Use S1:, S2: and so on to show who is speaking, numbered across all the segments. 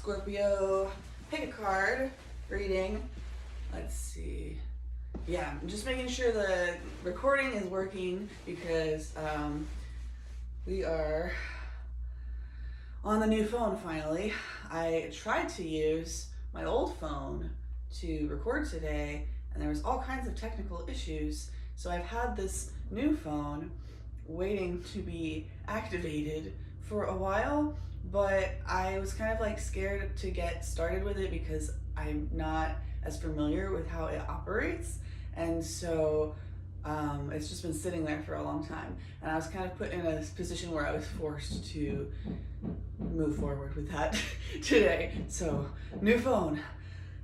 S1: Scorpio pick a card reading. Let's see. Yeah, I'm just making sure the recording is working because we are on the new phone finally. I tried to use my old phone to record today and there was all kinds of technical issues. So I've had this new phone waiting to be activated for a while, but I was kind of like scared to get started with it because I'm not as familiar with how it operates. And so it's just been sitting there for a long time. And I was kind of put in a position where I was forced to move forward with that today. So, new phone.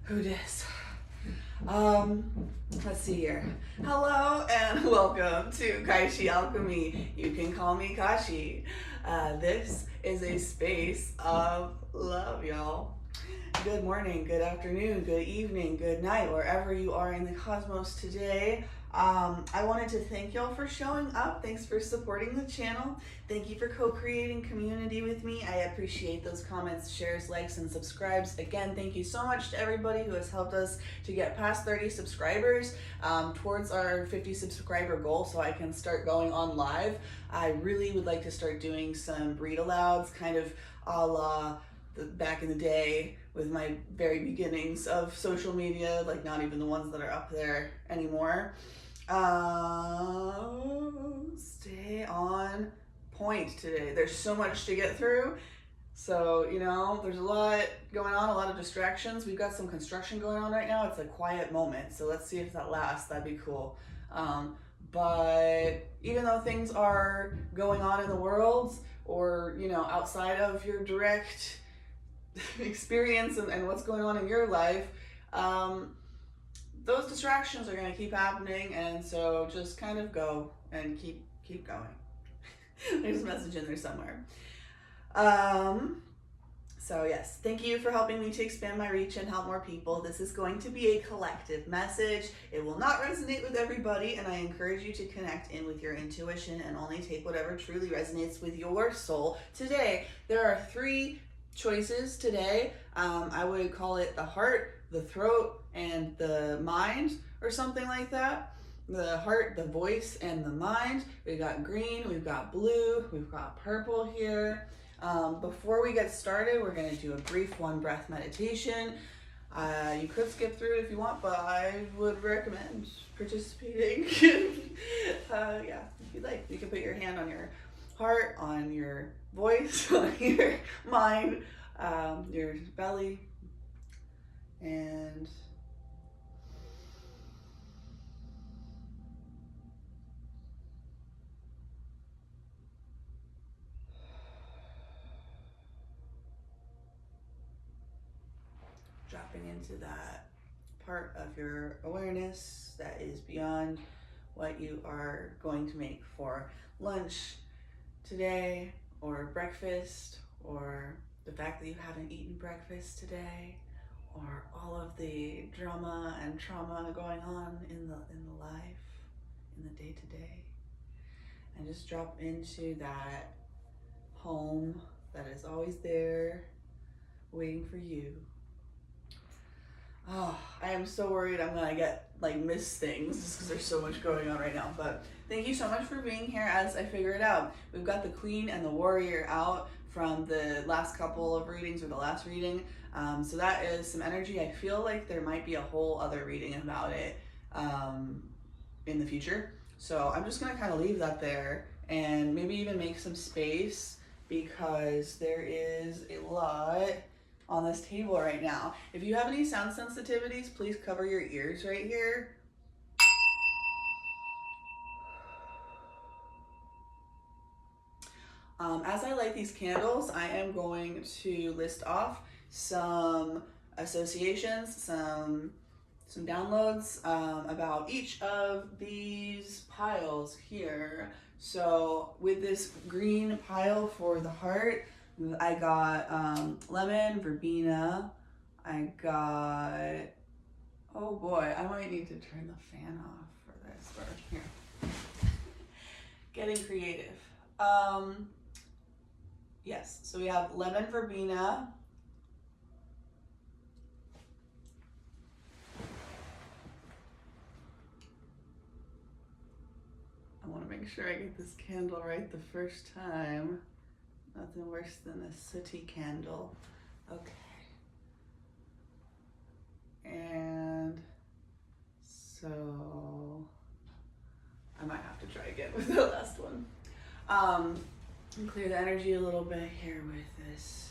S1: Who dis? Let's see here. Hello and welcome to Kai Chi Alchemy. You can call me Katchi. This is a space of love, y'all. Good morning, good afternoon, good evening, good night, wherever you are in the cosmos today. I wanted to thank y'all for showing up. Thanks for supporting the channel. Thank you for co-creating community with me. I appreciate those comments, shares, likes, and subscribes. Again, thank you so much to everybody who has helped us to get past 30 subscribers towards our 50 subscriber goal so I can start going on live. I really would like to start doing some read alouds, kind of a la back in the day with my very beginnings of social media, like not even the ones that are up there anymore. Stay on point today. There's so much to get through. So, you know, there's a lot going on, a lot of distractions. We've got some construction going on right now. It's a quiet moment. So let's see if that lasts. That'd be cool. But even though things are going on in the world or, you know, outside of your direct experience and what's going on in your life, those distractions are going to keep happening, and so just kind of go and keep going. There's a message in there somewhere. So yes, thank you for helping me to expand my reach and help more people. This is going to be a collective message. It will not resonate with everybody, and I encourage you to connect in with your intuition and only take whatever truly resonates with your soul. Today, there are 3 choices today. I would call it the heart, the throat, and the mind, or something like that. The heart, the voice, and the mind. We've got green, we've got blue, we've got purple here. Before we get started, we're going to do a brief 1 breath meditation. You could skip through it if you want, but I would recommend participating. Yeah, if you'd like. You can put your hand on your heart, on your voice, on your mind, your belly, and dropping into that part of your awareness that is beyond what you are going to make for lunch today, or breakfast, or the fact that you haven't eaten breakfast today, or all of the drama and trauma going on in the life, in the day-to-day. And just drop into that home that is always there, waiting for you. Oh, I am so worried I'm gonna miss things just because there's so much going on right now. But thank you so much for being here as I figure it out. We've got the Queen and the Warrior out from the last couple of readings, or the last reading. So that is some energy. I feel like there might be a whole other reading about it in the future. So I'm just gonna kind of leave that there and maybe even make some space because there is a lot on this table right now. If you have any sound sensitivities, please cover your ears right here. As I light these candles, I am going to list off some associations, some downloads about each of these piles here. So with this green pile for the heart, I got lemon, verbena. I got, oh boy, I might need to turn the fan off for this. Or here, getting creative. Yes, so we have lemon, verbena, make sure I get this candle right the first time. Nothing worse than a sooty candle. Okay. And so I might have to try again with the last one. And clear the energy a little bit here with this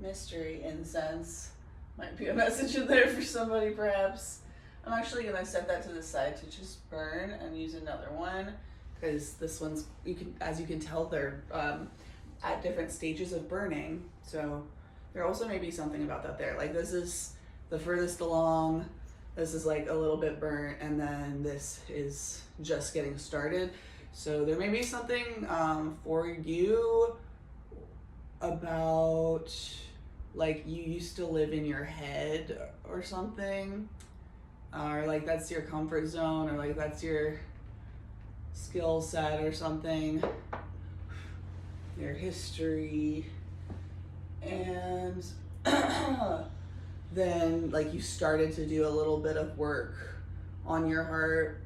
S1: mystery incense. Might be a message in there for somebody perhaps. I'm actually gonna set that to the side to just burn and use another one, because this one's, as you can tell, they're at different stages of burning. So there also may be something about that there. Like this is the furthest along, this is like a little bit burnt, and then this is just getting started. So there may be something for you about like you used to live in your head or something, or like that's your comfort zone, or like that's your skill set or something, your history, and then like you started to do a little bit of work on your heart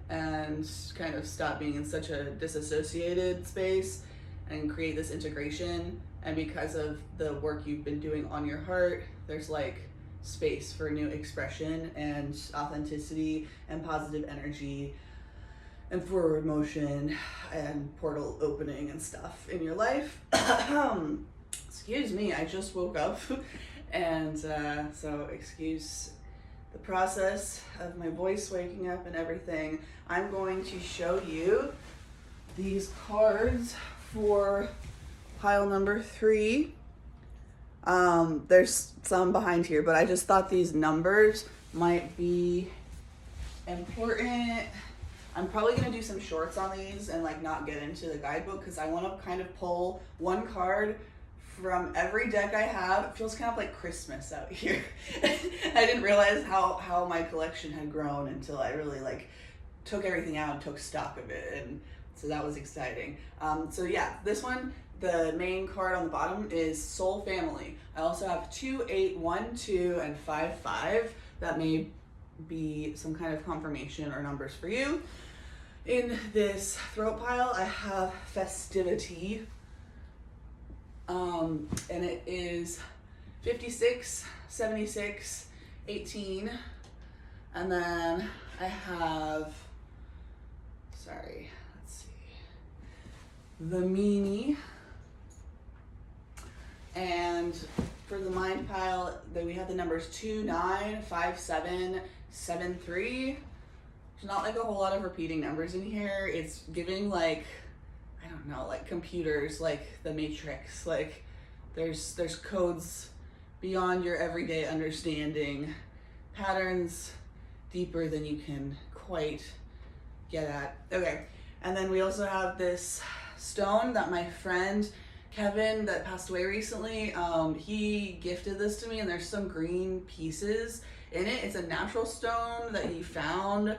S1: and kind of stop being in such a disassociated space and create this integration. And because of the work you've been doing on your heart, there's like space for new expression and authenticity and positive energy and forward motion and portal opening and stuff in your life. Excuse me, I just woke up and so excuse the process of my voice waking up and everything. I'm going to show you these cards for pile number 3. There's some behind here, but I just thought these numbers might be important. I'm probably gonna do some shorts on these and like not get into the guidebook, because I want to kind of pull one card from every deck I have. It feels kind of like Christmas out here. I didn't realize how my collection had grown until I really like took everything out and took stock of it, and so that was exciting. So yeah, this one, the main card on the bottom is Soul Family. I also have 2, 8, 1, 2, and 5, 5. That may be some kind of confirmation or numbers for you. In this throat pile, I have Festivity. And it is 56, 76, 18. And then I have, let's see, the Meanie. And for the mind pile, we have the numbers 2, 9, 5, 7, 7, 3. There's not like a whole lot of repeating numbers in here. It's giving like, I don't know, like computers, like the Matrix. Like there's codes beyond your everyday understanding, patterns deeper than you can quite get at. Okay, and then we also have this stone that my friend Kevin, that passed away recently, he gifted this to me, and there's some green pieces in it. It's a natural stone that he found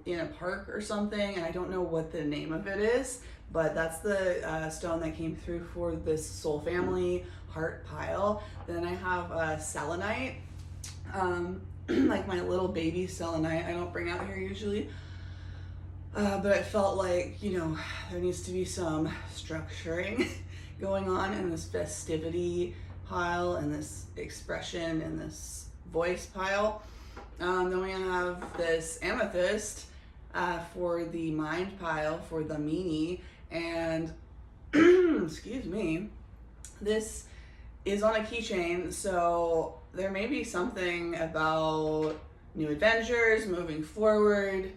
S1: in a park or something, and I don't know what the name of it is, but that's the stone that came through for this Soul Family heart pile. Then I have selenite, like my little baby selenite I don't bring out here usually. But I felt like, you know, there needs to be some structuring going on in this festivity pile and this expression and this voice pile. Then we have this amethyst for the mind pile for the Meanie. And excuse me, this is on a keychain, so there may be something about new adventures, moving forward,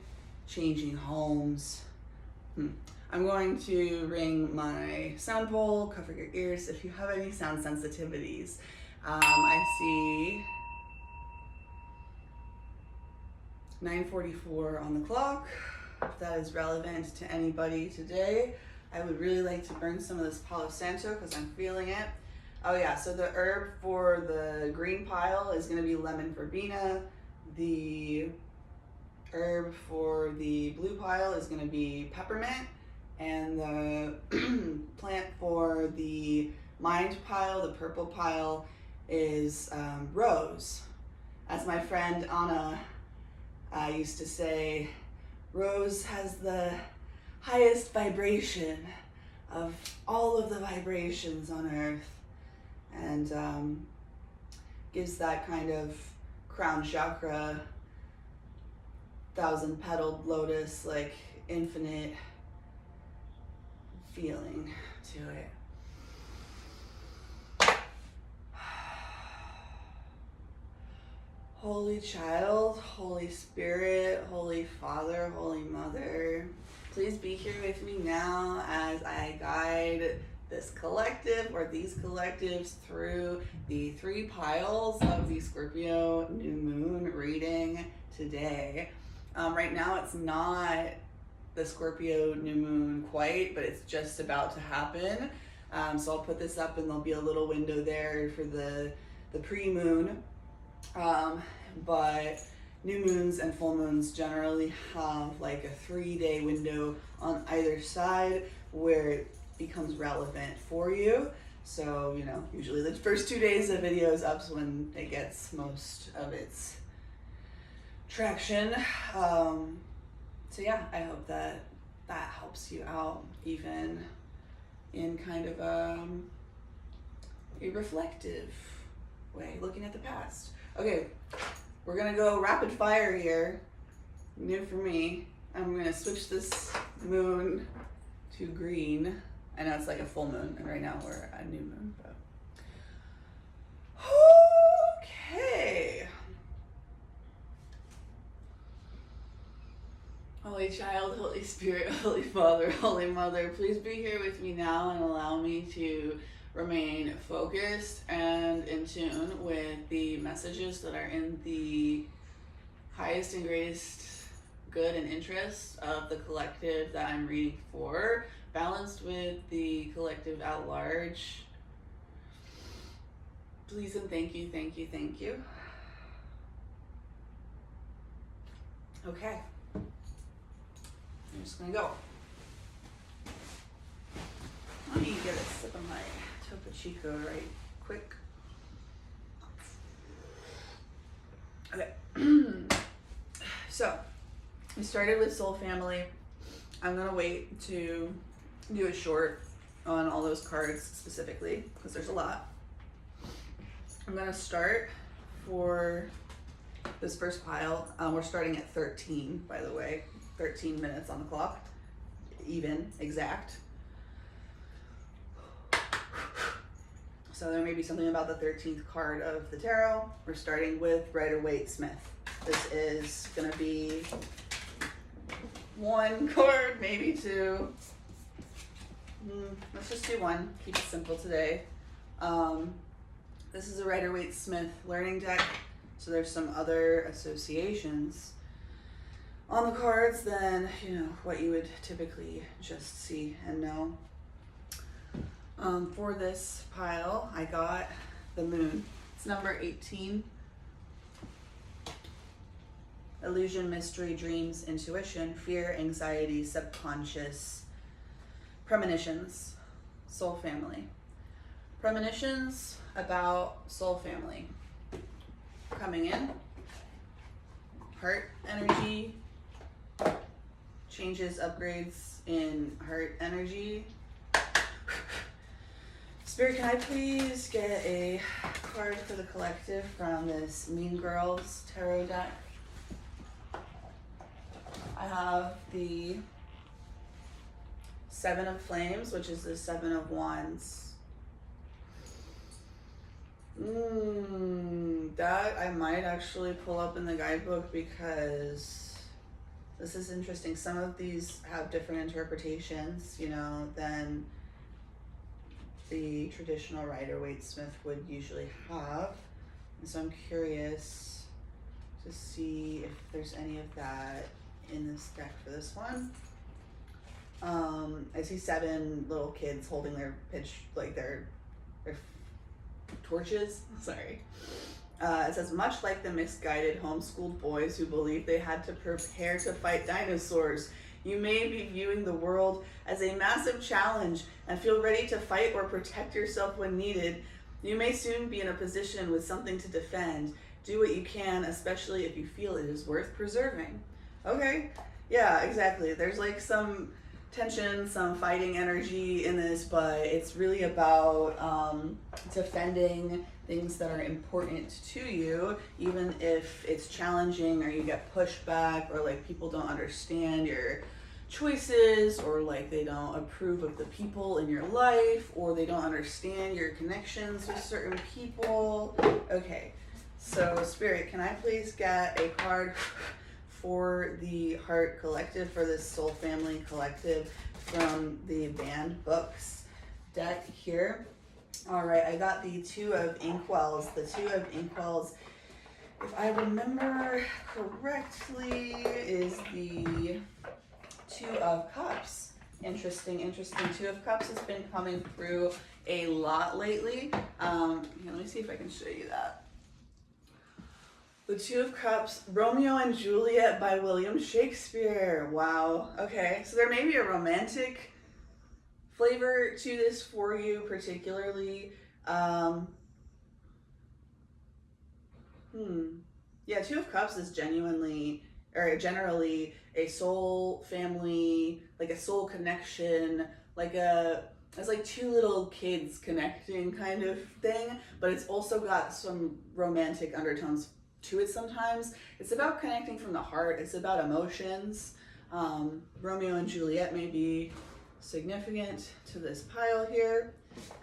S1: changing homes. I'm going to ring my sound bowl, cover your ears if you have any sound sensitivities. I see 9:44 on the clock. If that is relevant to anybody today, I would really like to burn some of this Palo Santo because I'm feeling it. Oh yeah, so the herb for the green pile is going to be lemon verbena. The herb for the blue pile is going to be peppermint. And the plant for the mind pile, the purple pile, is rose. As my friend Anna used to say, Rose has the highest vibration of all of the vibrations on Earth, and gives that kind of crown chakra, 1,000-petaled lotus, like infinite feeling to it. Holy Child, Holy Spirit, Holy Father, Holy Mother, please be here with me now as I guide this collective or these collectives through the 3 piles of the Scorpio new moon reading today. Right now it's not the Scorpio new moon quite, but it's just about to happen. So I'll put this up and there'll be a little window there for the pre-moon. But new moons and full moons generally have like a 3-day window on either side where it becomes relevant for you. So, you know, usually the first 2 days of videos up's when it gets most of its traction. So yeah, I hope that helps you out even in kind of a reflective way, looking at the past. Okay, we're gonna go rapid fire here. New for me. I'm gonna switch this moon to green. I know it's like a full moon, and right now we're at a new moon, but okay. Holy Child, Holy Spirit, Holy Father, Holy Mother, please be here with me now and allow me to remain focused and in tune with the messages that are in the highest and greatest good and interest of the collective that I'm reading for, balanced with the collective at large. Please and thank you, thank you, thank you. Okay. I'm just gonna go. Let me get a sip of my Topo Chico right quick. Okay. So, we started with Soul Family. I'm gonna wait to do a short on all those cards specifically, because there's a lot. I'm gonna start for this first pile. We're starting at 13, by the way. 13 minutes on the clock, even, exact. So there may be something about the 13th card of the tarot. We're starting with Rider-Waite-Smith. This is gonna be 1 card, maybe 2. Let's just do 1, keep it simple today. This is a Rider-Waite-Smith learning deck, so there's some other associations on the cards than, you know, what you would typically just see and know. For this pile, I got the moon. It's number 18. Illusion, mystery, dreams, intuition, fear, anxiety, subconscious, premonitions, soul family. Premonitions about soul family. Coming in, heart energy, changes, upgrades in heart energy. Spirit, can I please get a card for the collective from this Mean Girls tarot deck? I have the 7 of Flames, which is the 7 of Wands. That I might actually pull up in the guidebook because this is interesting. Some of these have different interpretations, you know, than the traditional Rider-Waite-Smith would usually have. And so I'm curious to see if there's any of that in this deck for this one. I see 7 little kids holding their their torches. Sorry. It says, much like the misguided homeschooled boys who believed they had to prepare to fight dinosaurs, you may be viewing the world as a massive challenge and feel ready to fight or protect yourself when needed. You may soon be in a position with something to defend. Do what you can, especially if you feel it is worth preserving. Okay, Yeah, exactly. There's like some tension, some fighting energy in this, but it's really about defending things that are important to you, even if it's challenging or you get pushback or like people don't understand your choices or like they don't approve of the people in your life or they don't understand your connections with certain people. Okay, so Spirit, can I please get a card for the Heart Collective, for this Soul Family Collective from the Banned Books deck here? All right, I got the Two of Inkwells. The Two of Inkwells, if I remember correctly, is the Two of Cups. Interesting. Two of Cups has been coming through a lot lately. Let me see if I can show you that. The Two of Cups, Romeo and Juliet by William Shakespeare. Wow. Okay, so there may be a romantic flavor to this for you, particularly. Yeah, Two of Cups is generally a soul family, like a soul connection, it's like two little kids connecting kind of thing, but it's also got some romantic undertones to it sometimes. It's about connecting from the heart. It's about emotions. Romeo and Juliet may be significant to this pile here.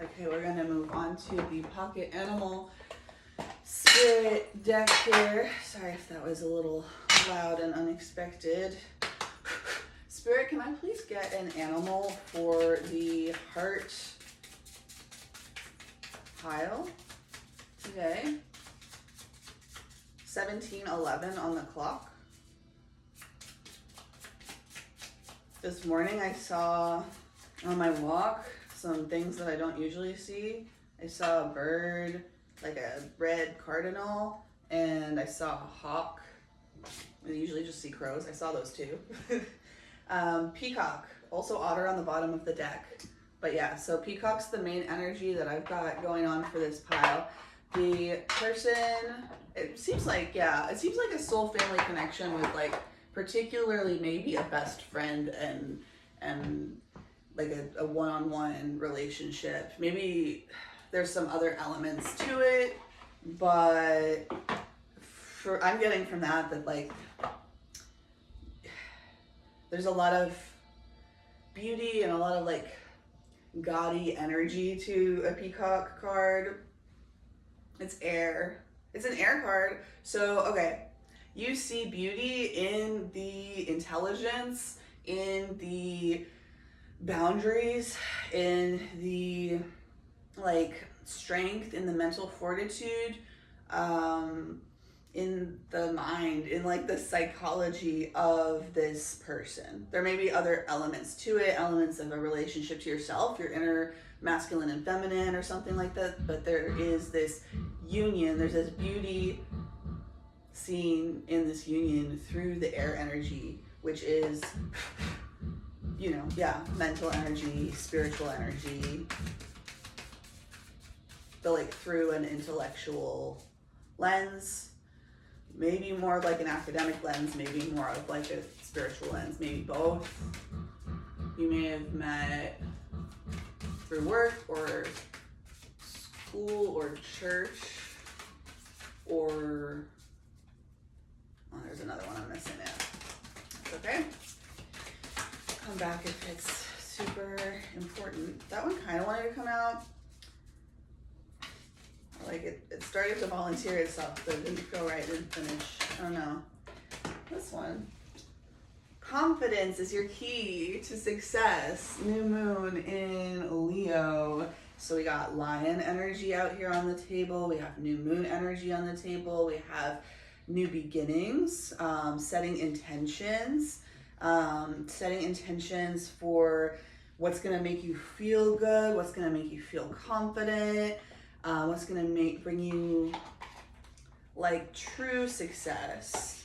S1: Okay, we're gonna move on to the Pocket Animal Spirit deck here. Sorry if that was a little loud and unexpected. Spirit, can I please get an animal for the Heart pile today? 17:11 on the clock. This morning I saw on my walk some things that I don't usually see. I saw a bird, like a red cardinal, and I saw a hawk. I usually just see crows. I saw those too. Peacock, also otter on the bottom of the deck. But yeah, so peacock's the main energy that I've got going on for this pile. The person, it seems like a soul family connection with like particularly maybe a best friend and like a one-on-one relationship. Maybe there's some other elements to it, but I'm getting from that like there's a lot of beauty and a lot of like gaudy energy to a peacock card. It's air. It's an air card. So, okay, you see beauty in the intelligence, in the boundaries, in the like strength, in the mental fortitude, in the mind, in like the psychology of this person. There may be other elements to it, elements of a relationship to yourself, your inner masculine and feminine or something like that, but there is this union, there's this beauty seen in this union through the air energy, which is, mental energy, spiritual energy, but like through an intellectual lens, maybe more of like an academic lens, maybe more of like a spiritual lens, maybe both. You may have met through work or school or church or, there's another one I'm missing now. It's okay. Come back if it's super important. That one kind of wanted to come out. Like it started to volunteer itself, but it didn't go right, it didn't finish. I don't know. This one. Confidence is your key to success. New moon in Leo. So we got lion energy out here on the table. We have new moon energy on the table. We have new beginnings, setting intentions for what's gonna make you feel good, what's gonna make you feel confident, what's gonna bring you like true success.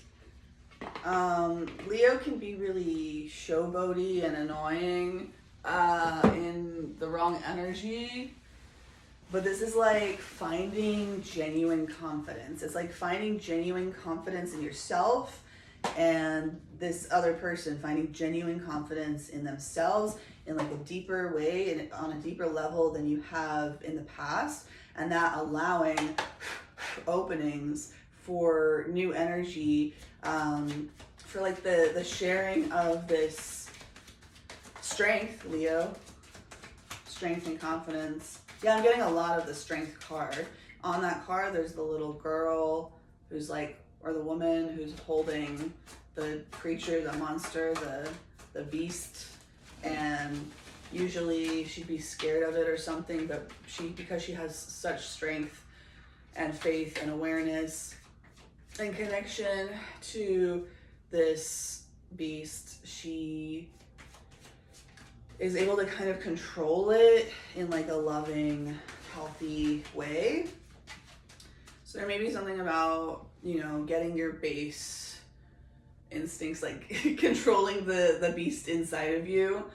S1: Leo can be really showboaty and annoying in the wrong energy, but this is like finding genuine confidence. It's like finding genuine confidence in yourself and this other person finding genuine confidence in themselves in like a deeper way and on a deeper level than you have in the past, and that allowing openings for new energy, for like the sharing of this strength, Leo, strength and confidence. Yeah, I'm getting a lot of the strength card. On that card, there's the little girl who's like, or the woman who's holding the creature, the monster, the beast, and usually she'd be scared of it or something, but because she has such strength and faith and awareness and connection to this beast, she is able to kind of control it in like a loving, healthy way. So there may be something about, you know, getting your base instincts, like controlling the beast inside of you.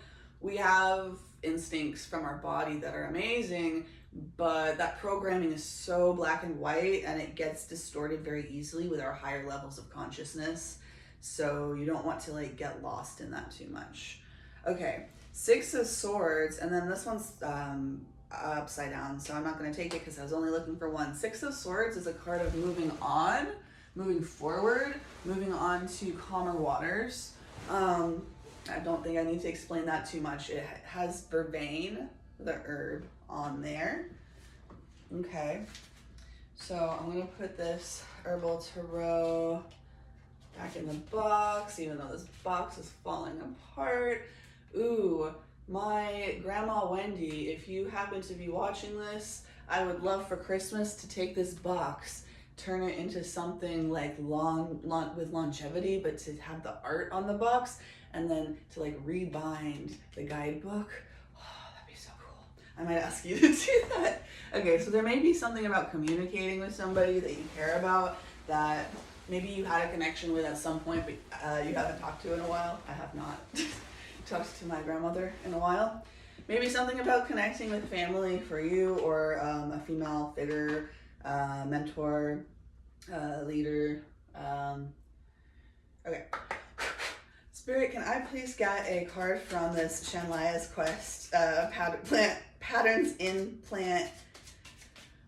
S1: We have instincts from our body that are amazing, but that programming is so black and white and it gets distorted very easily with our higher levels of consciousness. So you don't want to like get lost in that too much. Okay, Six of Swords, and then this one's upside down, so I'm not going to take it because I was only looking for one. Six of Swords is a card of moving on, moving forward, moving on to calmer waters. I don't think I need to explain that too much. It has vervain, the herb, on there. Okay, so I'm going to put this Herbal Tarot back in the box, even though this box is falling apart. Ooh, my grandma Wendy, if you happen to be watching this, I would love for Christmas to take this box, turn it into something like long with longevity, but to have the art on the box, and then to like rebind the guidebook. Oh, that'd be so cool. I might ask you to do that. Okay, so there may be something about communicating with somebody that you care about that maybe you had a connection with at some point, but you haven't talked to in a while. I have not talked to my grandmother in a while. Maybe something about connecting with family for you, or a female figure, mentor, leader. Okay. Spirit, can I please get a card from this Shanlaya's Quest Patterns in Plant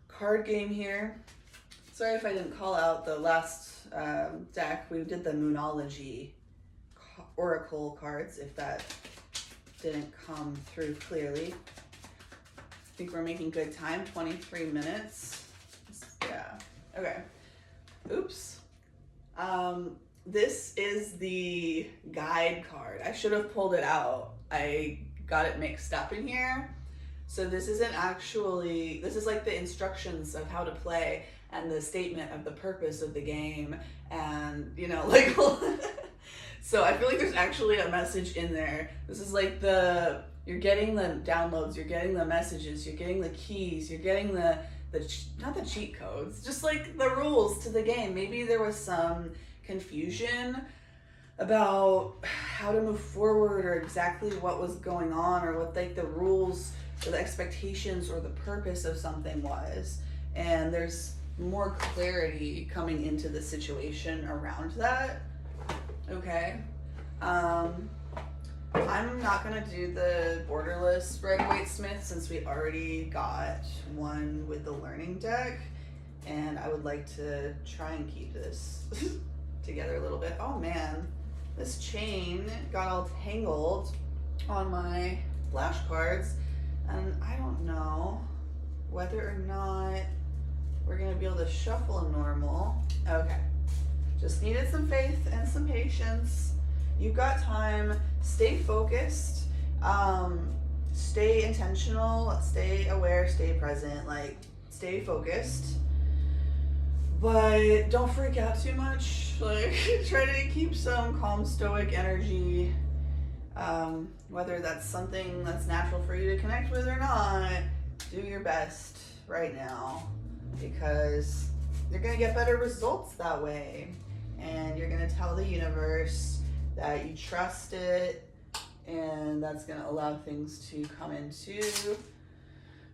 S1: card game here? Sorry if I didn't call out the last deck. We did the Moonology Oracle cards, if that didn't come through clearly. I think we're making good time, 23 minutes. Yeah, okay. Oops. This is the guide card. I should have pulled it out. I got it mixed up in here. So this isn't actually, this is like the instructions of how to play and the statement of the purpose of the game, and you know, like so I feel like there's actually a message in there. This is like you're getting the downloads, you're getting the messages, you're getting the keys, you're getting the not the cheat codes, just like the rules to the game. Maybe there was some confusion about how to move forward, or exactly what was going on, or what like the rules or the expectations or the purpose of something was. And there's more clarity coming into the situation around that. Okay. I'm not gonna do the borderless Rider-Waite Smith since we already got one with the learning deck, and I would like to try and keep this together a little bit. Oh man, this chain got all tangled on my flashcards, and I don't know whether or not we're gonna be able to shuffle normal. Okay, just needed some faith and some patience. You've got time. Stay focused, stay intentional, stay aware, stay present, like stay focused, but don't freak out too much. Like try to keep some calm, stoic energy, whether that's something that's natural for you to connect with or not. Do your best right now, because you're gonna get better results that way, and you're gonna tell the universe that you trust it, and that's gonna allow things to come into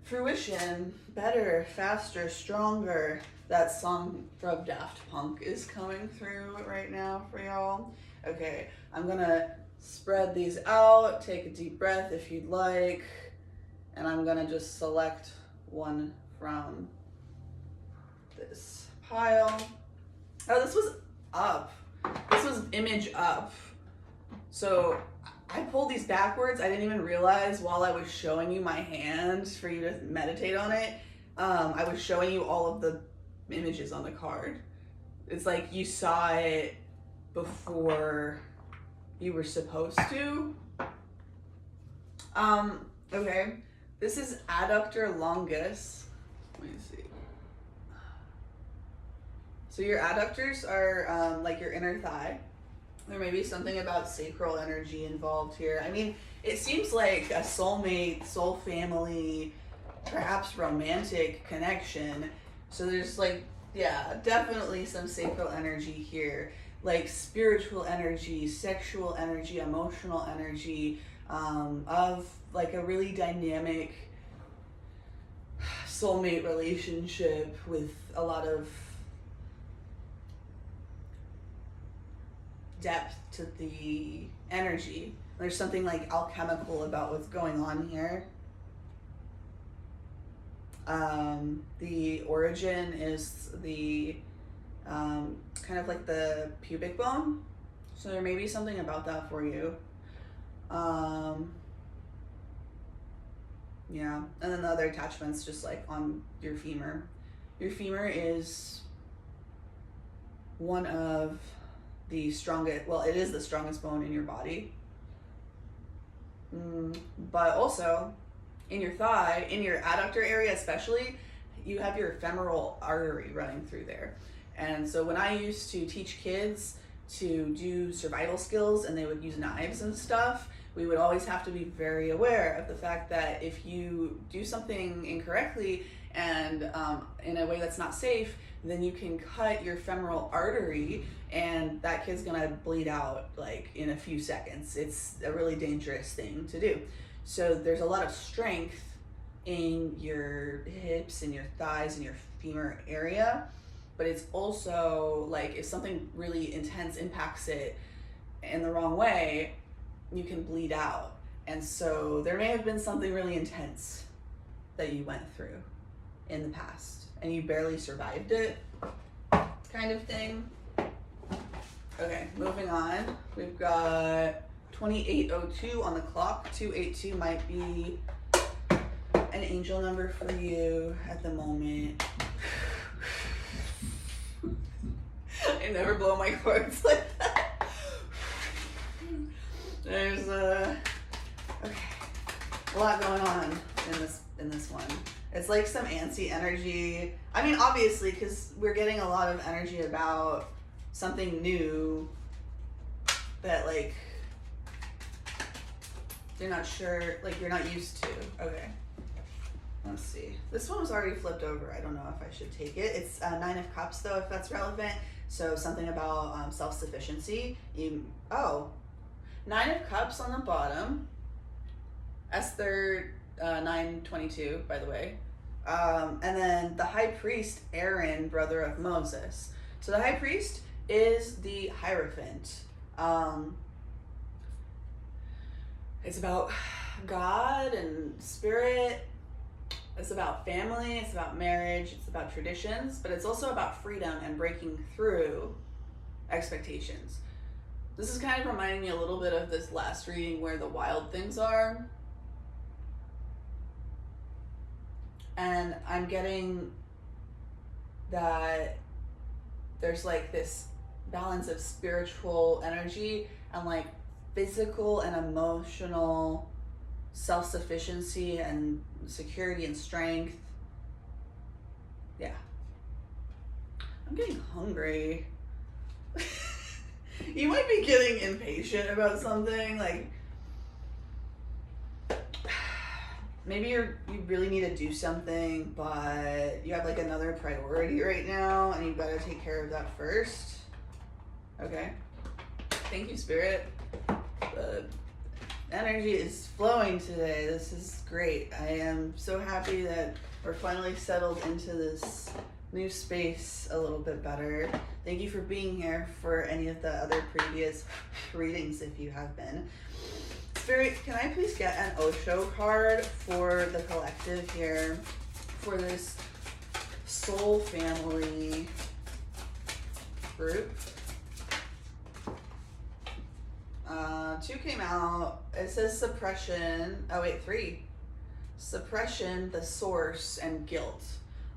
S1: fruition better, faster, stronger, that song from Daft Punk is coming through right now for y'all. Okay, I'm gonna spread these out, take a deep breath if you'd like, and I'm gonna just select one from this pile. Oh, this was up. This was image up. So I pulled these backwards. I didn't even realize while I was showing you my hand for you to meditate on it. I was showing you all of the images on the card. It's like you saw it before you were supposed to. Okay. This is adductor longus. Let me see. So your adductors are like your inner thigh. There may be something about sacral energy involved here. I mean, it seems like a soulmate, soul family, perhaps romantic connection. So there's like, yeah, definitely some sacral energy here. Like spiritual energy, sexual energy, emotional energy, of like a really dynamic soulmate relationship with a lot of depth to the energy. There's something like alchemical about what's going on here. The origin is the kind of like the pubic bone. So there may be something about that for you. Yeah, and then the other attachments just like on your femur. Your femur is one of the strongest, well, it is the strongest bone in your body. But also in your thigh, in your adductor area especially, you have your femoral artery running through there. And so when I used to teach kids to do survival skills and they would use knives and stuff, we would always have to be very aware of the fact that if you do something incorrectly and in a way that's not safe, then you can cut your femoral artery and that kid's gonna bleed out like in a few seconds. It's a really dangerous thing to do. So there's a lot of strength in your hips and your thighs and your femur area, but it's also like if something really intense impacts it in the wrong way, you can bleed out. And so there may have been something really intense that you went through in the past and you barely survived it, kind of thing. Okay, moving on. We've got 2802 on the clock. 282 might be an angel number for you at the moment. I never blow my cords like that. There's a lot going on in this one. It's like some antsy energy. I mean, obviously, because we're getting a lot of energy about something new that like you're not sure, like you're not used to. Okay, let's see. This one was already flipped over. I don't know if I should take it. It's 9 of Cups though, if that's relevant. So something about self-sufficiency. 9 of Cups on the bottom. Esther 9:22, by the way. And then the High Priest, Aaron, brother of Moses. So the High Priest is the Hierophant. It's about God and spirit. It's about family. It's about marriage. It's about traditions. But it's also about freedom and breaking through expectations. This is kind of reminding me a little bit of this last reading where the wild things are. And I'm getting that there's like this balance of spiritual energy and like physical and emotional self-sufficiency and security and strength. Yeah. I'm getting hungry. You might be getting impatient about something, like maybe you really need to do something, but you have like another priority right now and you've got to take care of that first. Okay. Thank you, Spirit. The energy is flowing today. This is great. I am so happy that we're finally settled into this new space a little bit better. Thank you for being here for any of the other previous readings if you have been. Spirit, can I please get an Osho card for the collective here for this soul family group? 2 came out. It says suppression. Oh wait, 3. Suppression, the source, and guilt.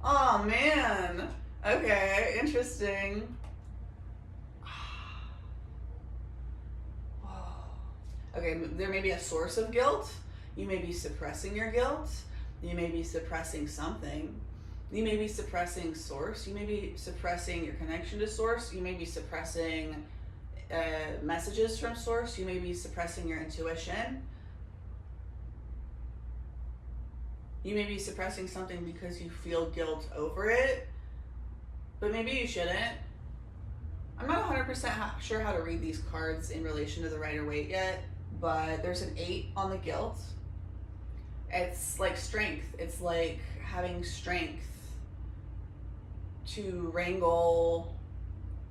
S1: Oh man. Okay, interesting. Okay, there may be a source of guilt. You may be suppressing your guilt. You may be suppressing something. You may be suppressing source. You may be suppressing your connection to source. You may be suppressing messages from source. You may be suppressing your intuition. You may be suppressing something because you feel guilt over it, but maybe you shouldn't. I'm not 100% sure how to read these cards in relation to the Rider-Waite yet, but there's an 8 on the guilt. It's like strength. It's like having strength to wrangle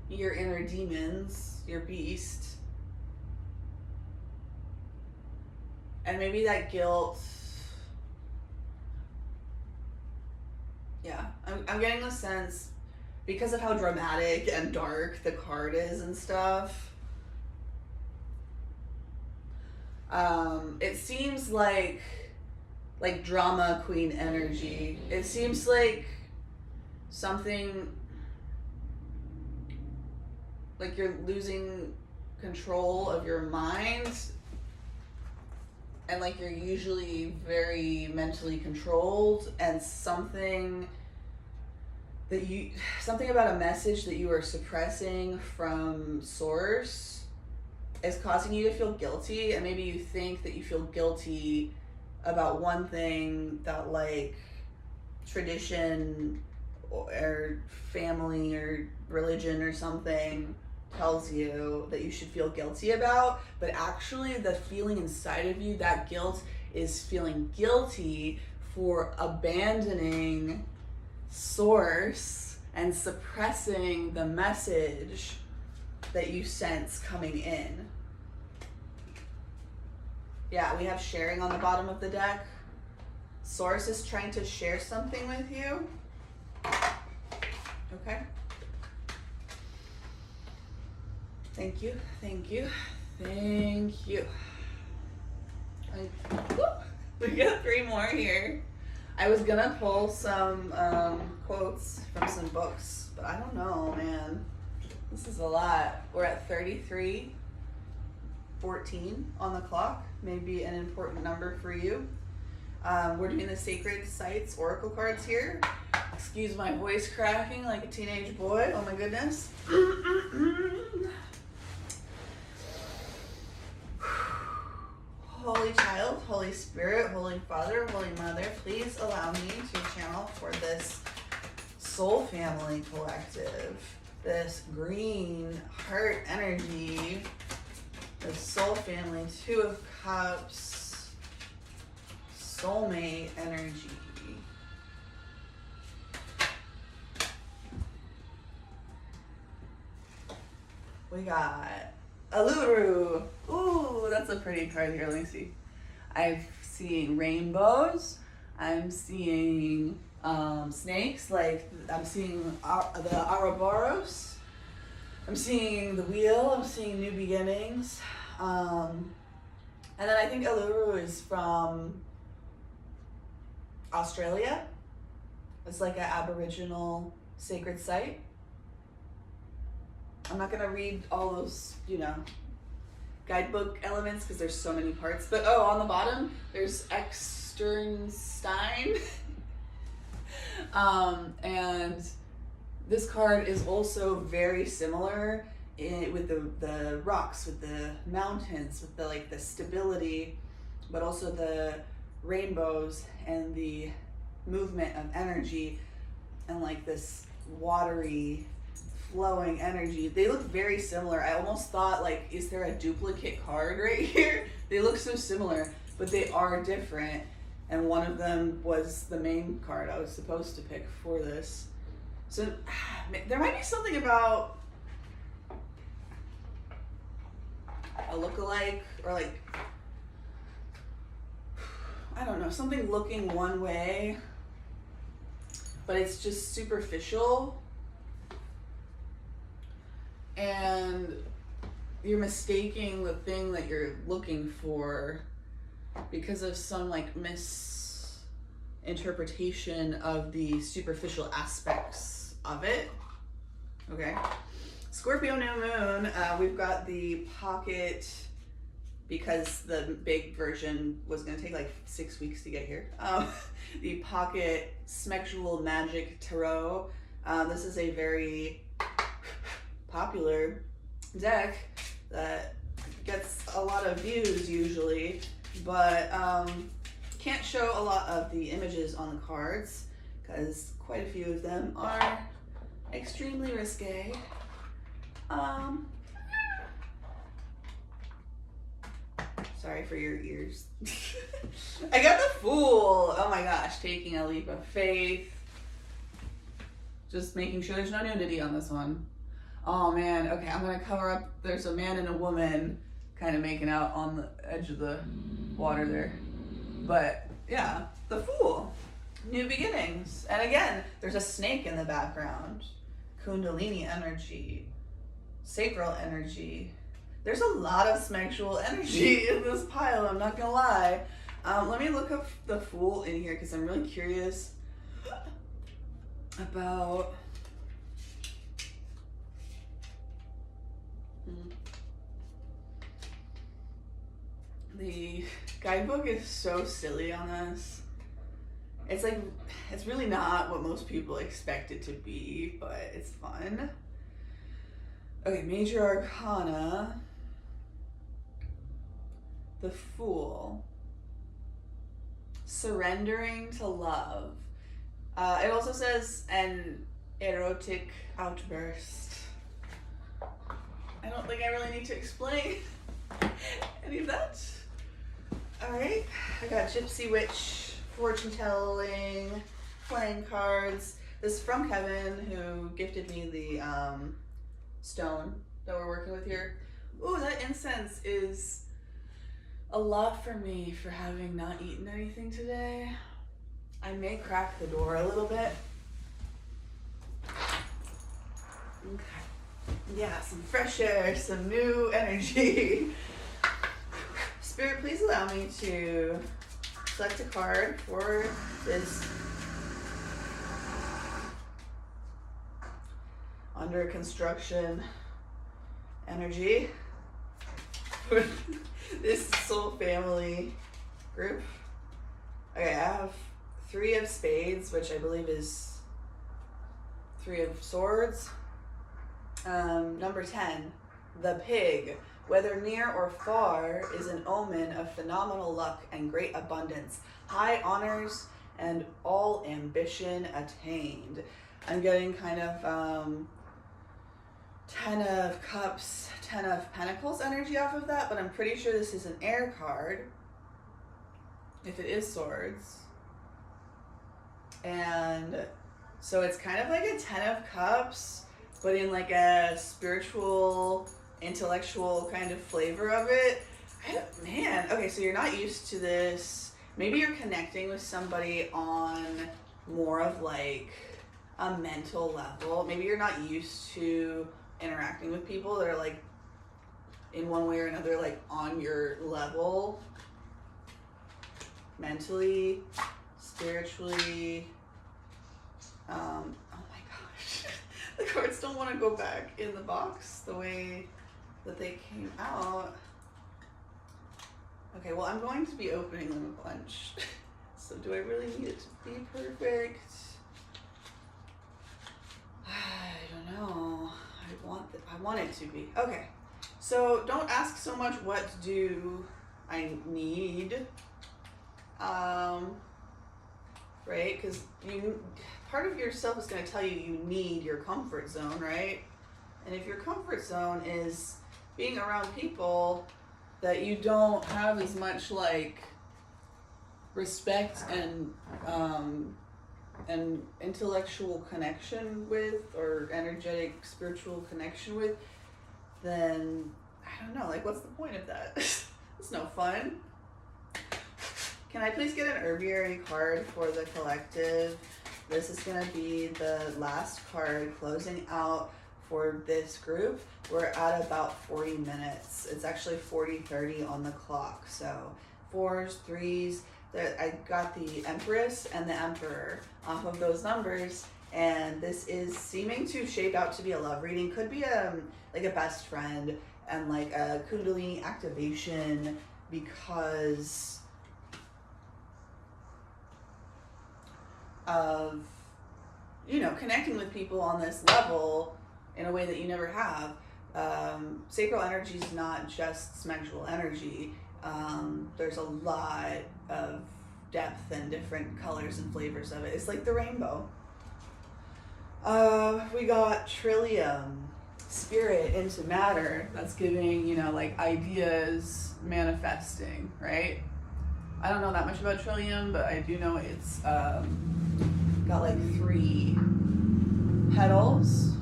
S1: your inner demons, your beast. And maybe that guilt, yeah, I'm getting the sense, because of how dramatic and dark the card is and stuff, it seems like drama queen energy. It seems like something, like you're losing control of your mind, and like you're usually very mentally controlled, and something about a message that you are suppressing from source is causing you to feel guilty. And maybe you think that you feel guilty about one thing that like tradition or family or religion or something tells you that you should feel guilty about, but actually the feeling inside of you, that guilt, is feeling guilty for abandoning source and suppressing the message that you sense coming in. Yeah, we have sharing on the bottom of the deck. Source is trying to share something with you. Okay. Thank you, thank you, thank you. We got 3 more here. I was gonna pull some quotes from some books, but I don't know, man. This is a lot. We're at 33:14 on the clock. Maybe an important number for you. We're doing the Sacred Sites Oracle cards here. Excuse my voice cracking like a teenage boy. Oh my goodness. Holy Child, Holy Spirit, Holy Father, Holy Mother, please allow me to channel for this soul family collective, this green heart energy, the soul family, 2 of Cups, soulmate energy. We got Uluru. Ooh, that's a pretty card here. Let me see. I'm seeing rainbows. I'm seeing snakes. Like, I'm seeing the Ouroboros. I'm seeing the wheel. I'm seeing new beginnings. And then I think Uluru is from Australia. It's like an Aboriginal sacred site. I'm not gonna read all those, guidebook elements because there's so many parts. But on the bottom, there's Externstein. And this card is also very similar with the rocks, with the mountains, with the stability, but also the rainbows and the movement of energy and like this watery flowing energy. They look very similar. I almost thought, is there a duplicate card right here? They look so similar, but they are different. And one of them was the main card I was supposed to pick for this. So there might be something about a lookalike, or like, I don't know, something looking one way, but it's just superficial, and you're mistaking the thing that you're looking for because of some like misinterpretation of the superficial aspects of it. Okay. Scorpio new moon, we've got the pocket, because the big version was going to take like 6 weeks to get here. The pocket Smexual Magic Tarot. This is a very popular deck that gets a lot of views usually, but can't show a lot of the images on the cards because quite a few of them are extremely risque. Sorry for your ears. I got the Fool. Oh my gosh, taking a leap of faith. Just making sure there's no nudity on this one. Oh man, okay, I'm gonna cover up. There's a man and a woman kind of making out on the edge of the water there. But yeah, the Fool. New beginnings. And again, there's a snake in the background. Kundalini energy. Sacral energy. There's a lot of sexual energy in this pile, I'm not gonna lie. Let me look up the Fool in here because I'm really curious about the guidebook is so silly on this. It's like, it's really not what most people expect it to be, but it's fun. Okay, Major Arcana. The Fool. Surrendering to love. It also says an erotic outburst. I don't think I really need to explain any of that. Alright, I got Gypsy Witch, fortune telling, playing cards. This is from Kevin, who gifted me the stone that we're working with here. Ooh, that incense is a lot for me for having not eaten anything today. I may crack the door a little bit. Okay. Yeah, some fresh air, some new energy. Spirit, please allow me to select a card for this under construction energy. This soul family group. Okay, I have 3 of spades, which I believe is 3 of swords. Number 10, the pig. Whether near or far is an omen of phenomenal luck and great abundance, high honors and all ambition attained. I'm getting kind of 10 of cups, 10 of pentacles energy off of that, but I'm pretty sure this is an air card, if it is swords. And so it's kind of like a 10 of cups, but in like a spiritual, intellectual kind of flavor of it. Man, okay, so you're not used to this. Maybe you're connecting with somebody on more of like a mental level. Maybe you're not used to interacting with people that are like in one way or another like on your level mentally, spiritually. Oh my gosh. The cards don't want to go back in the box the way that they came out. Okay, well, I'm going to be opening them a bunch. So do I really need it to be perfect? I don't know. I want it to be. Okay. So don't ask so much what do I need. Right? Because part of yourself is going to tell you you need your comfort zone, right? And if your comfort zone is being around people that you don't have as much like respect and an intellectual connection with, or energetic spiritual connection with, then I don't know, like, what's the point of that? It's no fun. Can I please get an herbiary card for the collective? This is going to be the last card closing out for this group. We're at about 40 minutes. It's actually 40:30 on the clock. So 4s, 3s, I got the Empress and the Emperor off of those numbers. And this is seeming to shape out to be a love reading. Could be like a best friend and like a Kundalini activation, because of, you know, connecting with people on this level in a way that you never have. Sacral energy is not just sexual energy. There's a lot of depth and different colors and flavors of it. It's like the rainbow. We got Trillium, spirit into matter. That's giving, you know, like ideas manifesting, right? I don't know that much about Trillium, but I do know it's got like 3 petals,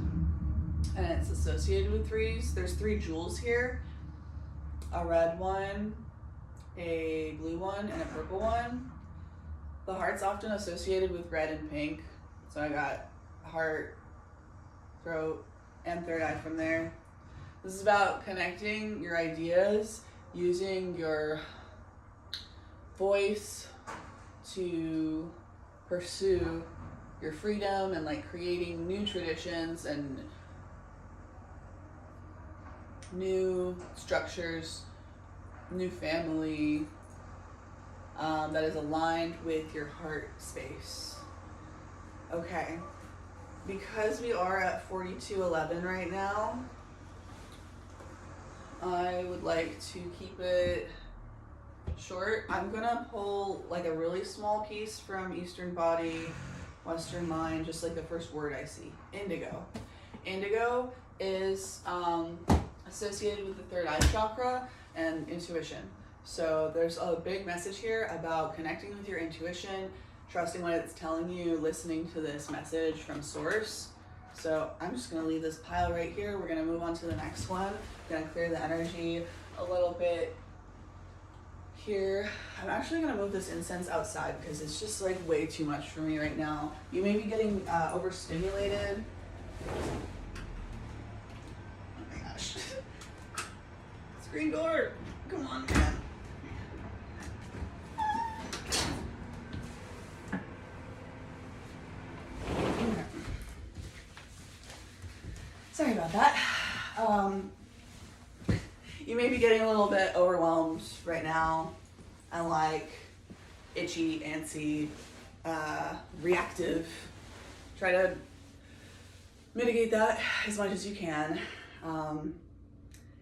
S1: and it's associated with 3s. There's 3 jewels here, a red one, a blue one, and a purple one. The heart's often associated with red and pink, so I got heart, throat, and third eye from there. This is about connecting your ideas, using your voice to pursue your freedom, and like creating new traditions and new structures, new family that is aligned with your heart space. Okay, because we are at 42:11 right now, I would like to keep it short. I'm gonna pull like a really small piece from Eastern Body, Western Mind, just like the first word I see. Indigo. Indigo is associated with the third eye chakra and intuition. So there's a big message here about connecting with your intuition, trusting what it's telling you, listening to this message from source. So I'm just gonna leave this pile right here. We're gonna move on to the next one. I'm gonna clear the energy a little bit here. I'm actually gonna move this incense outside because it's just like way too much for me right now. You may be getting overstimulated. Oh my gosh. Screen door, come on, man. Sorry about that. You may be getting a little bit overwhelmed right now and like itchy, antsy, reactive. Try to mitigate that as much as you can,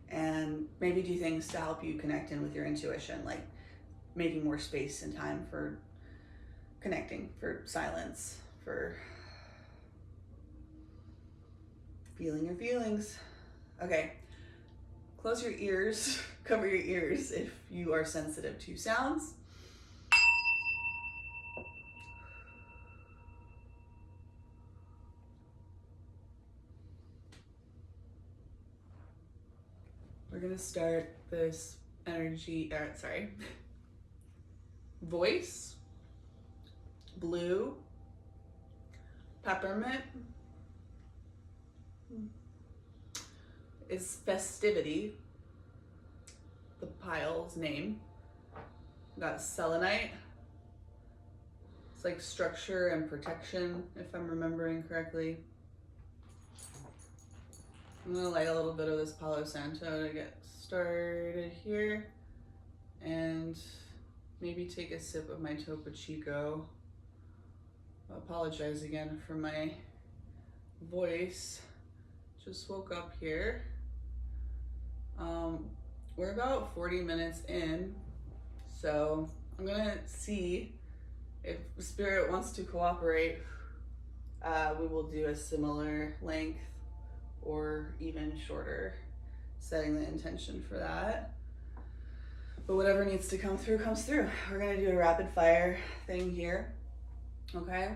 S1: and maybe do things to help you connect in with your intuition, like making more space and time for connecting, for silence, for feeling your feelings. Okay, close your ears, cover your ears if you are sensitive to sounds. We're gonna start this voice, blue, peppermint, is Festivity, the pile's name. We got selenite. It's like structure and protection, if I'm remembering correctly. I'm gonna light a little bit of this Palo Santo to get started here, and maybe take a sip of my Topo Chico. I apologize again for my voice. Just woke up here. We're about 40 minutes in, so I'm gonna see if Spirit wants to cooperate. We will do a similar length or even shorter, setting the intention for that. But whatever needs to come through, comes through. We're gonna do a rapid fire thing here, okay?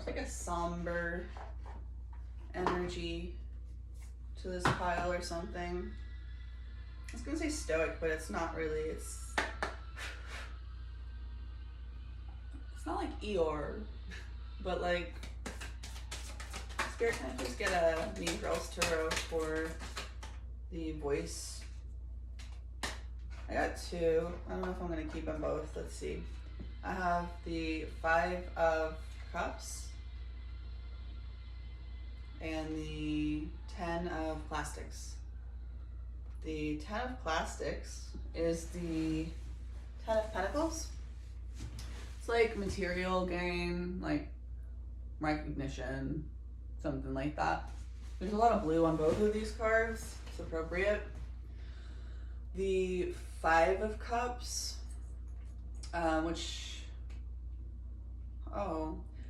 S1: like a somber energy to this pile or something. I was gonna say stoic, but it's not really. It's not like Eeyore, but like Spirit, can I just get a Mean Girls Tarot for the voice? I got two. I don't know if I'm gonna keep them both. Let's see. I have the 5 of Cups and the 10 of Plastics. The 10 of Plastics is the 10 of Pentacles. It's like material gain, like recognition, something like that. There's a lot of blue on both of these cards. It's appropriate. The 5 of Cups,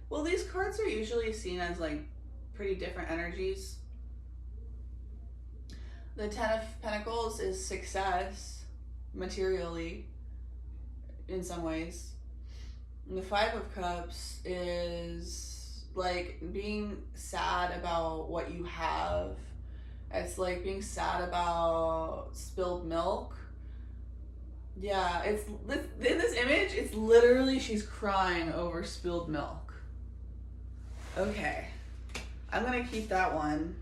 S1: well, these cards are usually seen as like pretty different energies. The 10 of Pentacles is success, materially, in some ways. And the 5 of Cups is like being sad about what you have. It's like being sad about spilled milk. Yeah, it's in this image, it's literally she's crying over spilled milk. Okay, I'm gonna keep that one.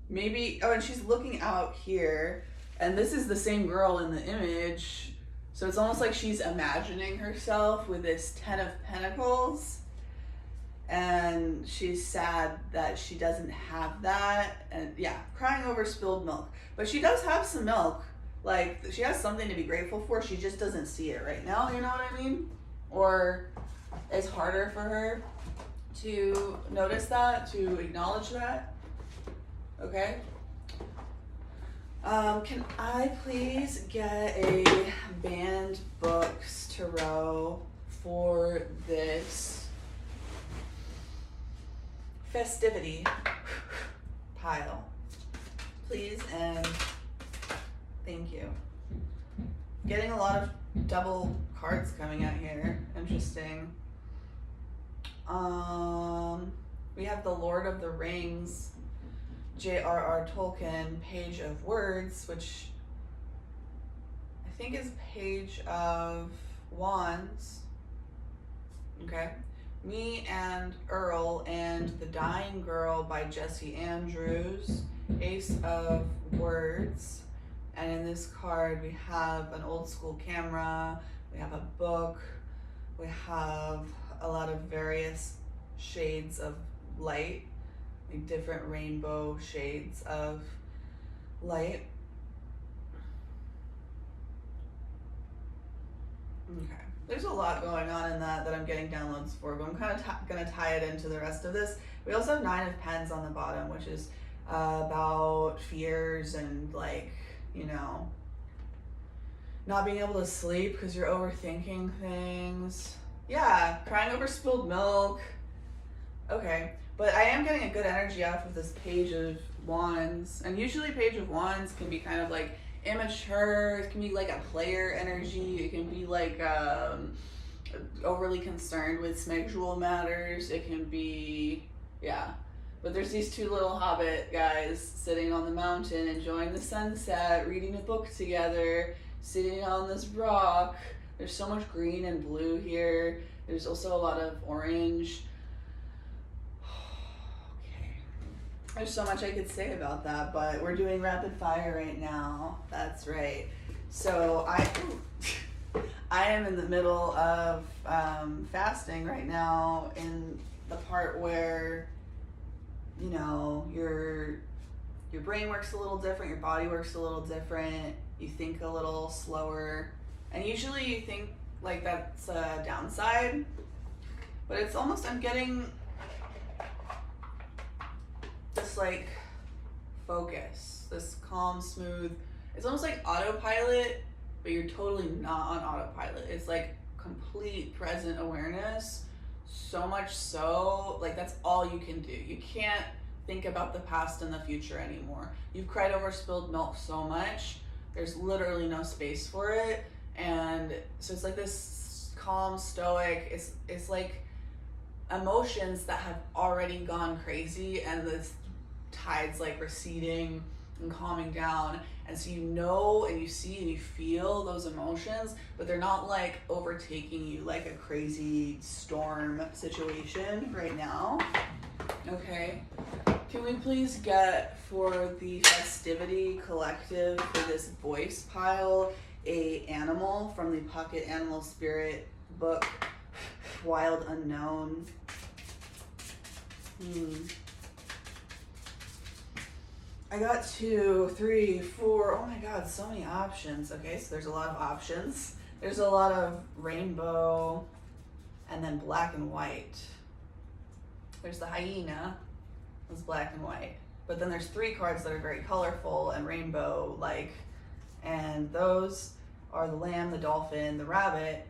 S1: Maybe, oh, and she's looking out here, and this is the same girl in the image, so it's almost like she's imagining herself with this 10 of Pentacles, and she's sad that she doesn't have that, and yeah, crying over spilled milk. But she does have some milk. Like, she has something to be grateful for, she just doesn't see it right now, you know what I mean? Or it's harder for her to notice that, to acknowledge that. Okay? Can I please get a Banned Books Tarot for this festivity pile? Please, and thank you. Getting a lot of double cards coming out here. Interesting. We have the Lord of the Rings, J.R.R. Tolkien, Page of Words, which I think is Page of Wands. Okay. Me and Earl and The Dying Girl by Jesse Andrews, Ace of Words. And in this card, we have an old school camera, we have a book, we have a lot of various shades of light, like different rainbow shades of light. Okay, there's a lot going on in that I'm getting downloads for, but I'm kind of gonna tie it into the rest of this. We also have 9 of Pens on the bottom, which is about fears and like, you know, not being able to sleep because you're overthinking things. Yeah, crying over spilled milk. Okay, but I am getting a good energy off of this Page of Wands. And usually Page of Wands can be kind of like immature. It can be like a player energy. It can be like overly concerned with sexual matters. It can be, yeah. But there's these 2 little hobbit guys sitting on the mountain, enjoying the sunset, reading a book together, sitting on this rock. There's so much green and blue here. There's also a lot of orange. Okay. There's so much I could say about that, but we're doing rapid fire right now. That's right. So I am in the middle of fasting right now, in the part where, you know, your brain works a little different, your body works a little different, you think a little slower, and usually you think like that's a downside, but it's almost, I'm getting this like focus, this calm, smooth, it's almost like autopilot, but you're totally not on autopilot. It's like complete present awareness. So much so, like that's all you can do. You can't think about the past and the future anymore. You've cried over spilled milk so much, there's literally no space for it. And so it's like this calm, stoic, it's like emotions that have already gone crazy, and the tide's like receding and calming down, and so you know and you see and you feel those emotions, but they're not like overtaking you like a crazy storm situation right now. Okay, can we please get for the Festivity collective for this voice pile a animal from the Pocket Animal Spirit book, Wild Unknown? I got 2, 3, 4, oh my god, so many options. Okay, so there's a lot of options. There's a lot of rainbow and then black and white. There's the hyena, it's black and white. But then there's 3 cards that are very colorful and rainbow-like. And those are the lamb, the dolphin, the rabbit.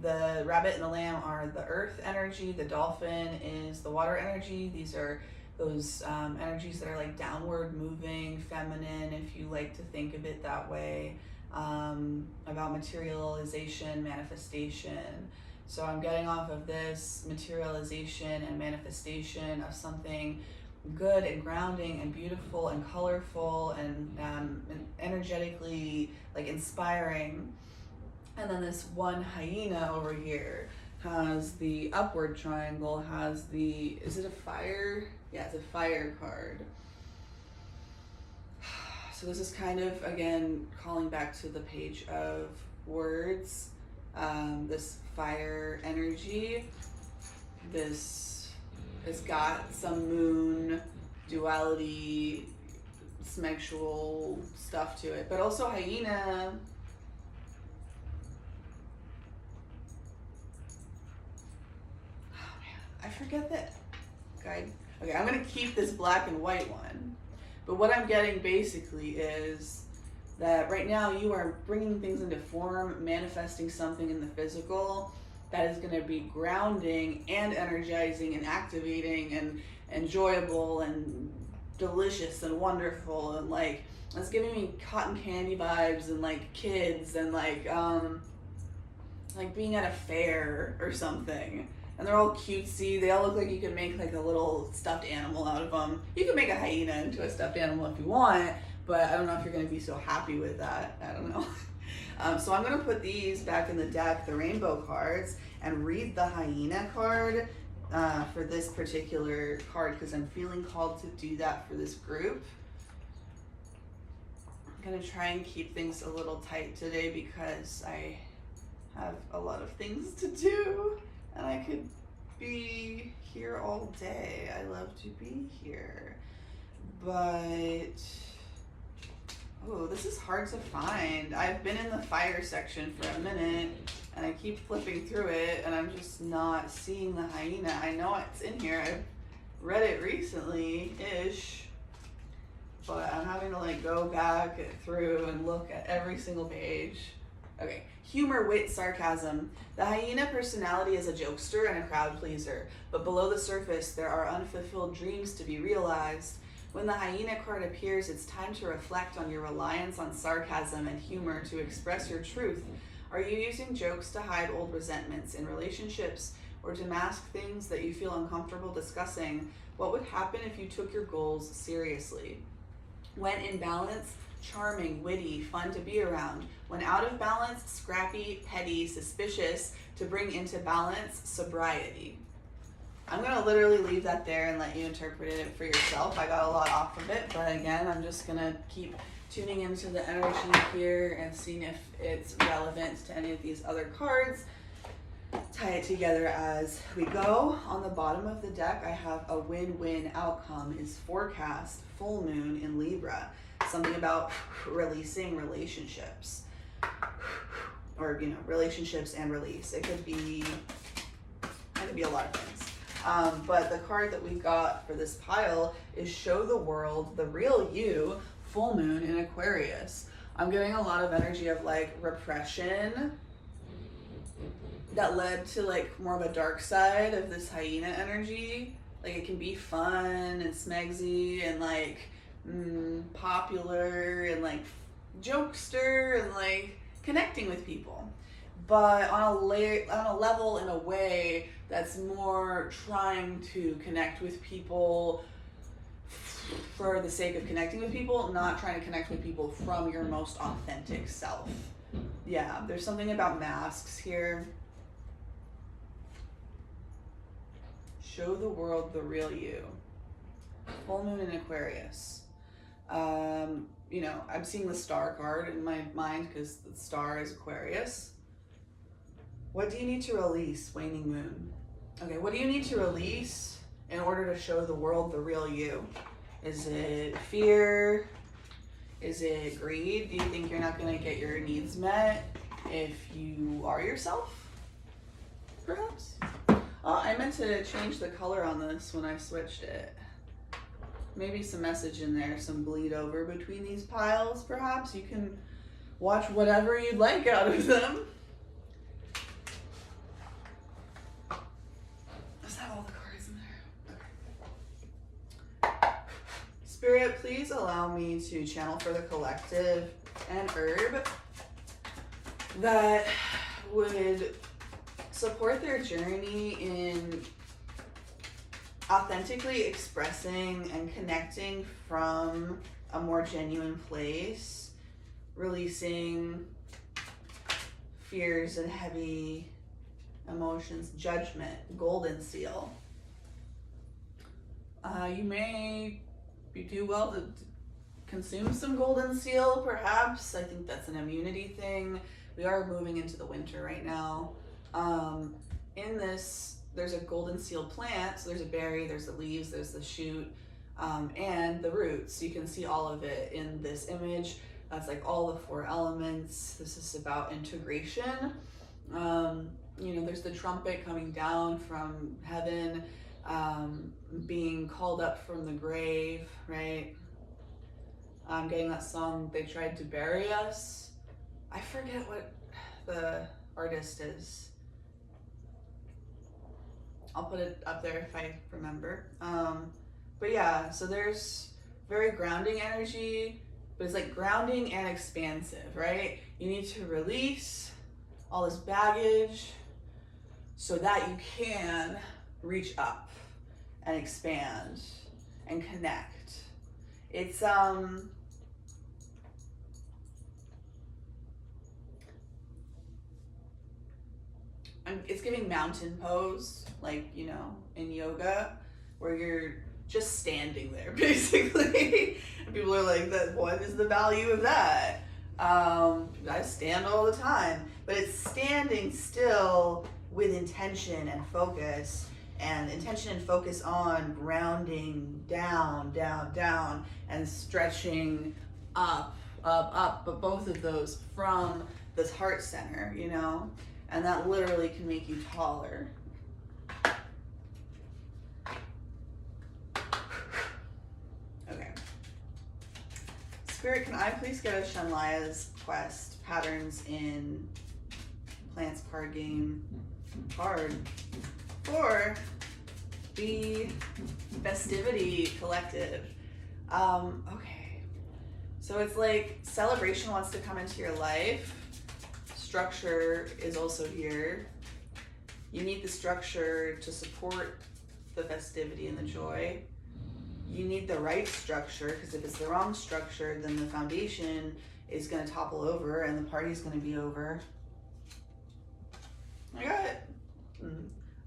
S1: The rabbit and the lamb are the earth energy. The dolphin is the water energy. These are those energies that are like downward moving, feminine, if you like to think of it that way, about materialization, manifestation. So I'm getting off of this materialization and manifestation of something good and grounding and beautiful and colorful and energetically like inspiring. And then this one hyena over here has the upward triangle, has the, is it a fire? Yeah, it's a fire card. So this is kind of, again, calling back to the page of words, this fire energy. This has got some moon duality, sexual stuff to it, but also hyena. I forget that guide. Okay, I'm gonna keep this black and white one. But what I'm getting basically is that right now you are bringing things into form, manifesting something in the physical that is gonna be grounding and energizing and activating and enjoyable and delicious and wonderful, and like it's giving me cotton candy vibes and like kids and like being at a fair or something. And they're all cutesy. They all look like you could make like a little stuffed animal out of them. You can make a hyena into a stuffed animal if you want, but I don't know if you're gonna be so happy with that. I don't know. So I'm gonna put these back in the deck, the rainbow cards, and read the hyena card for this particular card because I'm feeling called to do that for this group. I'm gonna try and keep things a little tight today because I have a lot of things to do. And I could be here all day. I love to be here. But, oh, this is hard to find. I've been in the fire section for a minute, and I keep flipping through it, and I'm just not seeing the hyena. I know it's in here. I've read it recently-ish, but I'm having to like go back through and look at every single page. Okay, humor, wit, sarcasm. The hyena personality is a jokester and a crowd pleaser, but below the surface there are unfulfilled dreams to be realized. When the hyena card appears, it's time to reflect on your reliance on sarcasm and humor to express your truth. Are you using jokes to hide old resentments in relationships or to mask things that you feel uncomfortable discussing? What would happen if you took your goals seriously? When in balance, charming, witty, fun to be around. When out of balance, scrappy, petty, suspicious, to bring into balance, sobriety. I'm gonna literally leave that there and let you interpret it for yourself. I got a lot off of it, but again, I'm just gonna keep tuning into the energy here and seeing if it's relevant to any of these other cards. Tie it together as we go. On the bottom of the deck, I have a win-win outcome is forecast, full moon in Libra. Something about releasing relationships, or relationships and release. It could be a lot of things. But the card that we got for this pile is show the world the real you, full moon in Aquarius. I'm getting a lot of energy of like repression that led to like more of a dark side of this hyena energy. Like it can be fun and smegzy and like popular and like jokester and like connecting with people, but on a level in a way that's more trying to connect with people for the sake of connecting with people, not trying to connect with people from your most authentic self. Yeah, there's something about masks here. Show the world the real you. Full moon in Aquarius. You know, I'm seeing the star card in my mind because the star is Aquarius. What do you need to release, waning moon? Okay, what do you need to release in order to show the world the real you? Is it fear? Is it greed? Do you think you're not going to get your needs met if you are yourself? Perhaps? Oh, I meant to change the color on this when I switched it. Maybe some message in there, some bleed over between these piles, perhaps. You can watch whatever you'd like out of them. Does that have all the cards in there? Okay. Spirit, please allow me to channel for the collective an herb that would support their journey in authentically expressing and connecting from a more genuine place, releasing fears and heavy emotions, judgment, golden seal. You may do well to consume some golden seal, perhaps. I think that's an immunity thing. We are moving into the winter right now. In this, there's a golden seal plant. So there's a berry, there's the leaves, there's the shoot, and the roots. You can see all of it in this image. That's like all the 4 elements. This is about integration. You know, there's the trumpet coming down from heaven, being called up from the grave, right? I'm getting that song, They Tried to Bury Us. I forget what the artist is. I'll put it up there if I remember. But yeah, so there's very grounding energy, but it's like grounding and expansive, right? You need to release all this baggage so that you can reach up and expand and connect. It's it's giving mountain pose, like, you know, in yoga, where you're just standing there, basically. And people are like, "That what is the value of that?" I stand all the time, but it's standing still with intention and focus on grounding down, down, down, and stretching up, up, up, but both of those from this heart center, you know? And that literally can make you taller. Okay. Spirit, can I please get a Shanlaya's quest patterns in Plants card game card for the Festivity collective? Okay. So it's like celebration wants to come into your life. Structure is also here. You need the structure to support the festivity and the joy. You need the right structure, because if it's the wrong structure, then the foundation is going to topple over and the party's going to be over. I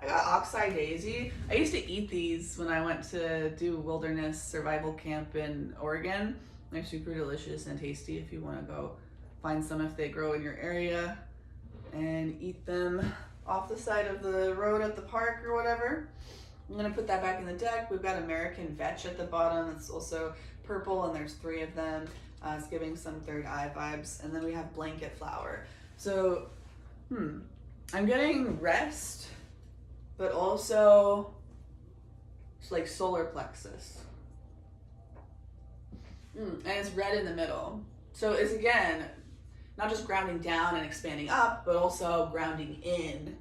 S1: got oxeye daisy. I used to eat these when I went to do wilderness survival camp in Oregon. They're super delicious and tasty if you want to go find some if they grow in your area and eat them off the side of the road at the park or whatever. I'm gonna put that back in the deck. We've got American Vetch at the bottom. It's also purple and there's 3 of them. It's giving some third eye vibes. And then we have Blanket Flower. So, I'm getting rest, but also it's like solar plexus. And it's red in the middle. So it's, again, not just grounding down and expanding up, but also grounding in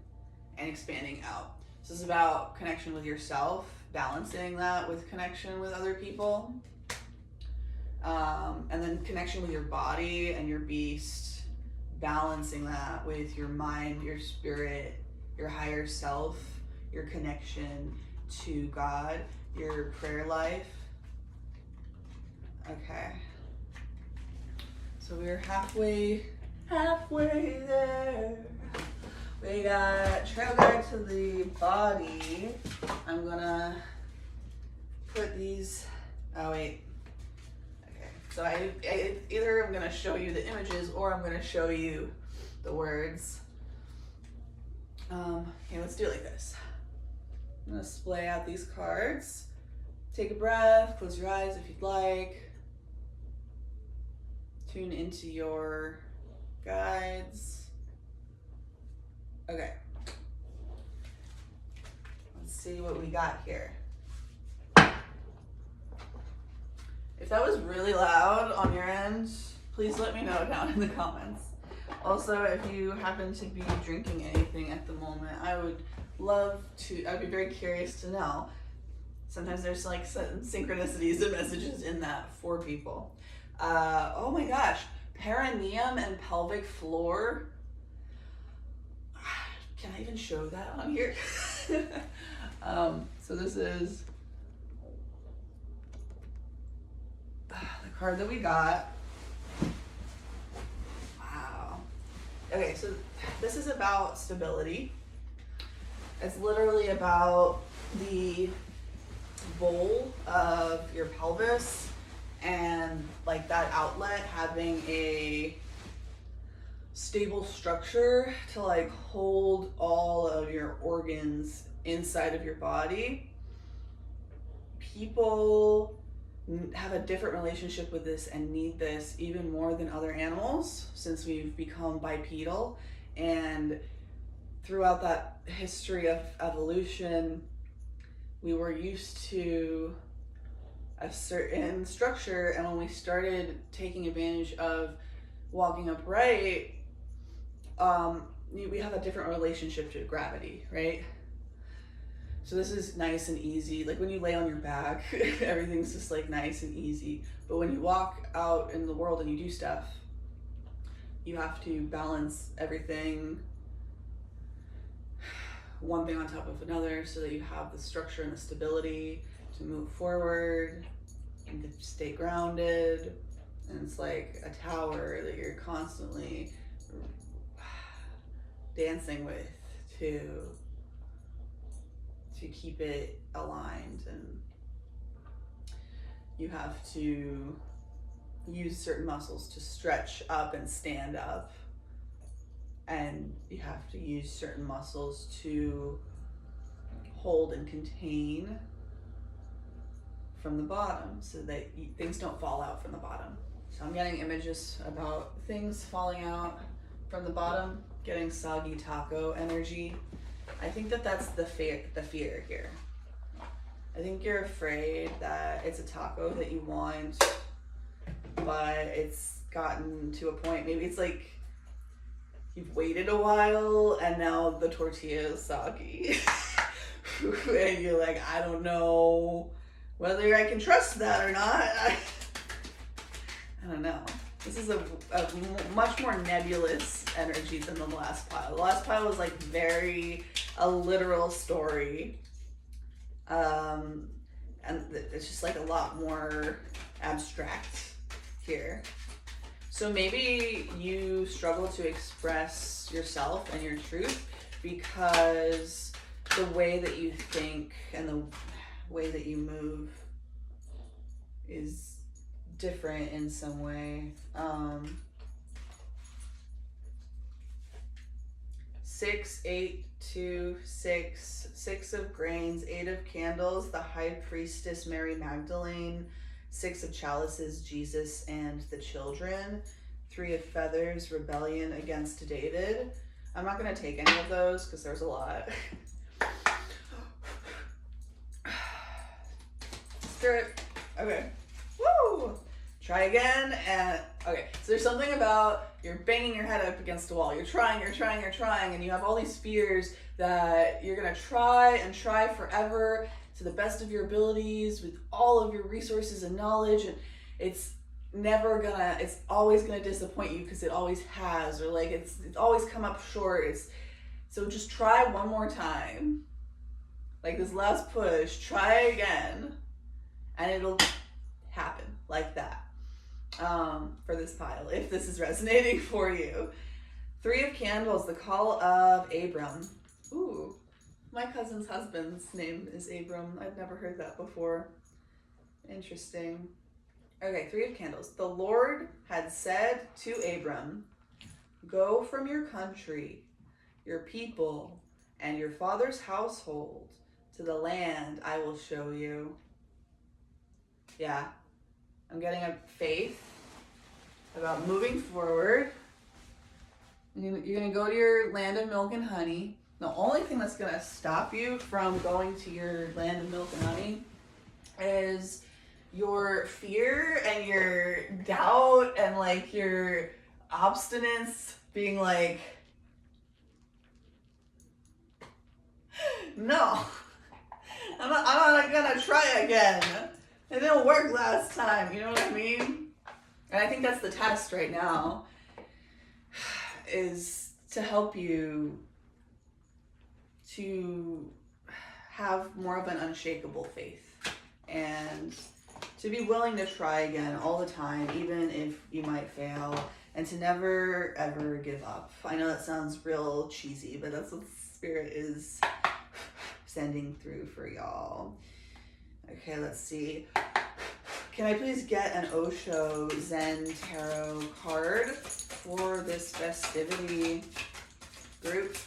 S1: and expanding out. So this is about connection with yourself, balancing that with connection with other people. And then connection with your body and your beast, balancing that with your mind, your spirit, your higher self, your connection to God, your prayer life. Okay. So we're halfway there. We got trail guide to the body. I'm gonna put these, oh wait. Okay, so I either I'm gonna show you the images or I'm gonna show you the words. Okay, let's do it like this. I'm gonna splay out these cards. Take a breath, close your eyes if you'd like. Tune into your guides. Okay. Let's see what we got here. If that was really loud on your end, please let me know down in the comments. Also, if you happen to be drinking anything at the moment, I'd be very curious to know. Sometimes there's like some synchronicities and messages in that for people. Oh my gosh, perineum and pelvic floor. Can I even show that on here? So this is the card that we got. Wow. Okay, so this is about stability. It's literally about the bowl of your pelvis and like that outlet having a stable structure to like hold all of your organs inside of your body. People have a different relationship with this and need this even more than other animals since we've become bipedal, and throughout that history of evolution we were used to a certain structure, and when we started taking advantage of walking upright, we have a different relationship to gravity, right? So this is nice and easy. Like when you lay on your back, everything's just like nice and easy. But when you walk out in the world and you do stuff, you have to balance everything, one thing on top of another, so that you have the structure and the stability to move forward and to stay grounded. And it's like a tower that you're constantly dancing with to keep it aligned, and you have to use certain muscles to stretch up and stand up, and you have to use certain muscles to hold and contain from the bottom so that things don't fall out from the bottom. So I'm getting images about things falling out from the bottom, getting soggy taco energy. I think that that's the fear here. I think you're afraid that it's a taco that you want, but it's gotten to a point, maybe it's like you've waited a while and now the tortilla is soggy. And you're like, I don't know whether I can trust that or not. I don't know. This is a much more nebulous energy than the last pile. The last pile was like a literal story. And it's just like a lot more abstract here. So maybe you struggle to express yourself and your truth because the way that you think and the way that you move is different in some way. 6, 8, 2, 6, 6 of grains, 8 of candles, the high priestess Mary Magdalene, 6 of chalices, Jesus and the children, 3 of feathers, rebellion against David. I'm not going to take any of those because there's a lot. Spirit. Okay. Woo! Try again. And okay, so there's something about you're banging your head up against the wall. You're trying, and you have all these fears that you're gonna try and try forever to the best of your abilities with all of your resources and knowledge, and it's always gonna disappoint you because it always has, or like it's always come up short. So just try one more time. like this last push, try again, and it'll happen like that. For this pile, if this is resonating for you. 3 of Candles, the call of Abram. Ooh, my cousin's husband's name is Abram. I've never heard that before. Interesting. Okay, 3 of Candles. The Lord had said to Abram, go from your country, your people, and your father's household to the land I will show you. Yeah, I'm getting a faith about moving forward. You're going to go to your land of milk and honey. The only thing that's going to stop you from going to your land of milk and honey is your fear and your doubt and like your obstinance being like, no, I'm not gonna try again. It didn't work last time, you know what I mean? And I think that's the test right now, is to help you to have more of an unshakable faith and to be willing to try again all the time, even if you might fail, and to never ever give up. I know that sounds real cheesy, but that's what Spirit is sending through for y'all. Okay, let's see. Can I please get an Osho Zen Tarot card for this festivity group?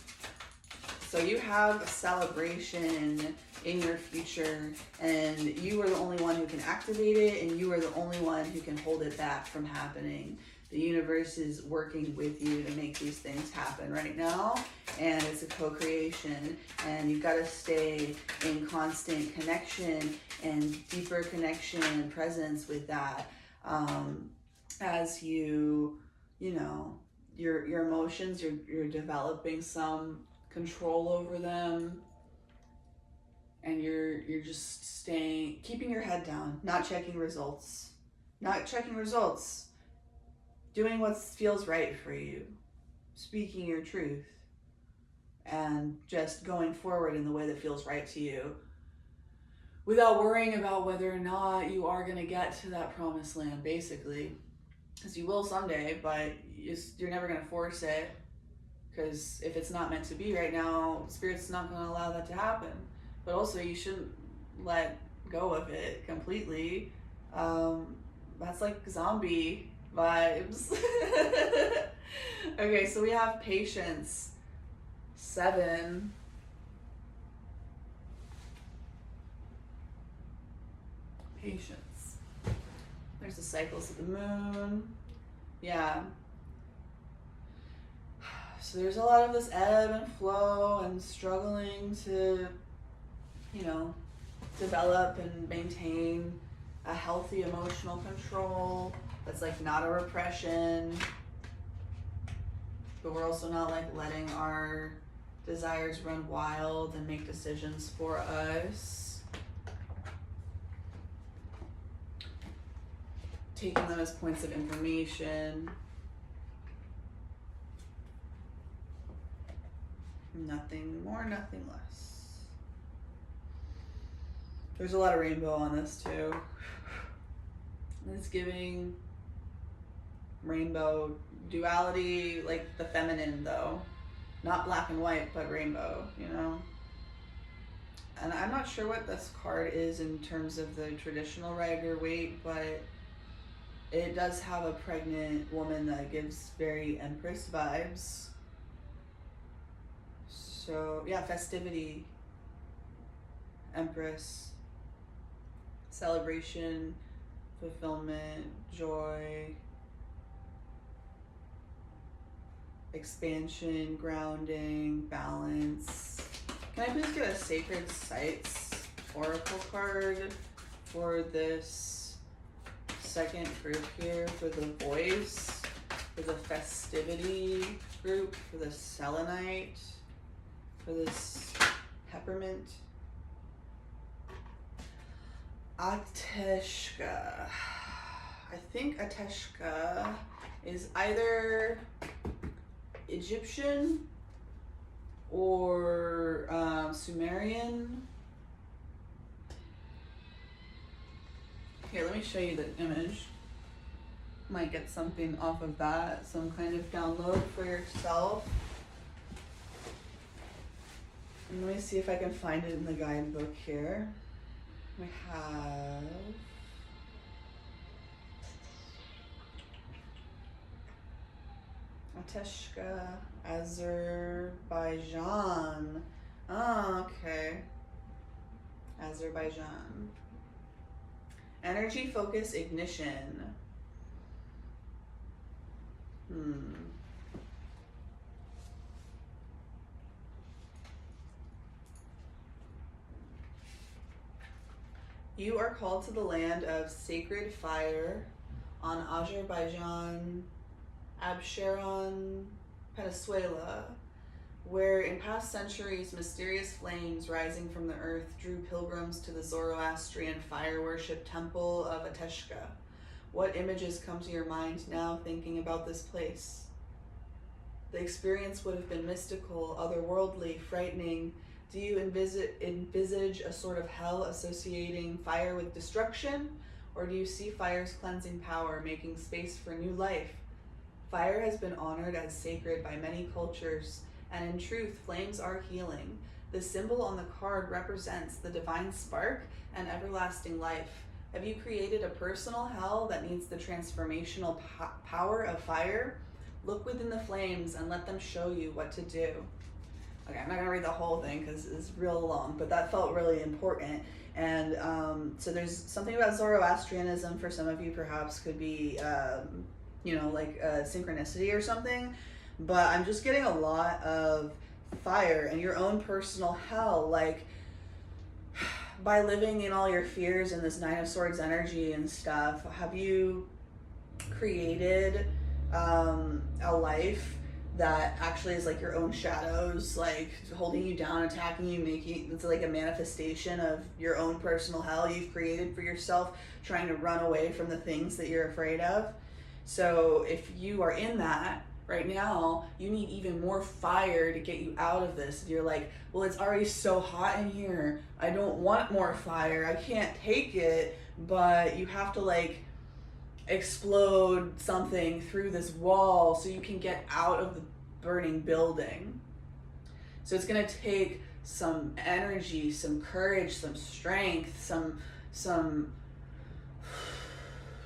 S1: So you have a celebration in your future, and you are the only one who can activate it, and you are the only one who can hold it back from happening. The universe is working with you to make these things happen right now, and it's a co-creation, and you've got to stay in constant connection and deeper connection and presence with that, as you know, your emotions, you're developing some control over them, and you're just keeping your head down, not checking results, doing what feels right for you, speaking your truth, and just going forward in the way that feels right to you without worrying about whether or not you are going to get to that promised land, basically. Because you will someday, but you're never going to force it, because if it's not meant to be right now, Spirit's not going to allow that to happen. But also, you shouldn't let go of it completely. That's like zombie vibes. Okay, so we have Patience, 7. Patience. There's the cycles of the moon. Yeah. So there's a lot of this ebb and flow and struggling to, develop and maintain a healthy emotional control that's like not a repression, but we're also not like letting our desires run wild and make decisions for us. Taking them as points of information. Nothing more, nothing less. There's a lot of rainbow on this too. It's giving rainbow duality, like the feminine though. Not black and white, but rainbow, And I'm not sure what this card is in terms of the traditional Rider-Waite, but it does have a pregnant woman that gives very Empress vibes. So, yeah, festivity, Empress, celebration, fulfillment, joy, expansion, grounding, balance. Can I please get a Sacred Sites Oracle card for this second group here, for the voice, for the festivity group, for the selenite, for this peppermint? Ateshka. I think Ateshka is either Egyptian or Sumerian Here, let me show you the image. Might get something off of that, some kind of download for yourself. And let me see if I can find it in the guidebook here. We have Ateshka, Azerbaijan. Oh, okay. Azerbaijan. Energy focus ignition. You are called to the land of sacred fire on Azerbaijan, Absheron Peninsula, where in past centuries mysterious flames rising from the earth drew pilgrims to the Zoroastrian fire worship temple of Ateshka. What images come to your mind now thinking about this place? The experience would have been mystical, otherworldly, frightening. Do you envisage a sort of hell associating fire with destruction? Or do you see fire's cleansing power, making space for new life? Fire has been honored as sacred by many cultures, and in truth, flames are healing. The symbol on the card represents the divine spark and everlasting life. Have you created a personal hell that needs the transformational power of fire? Look within the flames and let them show you what to do. Okay, I'm not gonna read the whole thing because it's real long, but that felt really important. And so there's something about Zoroastrianism for some of you, perhaps could be, like synchronicity or something. But I'm just getting a lot of fire and your own personal hell, like by living in all your fears and this Nine of Swords energy and stuff. Have you created a life that actually is like your own shadows, like holding you down, attacking you, making it's like a manifestation of your own personal hell you've created for yourself, trying to run away from the things that you're afraid of? So if you are in that right now, you need even more fire to get you out of this. You're like, well, it's already so hot in here, I don't want more fire, I can't take it. But you have to like explode something through this wall so you can get out of the burning building. So it's gonna take some energy, some courage, some strength, some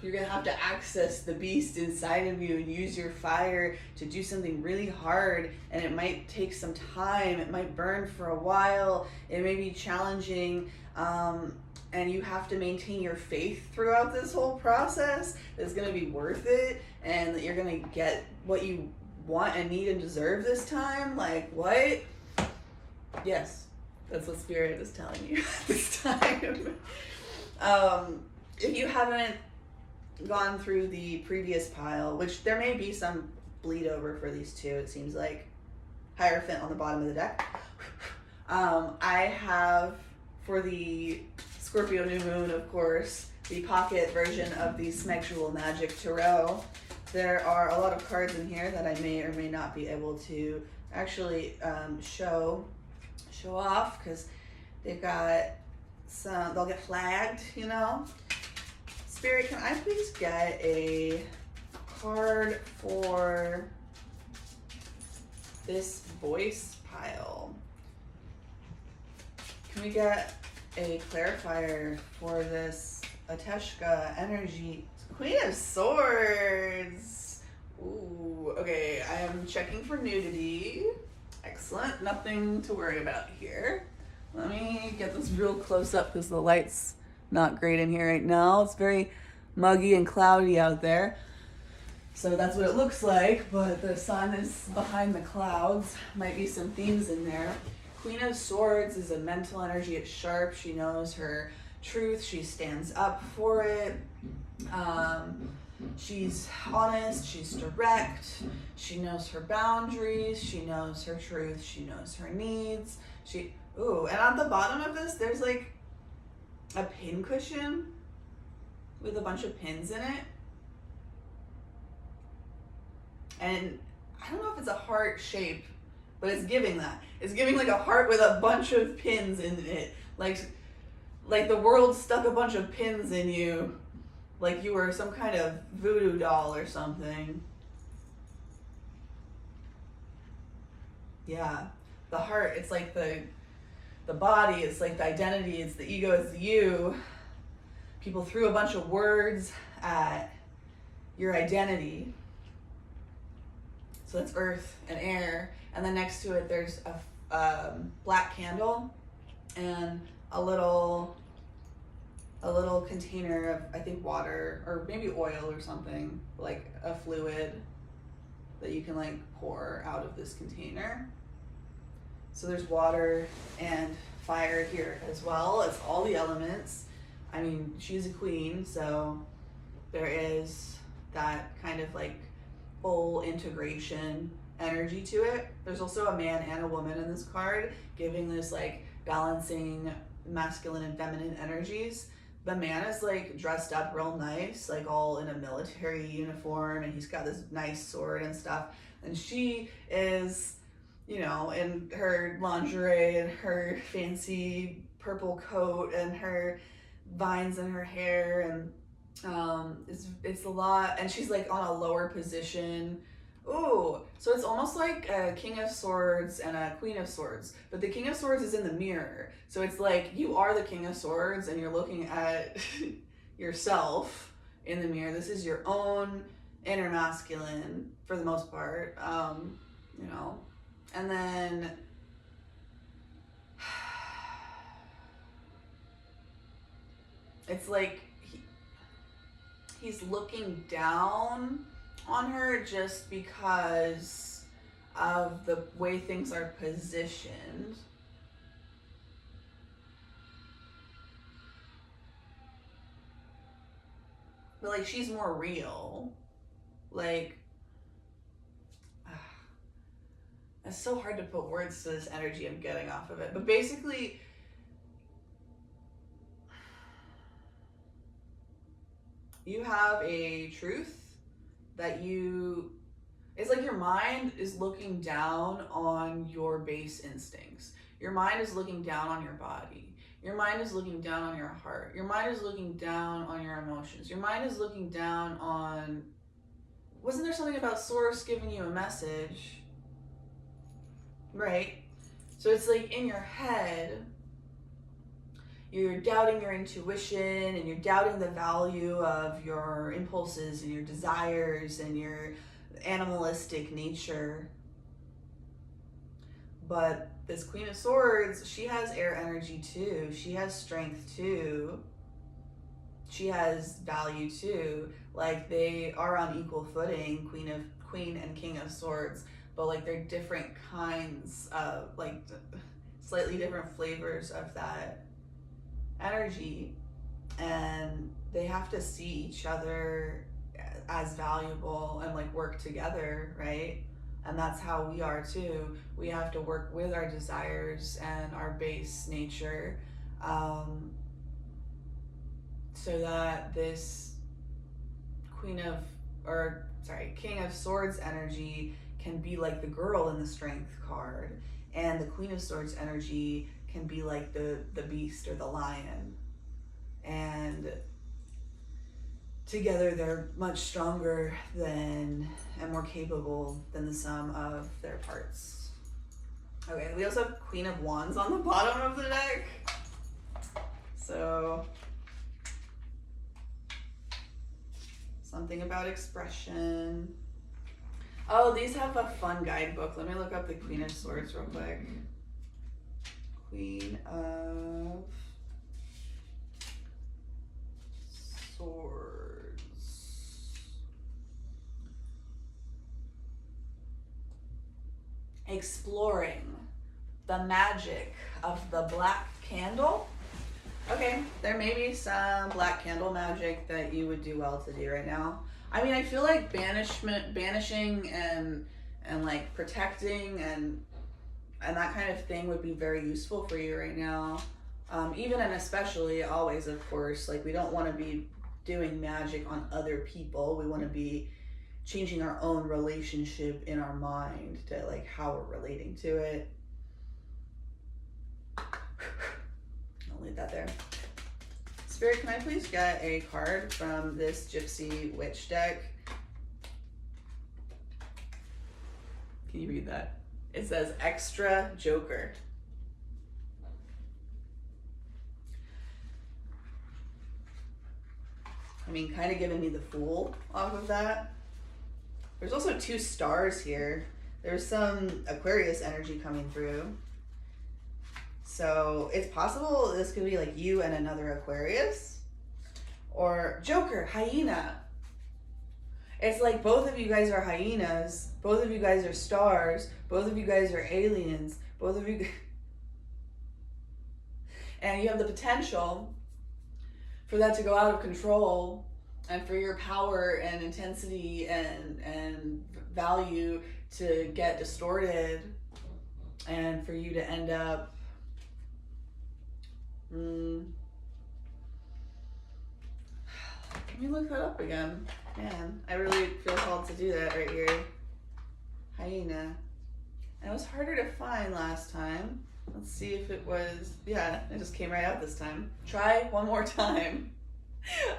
S1: you're gonna have to access the beast inside of you and use your fire to do something really hard, and it might take some time, it might burn for a while, it may be challenging, and you have to maintain your faith throughout this whole process. It's gonna be worth it, and that you're gonna get what you want and need and deserve this time. Like, what? Yes, that's what Spirit is telling you this time. If you haven't gone through the previous pile, which there may be some bleed over for these two, it seems like. Hierophant on the bottom of the deck. I have, for the Scorpio new moon, of course, the pocket version of the Smegdual Magic Tarot. There are a lot of cards in here that I may or may not be able to actually show off, because they've got some, they'll get flagged, you know. Spirit, can I please get a card for this voice pile? Can we get a clarifier for this Ateshka energy? Queen of Swords. Ooh, okay, I am checking for nudity. Excellent, nothing to worry about here. Let me get this real close up because the light's not great in here right now. It's very muggy and cloudy out there. So that's what it looks like, but the sun is behind the clouds. Might be some themes in there. Queen of Swords is a mental energy. It's sharp. She knows her truth. She stands up for it. She's honest. She's direct. She knows her boundaries. She knows her truth. She knows her needs. Ooh, and on the bottom of this, there's like a pin cushion with a bunch of pins in it. And I don't know if it's a heart shape, but it's giving that. It's giving like a heart with a bunch of pins in it. Like the world stuck a bunch of pins in you like you were some kind of voodoo doll or something. Yeah, the heart, it's like the body, it's like the identity, it's the ego, it's the you. People threw a bunch of words at your identity. So that's earth and air, and then next to it there's a black candle and a little container of, I think, water or maybe oil or something, like a fluid that you can like pour out of this container. So there's water and fire here as well. It's all the elements. I mean, she's a queen, so there is that kind of like full integration energy to it. There's also a man and a woman in this card, giving this like balancing masculine and feminine energies. The man is like dressed up real nice, like all in a military uniform, and he's got this nice sword and stuff. And she is, you know, in her lingerie and her fancy purple coat and her vines in her hair, and it's a lot, and she's like on a lower position. Ooh, so it's almost like a King of Swords and a Queen of Swords, but the King of Swords is in the mirror. So it's like you are the King of Swords and you're looking at yourself in the mirror. This is your own inner masculine for the most part, you know. And then it's like he's looking down on her just because of the way things are positioned. But like she's more real. Like, it's so hard to put words to this energy I'm getting off of it. But basically, you have a truth that it's like your mind is looking down on your base instincts. Your mind is looking down on your body. Your mind is looking down on your heart. Your mind is looking down on your emotions. Your mind is looking down on, wasn't there something about source giving you a message? Right? So it's like in your head, you're doubting your intuition and you're doubting the value of your impulses and your desires and your animalistic nature. But this Queen of Swords, she has air energy too. She has strength too. She has value too. Like they are on equal footing, Queen and King of Swords, but like they're different kinds of, like slightly different flavors of that energy, and they have to see each other as valuable and like work together, right? And that's how we are too. We have to work with our desires and our base nature, so that this King of Swords energy can be like the girl in the Strength card, and the Queen of Swords energy can be like the beast or the lion. And together they're much stronger than and more capable than the sum of their parts. Okay, we also have Queen of Wands on the bottom of the deck. So something about expression. Oh, these have a fun guidebook. Let me look up the Queen of Swords real quick. Queen of Swords. Exploring the magic of the black candle. Okay, there may be some black candle magic that you would do well to do right now. I mean, I feel like banishing and like protecting and that kind of thing would be very useful for you right now. Even and especially always, of course, like we don't want to be doing magic on other people. We want to be changing our own relationship in our mind to like how we're relating to it. I'll leave that there. Spirit, can I please get a card from this Gypsy Witch deck? Can you read that? It says Extra Joker. I mean, kind of giving me the Fool off of that. There's also 2 stars here. There's some Aquarius energy coming through. So it's possible this could be like you and another Aquarius. Or Joker, hyena. It's like both of you guys are hyenas. Both of you guys are stars. Both of you guys are aliens. Both of you... And you have the potential for that to go out of control, and for your power and intensity and value to get distorted, and for you to end up let me look that up again. Man, I really feel called to do that right here. Hyena. And it was harder to find last time. Let's see if it was, yeah, it just came right out this time. Try one more time.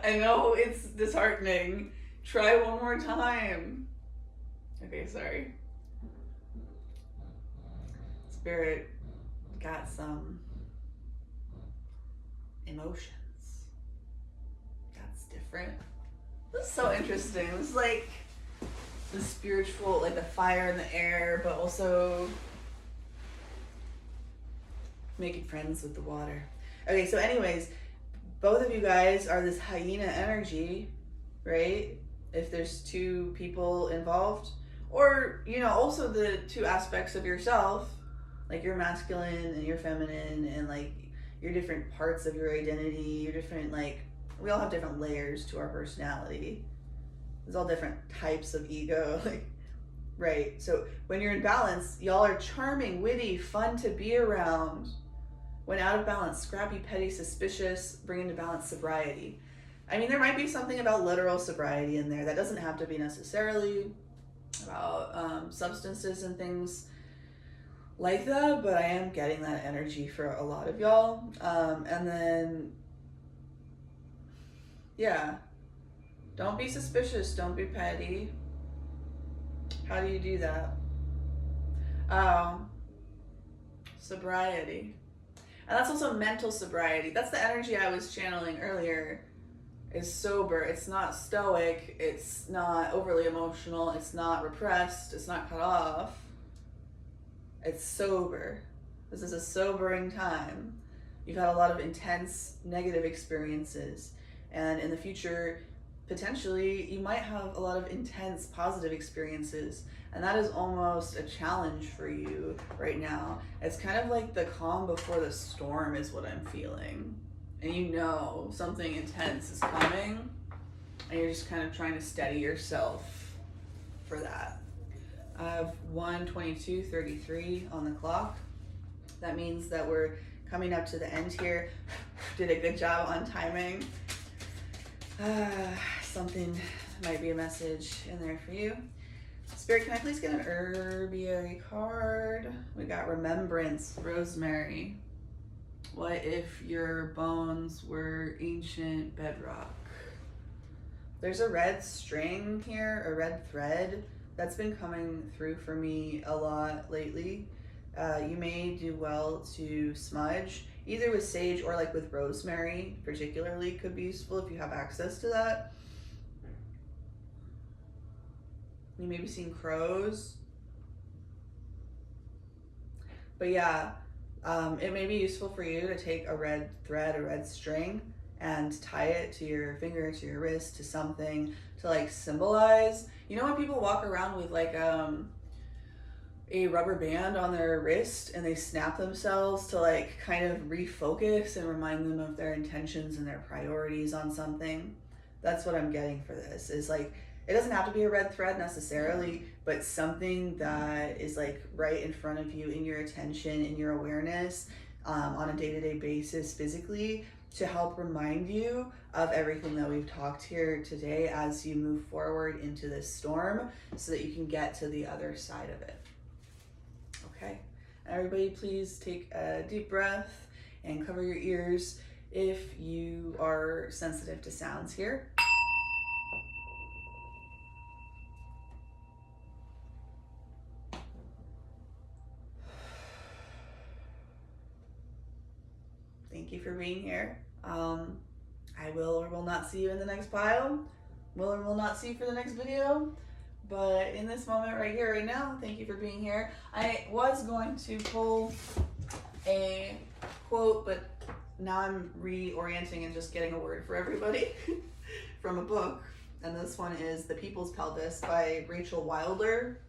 S1: I know it's disheartening. Try one more time. Okay, sorry. Spirit got some emotions. That's different. This is so interesting. This is like the spiritual, like the fire in the air, but also making friends with the water. Okay, so anyways, both of you guys are this hyena energy, right? If there's 2 people involved, or, you know, also the 2 aspects of yourself, like your masculine and your feminine, and like your different parts of your identity, your different, like, we all have different layers to our personality. There's all different types of ego, like, right? So when you're in balance, y'all are charming, witty, fun to be around. When out of balance, scrappy, petty, suspicious, bring into balance sobriety. I mean, there might be something about literal sobriety in there. That doesn't have to be necessarily about substances and things like that, but I am getting that energy for a lot of y'all. And then, yeah, don't be suspicious, don't be petty. How do you do that? Sobriety. And that's also mental sobriety. That's the energy I was channeling earlier. Is sober. It's not stoic. It's not overly emotional. It's not repressed. It's not cut off. It's sober. This is a sobering time. You've had a lot of intense negative experiences. And in the future, potentially, you might have a lot of intense positive experiences. And that is almost a challenge for you right now. It's kind of like the calm before the storm is what I'm feeling. And you know something intense is coming, and you're just kind of trying to steady yourself for that. I have 1:22:33 on the clock. That means that we're coming up to the end here. Did a good job on timing. Something might be a message in there for you. Spirit, can I please get an herbiary card? We got Remembrance, Rosemary. What if your bones were ancient bedrock? There's a red string here, a red thread that's been coming through for me a lot lately. You may do well to smudge, either with sage or like with rosemary, particularly could be useful if you have access to that. You may be seeing crows. But yeah, it may be useful for you to take a red thread, a red string, and tie it to your finger, to your wrist, to something to like symbolize. You know when people walk around with like a rubber band on their wrist and they snap themselves to like kind of refocus and remind them of their intentions and their priorities on something? That's what I'm getting for this, is like, it doesn't have to be a red thread necessarily, but something that is like right in front of you, in your attention, in your awareness, on a day-to-day basis physically, to help remind you of everything that we've talked here today as you move forward into this storm, so that you can get to the other side of it. Okay, everybody please take a deep breath and cover your ears if you are sensitive to sounds here. Thank you for being here. I will or will not see you in the next pile. Will or will not see you for the next video. But in this moment right here, right now, thank you for being here. I was going to pull a quote, but now I'm reorienting and just getting a word for everybody from a book. And this one is The People's Pelvis by Rachel Wilder.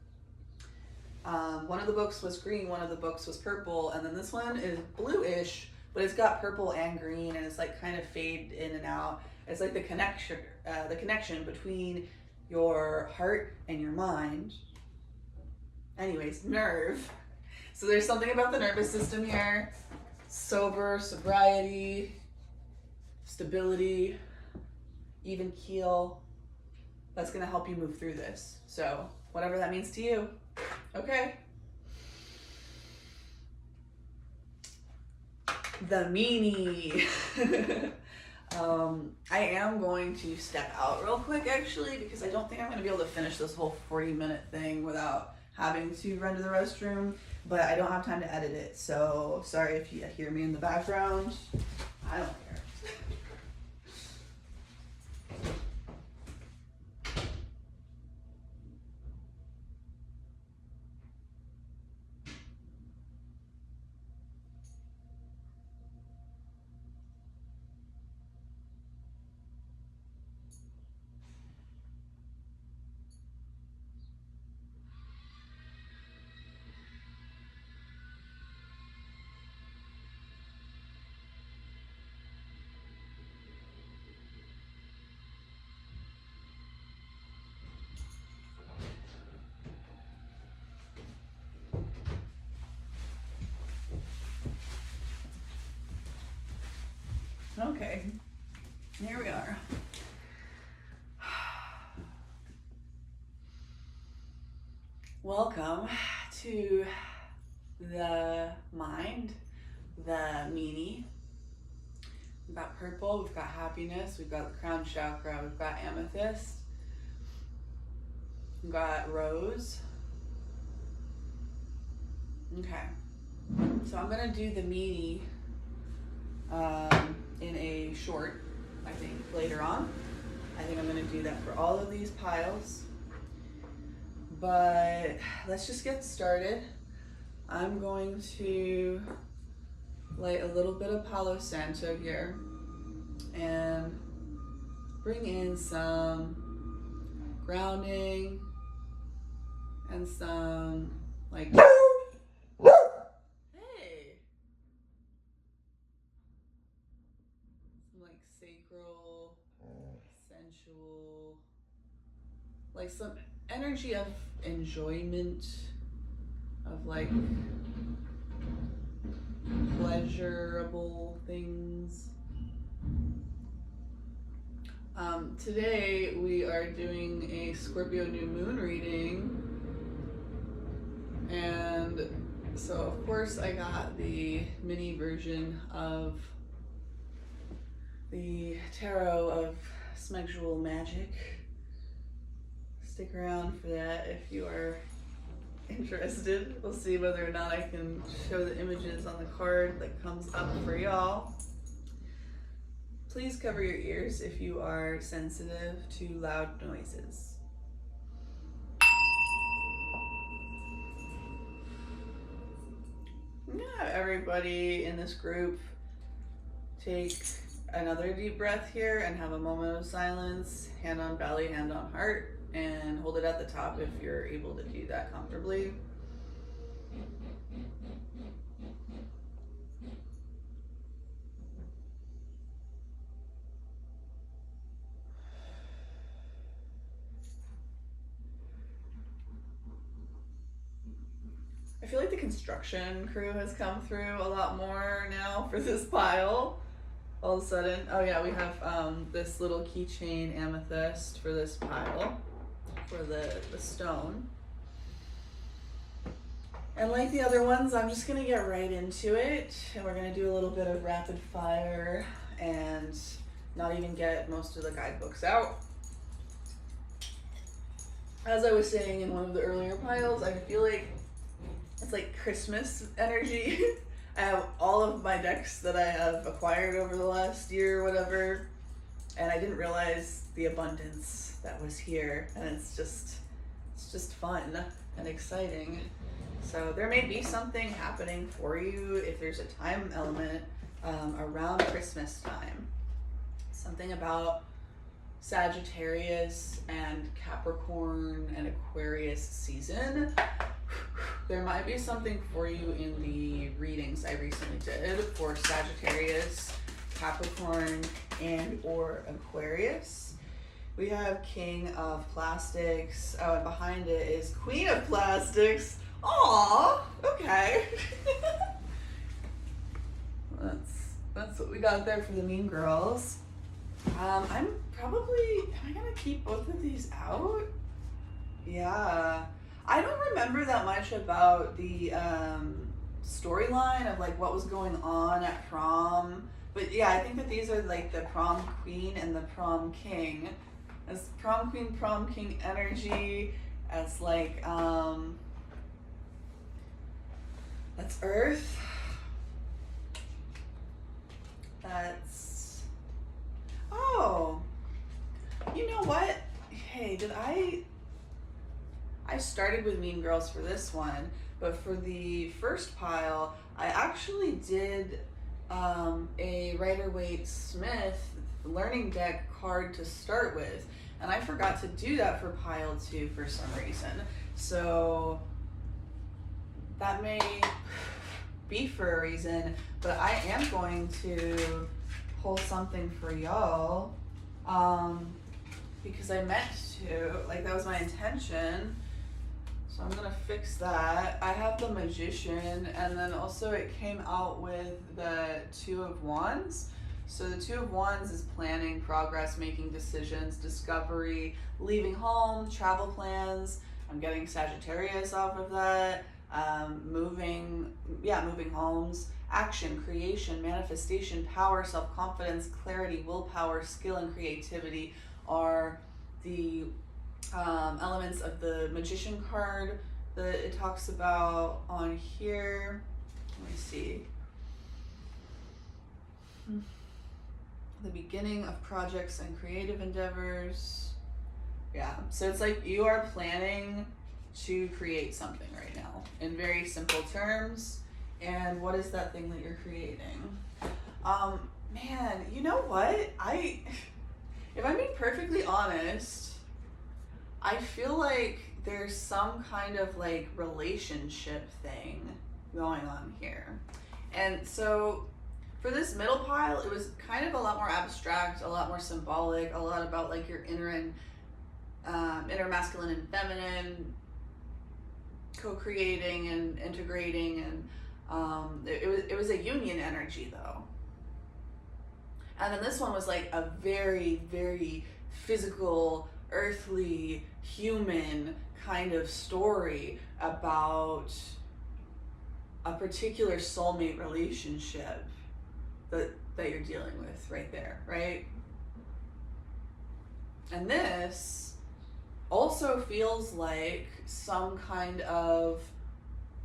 S1: One of the books was green, one of the books was purple, and then this one is bluish, but it's got purple and green, and it's like kind of fade in and out. It's like the connection between your heart and your mind. Anyways, nerve. So there's something about the nervous system here. Sobriety, stability, even keel. That's gonna help you move through this. So whatever that means to you. Okay. The Meanie. I am going to step out real quick actually, because I don't think I'm going to be able to finish this whole 40-minute thing without having to run to the restroom, but I don't have time to edit it, so sorry if you hear me in the background. I don't care. Okay, here we are. Welcome to the mind, the Meanie. We've got purple, we've got happiness, we've got the crown chakra, we've got amethyst, we've got rose. Okay, so I'm gonna do the Meanie in a short, I think, later on. I think I'm gonna do that for all of these piles. But let's just get started. I'm going to light a little bit of Palo Santo here and bring in some grounding and some like sacral, sensual, like some energy of enjoyment, of like pleasurable things. Today we are doing a Scorpio new moon reading, and so of course I got the mini version of the Tarot of Smexual Magic. Stick around for that if you are interested. We'll see whether or not I can show the images on the card that comes up for y'all. Please cover your ears if you are sensitive to loud noises. Yeah, everybody in this group take another deep breath here and have a moment of silence, hand on belly, hand on heart, and hold it at the top if you're able to do that comfortably. I feel like the construction crew has come through a lot more now for this pile. All of a sudden, oh yeah, we have this little keychain amethyst for this pile, for the stone. And like the other ones, I'm just gonna get right into it, and we're gonna do a little bit of rapid fire and not even get most of the guidebooks out. As I was saying in one of the earlier piles, I feel like it's like Christmas energy. I have all of my decks that I have acquired over the last year or whatever, and I didn't realize the abundance that was here, and it's just fun and exciting. So there may be something happening for you if there's a time element around Christmas time. Something about Sagittarius and Capricorn and Aquarius season. There might be something for you in the readings I recently did for Sagittarius, Capricorn, and or Aquarius. We have King of Plastics. Oh, and behind it is Queen of Plastics. Aww, okay. That's what we got there for the mean girls. Am I gonna keep both of these out? Yeah. I don't remember that much about the storyline of like what was going on at prom. But yeah, I think that these are like the prom queen and the prom king. As prom queen, prom king energy, as like, that's Earth. That's, oh, you know what? Hey, I started with Mean Girls for this one, but for the first pile, I actually did a Rider-Waite-Smith learning deck card to start with, and I forgot to do that for pile 2 for some reason. So that may be for a reason, but I am going to pull something for y'all because I meant to, like that was my intention. So I'm gonna fix that. I have the Magician, and then also it came out with the Two of Wands. So the Two of Wands is planning, progress, making decisions, discovery, leaving home, travel plans. I'm getting Sagittarius off of that. Moving homes, action, creation, manifestation, power, self-confidence, clarity, willpower, skill, and creativity are the elements of the Magician card that it talks about on here. Let me see. The beginning of projects and creative endeavors. Yeah, so it's like you are planning to create something right now in very simple terms. And what is that thing that you're creating? Man, you know what? If I'm being perfectly honest, I feel like there's some kind of like relationship thing going on here. And so for this middle pile, it was kind of a lot more abstract, a lot more symbolic, a lot about like your inner masculine and feminine, co-creating and integrating, and it was a union energy though. And then this one was like a very, very physical, earthly, human kind of story about a particular soulmate relationship that you're dealing with right there, right? And this also feels like some kind of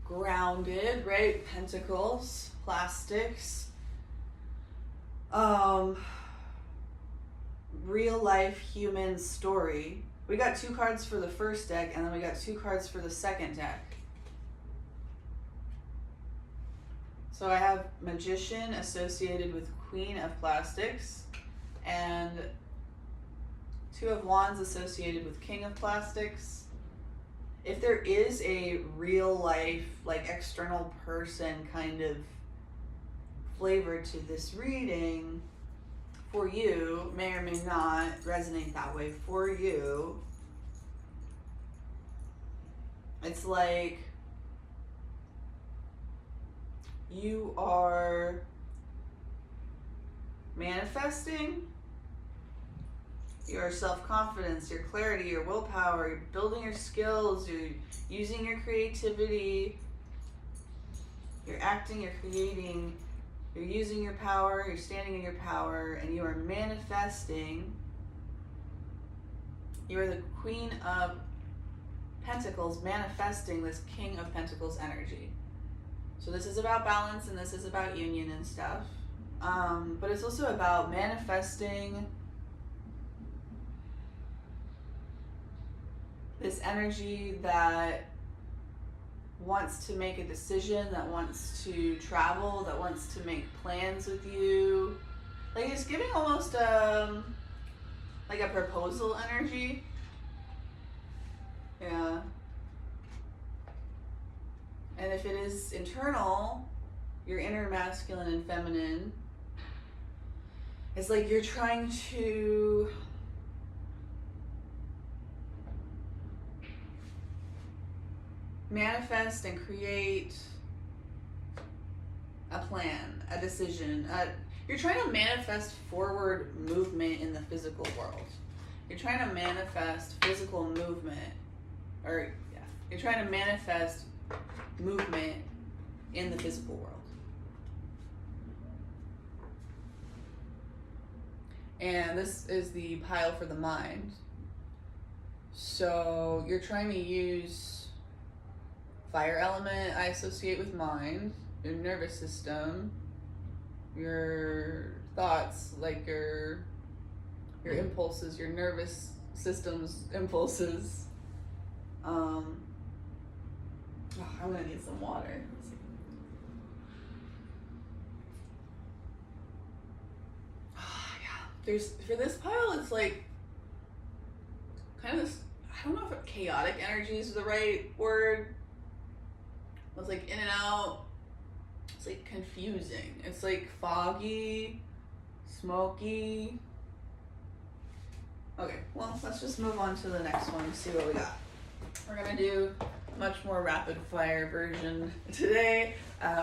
S1: grounded, right? Pentacles, plastics, real life human story. We got 2 cards for the first deck, and then we got 2 cards for the second deck. So I have Magician associated with Queen of Plastics, and Two of Wands associated with King of Plastics. If there is a real life, like external person kind of flavor to this reading for you, may or may not resonate that way for you, it's like you are manifesting your self-confidence, your clarity, your willpower, you're building your skills, you're using your creativity, you're acting, you're creating You're using your power, you're standing in your power, and you are manifesting. You are the Queen of Pentacles manifesting this King of Pentacles energy. So this is about balance and this is about union and stuff. But it's also about manifesting this energy that wants to make a decision, that wants to travel, that wants to make plans with you. Like it's giving almost like a proposal energy. Yeah. And if it is internal, your inner masculine and feminine, it's like you're trying to manifest and create a plan, a decision. You're trying to manifest forward movement in the physical world. You're trying to manifest physical movement, you're trying to manifest movement in the physical world. And this is the pile for the mind. So you're trying to use fire element, I associate with mind, your nervous system, your thoughts, like your impulses, your nervous system's impulses. I'm gonna need some water. Let's see. There's, for this pile, it's like kind of this, I don't know if chaotic energy is the right word. It's like in and out. It's like confusing. It's like foggy, smoky. Okay, well, let's just move on to the next one and see what we got. We're gonna do a much more rapid fire version today.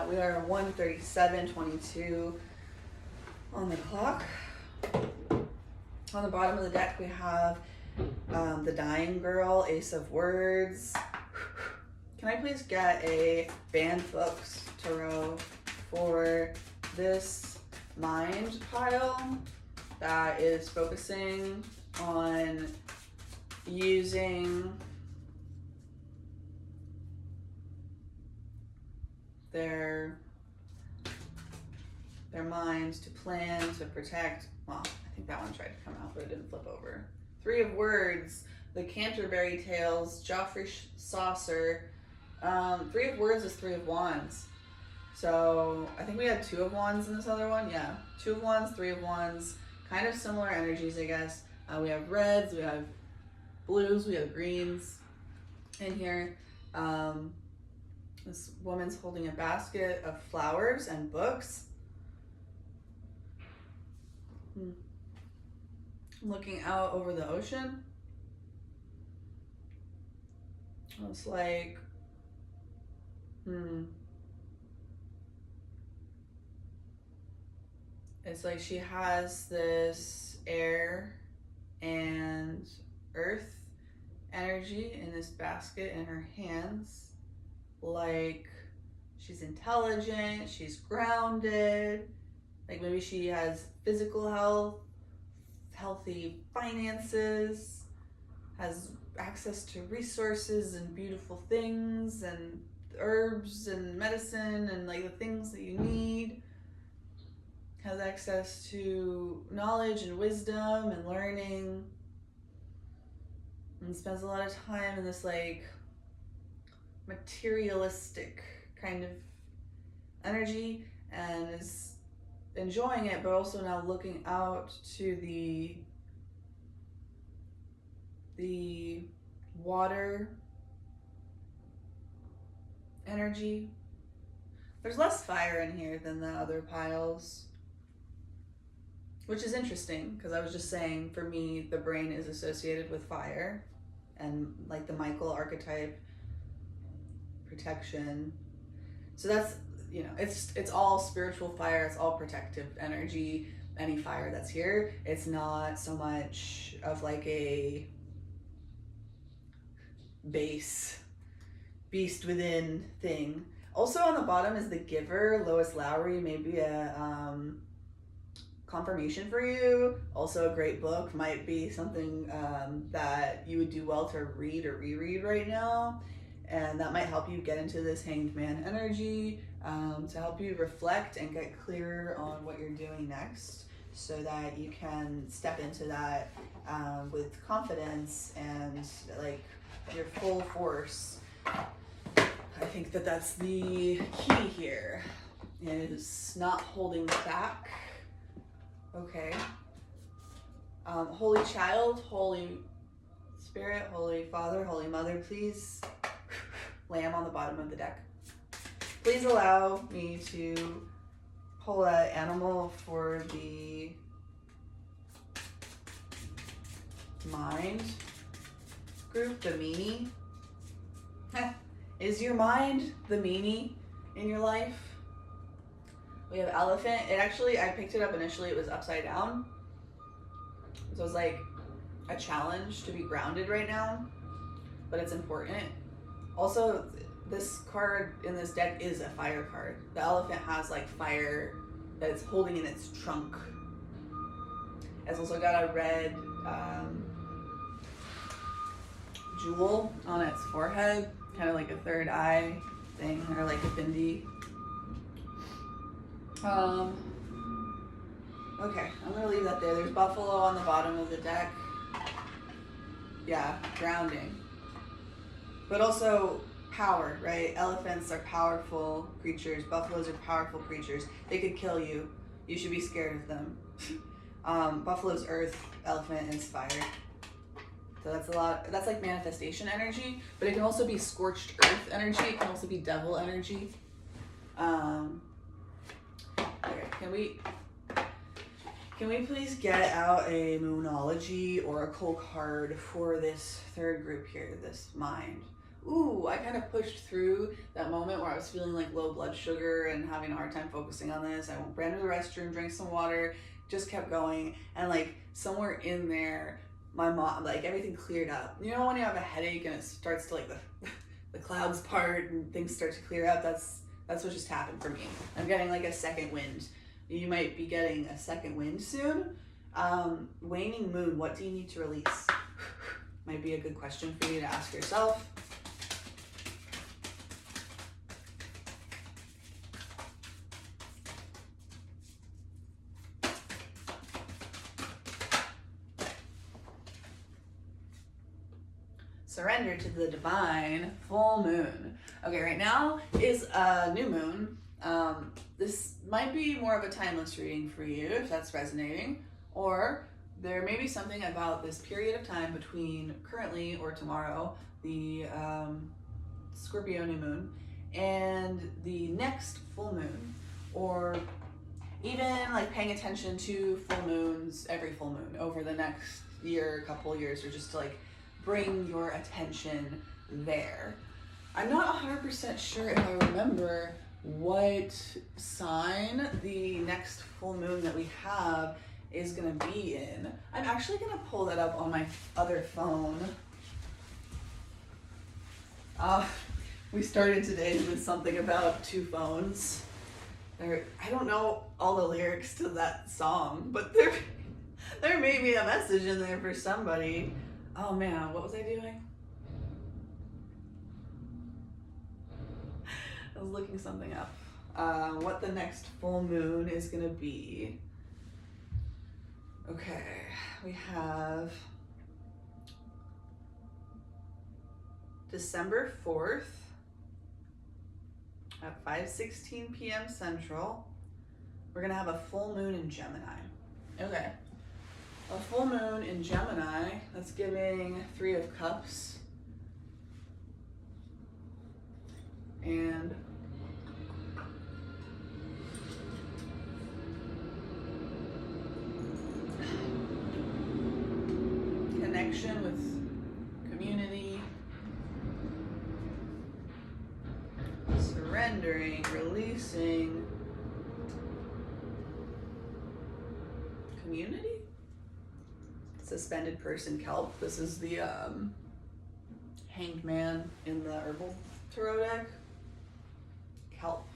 S1: We are 1:37:22 on the clock. On the bottom of the deck, we have the Dying Girl, Ace of Words. Can I please get a Banned Books tarot for this mind pile that is focusing on using their minds to plan, to protect. Well, I think that one tried to come out, but it didn't flip over. Three of Words, the Canterbury Tales, Joffrey Saucer. Three of Words is Three of Wands. So I think we had Two of Wands in this other one. Yeah, Two of Wands, Three of Wands. Kind of similar energies, I guess. We have reds, we have blues, we have greens in here. This woman's holding a basket of flowers and books. Looking out over the ocean. It's like, it's like she has this air and earth energy in this basket in her hands. Like she's intelligent, she's grounded, like maybe she has physical health, healthy finances, has access to resources and beautiful things and herbs and medicine and like the things that you need, has access to knowledge and wisdom and learning, and spends a lot of time in this like materialistic kind of energy and is enjoying it, but also now looking out to the water energy. There's less fire in here than the other piles, which is interesting because I was just saying, for me, the brain is associated with fire and like the Michael archetype, protection. So that's, you know, it's all spiritual fire, it's all protective energy. Any fire that's here, it's not so much of like a base beast within thing. Also on the bottom is the Giver, Lois Lowry, maybe a confirmation for you. Also a great book, might be something that you would do well to read or reread right now. And that might help you get into this Hanged Man energy, to help you reflect and get clear on what you're doing next, so that you can step into that with confidence and like your full force. I think that that's the key here, is not holding back. Okay. Holy Child, Holy Spirit, Holy Father, Holy Mother, please, Lamb on the bottom of the deck, please allow me to pull an animal for the mind group, the Meanie. Is your mind the Meanie in your life? We have elephant. It actually, I picked it up initially, it was upside down. So it's like a challenge to be grounded right now, but it's important. Also, this card in this deck is a fire card. The elephant has like fire that it's holding in its trunk. It's also got a red jewel on its forehead, kind of like a third eye thing, or like a bindi. Okay, I'm gonna leave that there. There's buffalo on the bottom of the deck. Yeah, grounding. But also power, right? Elephants are powerful creatures. Buffaloes are powerful creatures. They could kill you. You should be scared of them. Buffalo's earth, elephant is fire. So that's a lot, that's like manifestation energy, but it can also be scorched earth energy. It can also be devil energy. Okay, can we please get out a Moonology oracle card for this third group here, this mind? Ooh, I kind of pushed through that moment where I was feeling like low blood sugar and having a hard time focusing on this. I ran to the restroom, drank some water, just kept going, and like somewhere in there, my mom, like everything cleared up. You know when you have a headache and it starts to like the clouds part and things start to clear up? That's what just happened for me. I'm getting like a second wind. You might be getting a second wind soon. Waning moon, what do you need to release? Might be a good question for you to ask yourself. Surrender to the divine, full moon. Okay, right now is a new moon. This might be more of a timeless reading for you if that's resonating, or there may be something about this period of time between currently or tomorrow, the Scorpio new moon, and the next full moon, or even like paying attention to full moons, every full moon over the next year, couple years, or just to like bring your attention there. I'm not 100% sure if I remember what sign the next full moon that we have is going to be in. I'm actually going to pull that up on my other phone. We started today with something about two phones. I don't know all the lyrics to that song, but there may be a message in there for somebody. Oh man, what was I doing? I was looking something up. What the next full moon is gonna be. Okay, we have December 4th at 5:16 p.m. Central. We're gonna have a full moon in Gemini. Okay. A full moon in Gemini, that's giving 3 of Cups. And connection with community, surrendering, releasing, community? Suspended person kelp. This is the Hanged Man in the Herbal Tarot deck. help.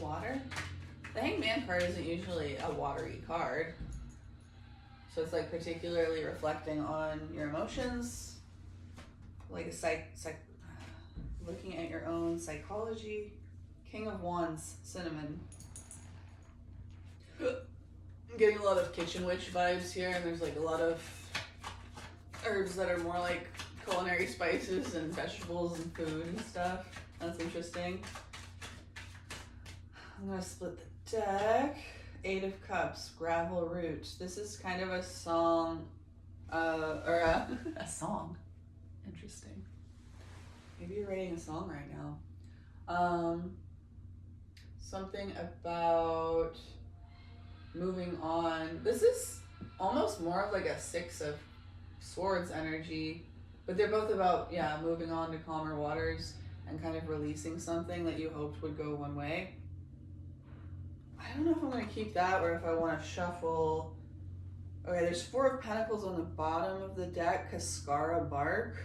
S1: Water. The Hangman card isn't usually a watery card. So it's like particularly reflecting on your emotions, like a looking at your own psychology. King of Wands, cinnamon. I'm getting a lot of kitchen witch vibes here, and there's like a lot of herbs that are more like culinary spices and vegetables and food and stuff. That's interesting. I'm gonna split the deck. 8 of Cups, Gravel Root. This is kind of a song, or a song. Interesting. Maybe you're writing a song right now. Something about moving on. This is almost more of like a 6 of Swords energy, but they're both about, yeah, moving on to calmer waters and kind of releasing something that you hoped would go one way. I don't know if I'm going to keep that or if I want to shuffle. Okay, there's 4 of Pentacles on the bottom of the deck, Cascara Bark,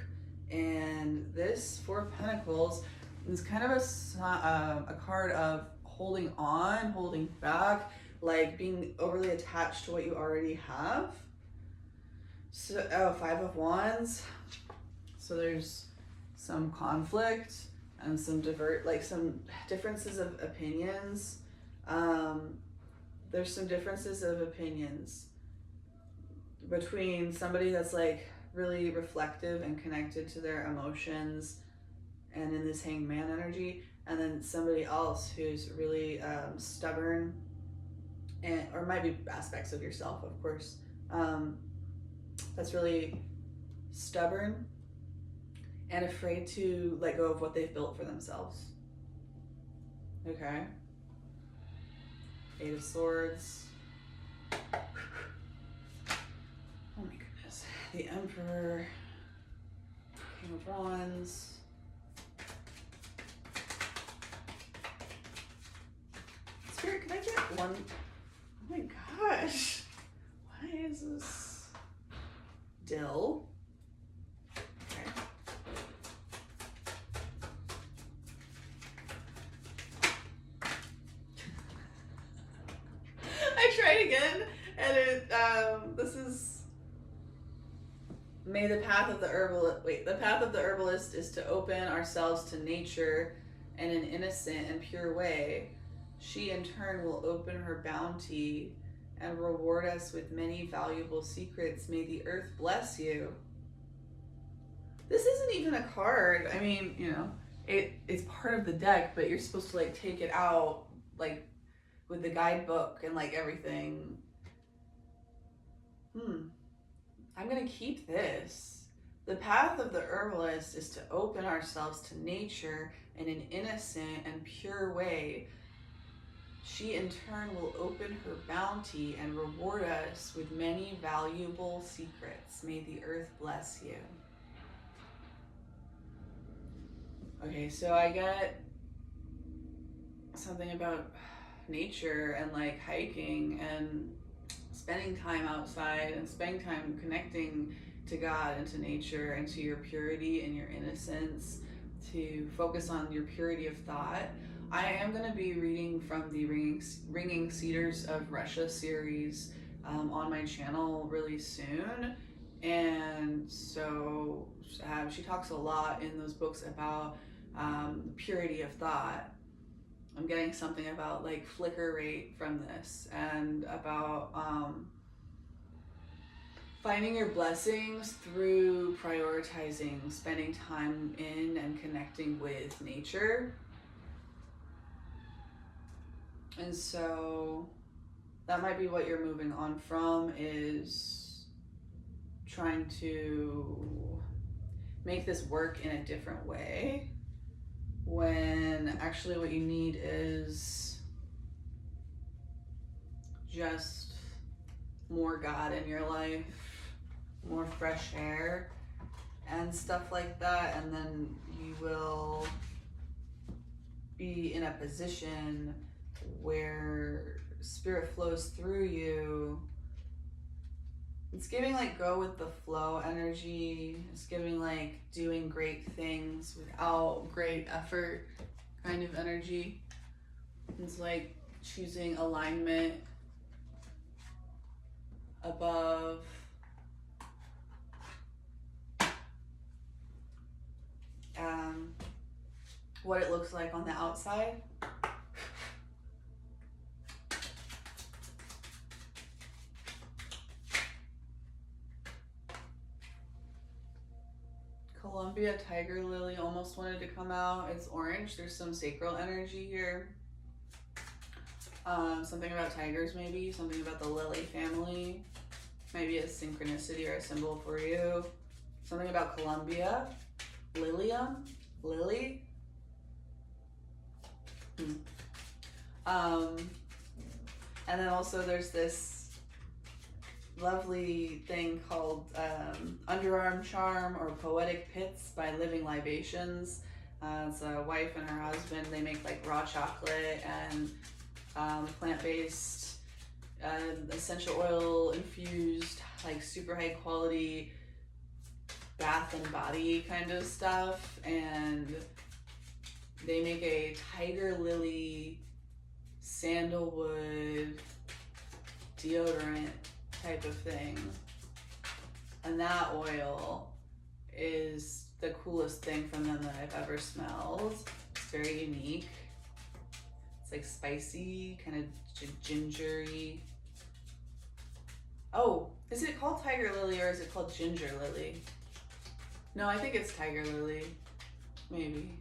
S1: and this 4 of Pentacles is kind of a card of holding on, holding back, like being overly attached to what you already have. So, 5 of Wands. So there's some conflict and some some differences of opinions. There's some differences of opinions between somebody that's like really reflective and connected to their emotions and in this Hangman energy, and then somebody else who's really stubborn, and or might be aspects of yourself, of course, that's really stubborn and afraid to let go of what they've built for themselves. Okay. 8 of Swords. Oh my goodness. The Emperor. King of Wands. Spirit, can I get one? Oh my gosh. Why is this? Dill. Okay. I tried again, and this is the path of the herbalist is to open ourselves to nature in an innocent and pure way. She in turn will open her bounty and reward us with many valuable secrets. May the earth bless you. This isn't even a card. I mean, you know, it's part of the deck, but you're supposed to like take it out like with the guidebook and like everything. I'm gonna keep this. The path of the herbalist is to open ourselves to nature in an innocent and pure way. She in turn will open her bounty and reward us with many valuable secrets. May the earth bless you. Okay, so I get something about nature and like hiking and spending time outside and spending time connecting to God and to nature and to your purity and your innocence, to focus on your purity of thought. I am going to be reading from the Ringing Cedars of Russia series on my channel really soon. And so she talks a lot in those books about purity of thought. I'm getting something about like flicker rate from this, and about finding your blessings through prioritizing spending time in and connecting with nature. And so that might be what you're moving on from, is trying to make this work in a different way, when actually what you need is just more God in your life, more fresh air and stuff like that, and then you will be in a position where spirit flows through you It's giving like go with the flow energy. It's giving like doing great things without great effort kind of energy. It's like choosing alignment above what it looks like on the outside. Columbia Tiger Lily almost wanted to come out. It's orange. There's some sacral energy here. Something about tigers maybe. Something about the lily family. Maybe a synchronicity or a symbol for you. Something about Columbia. Lilium. Lily. And then also there's this lovely thing called Underarm Charm or Poetic Pits by Living Libations. It's a wife and her husband. They make like raw chocolate and plant-based essential oil infused, like super high quality bath and body kind of stuff. And they make a tiger lily sandalwood deodorant type of thing, and that oil is the coolest thing from them that I've ever smelled. It's very unique. It's like spicy, kind of gingery. Oh, is it called tiger lily or is it called ginger lily? No, I think it's tiger lily. Maybe.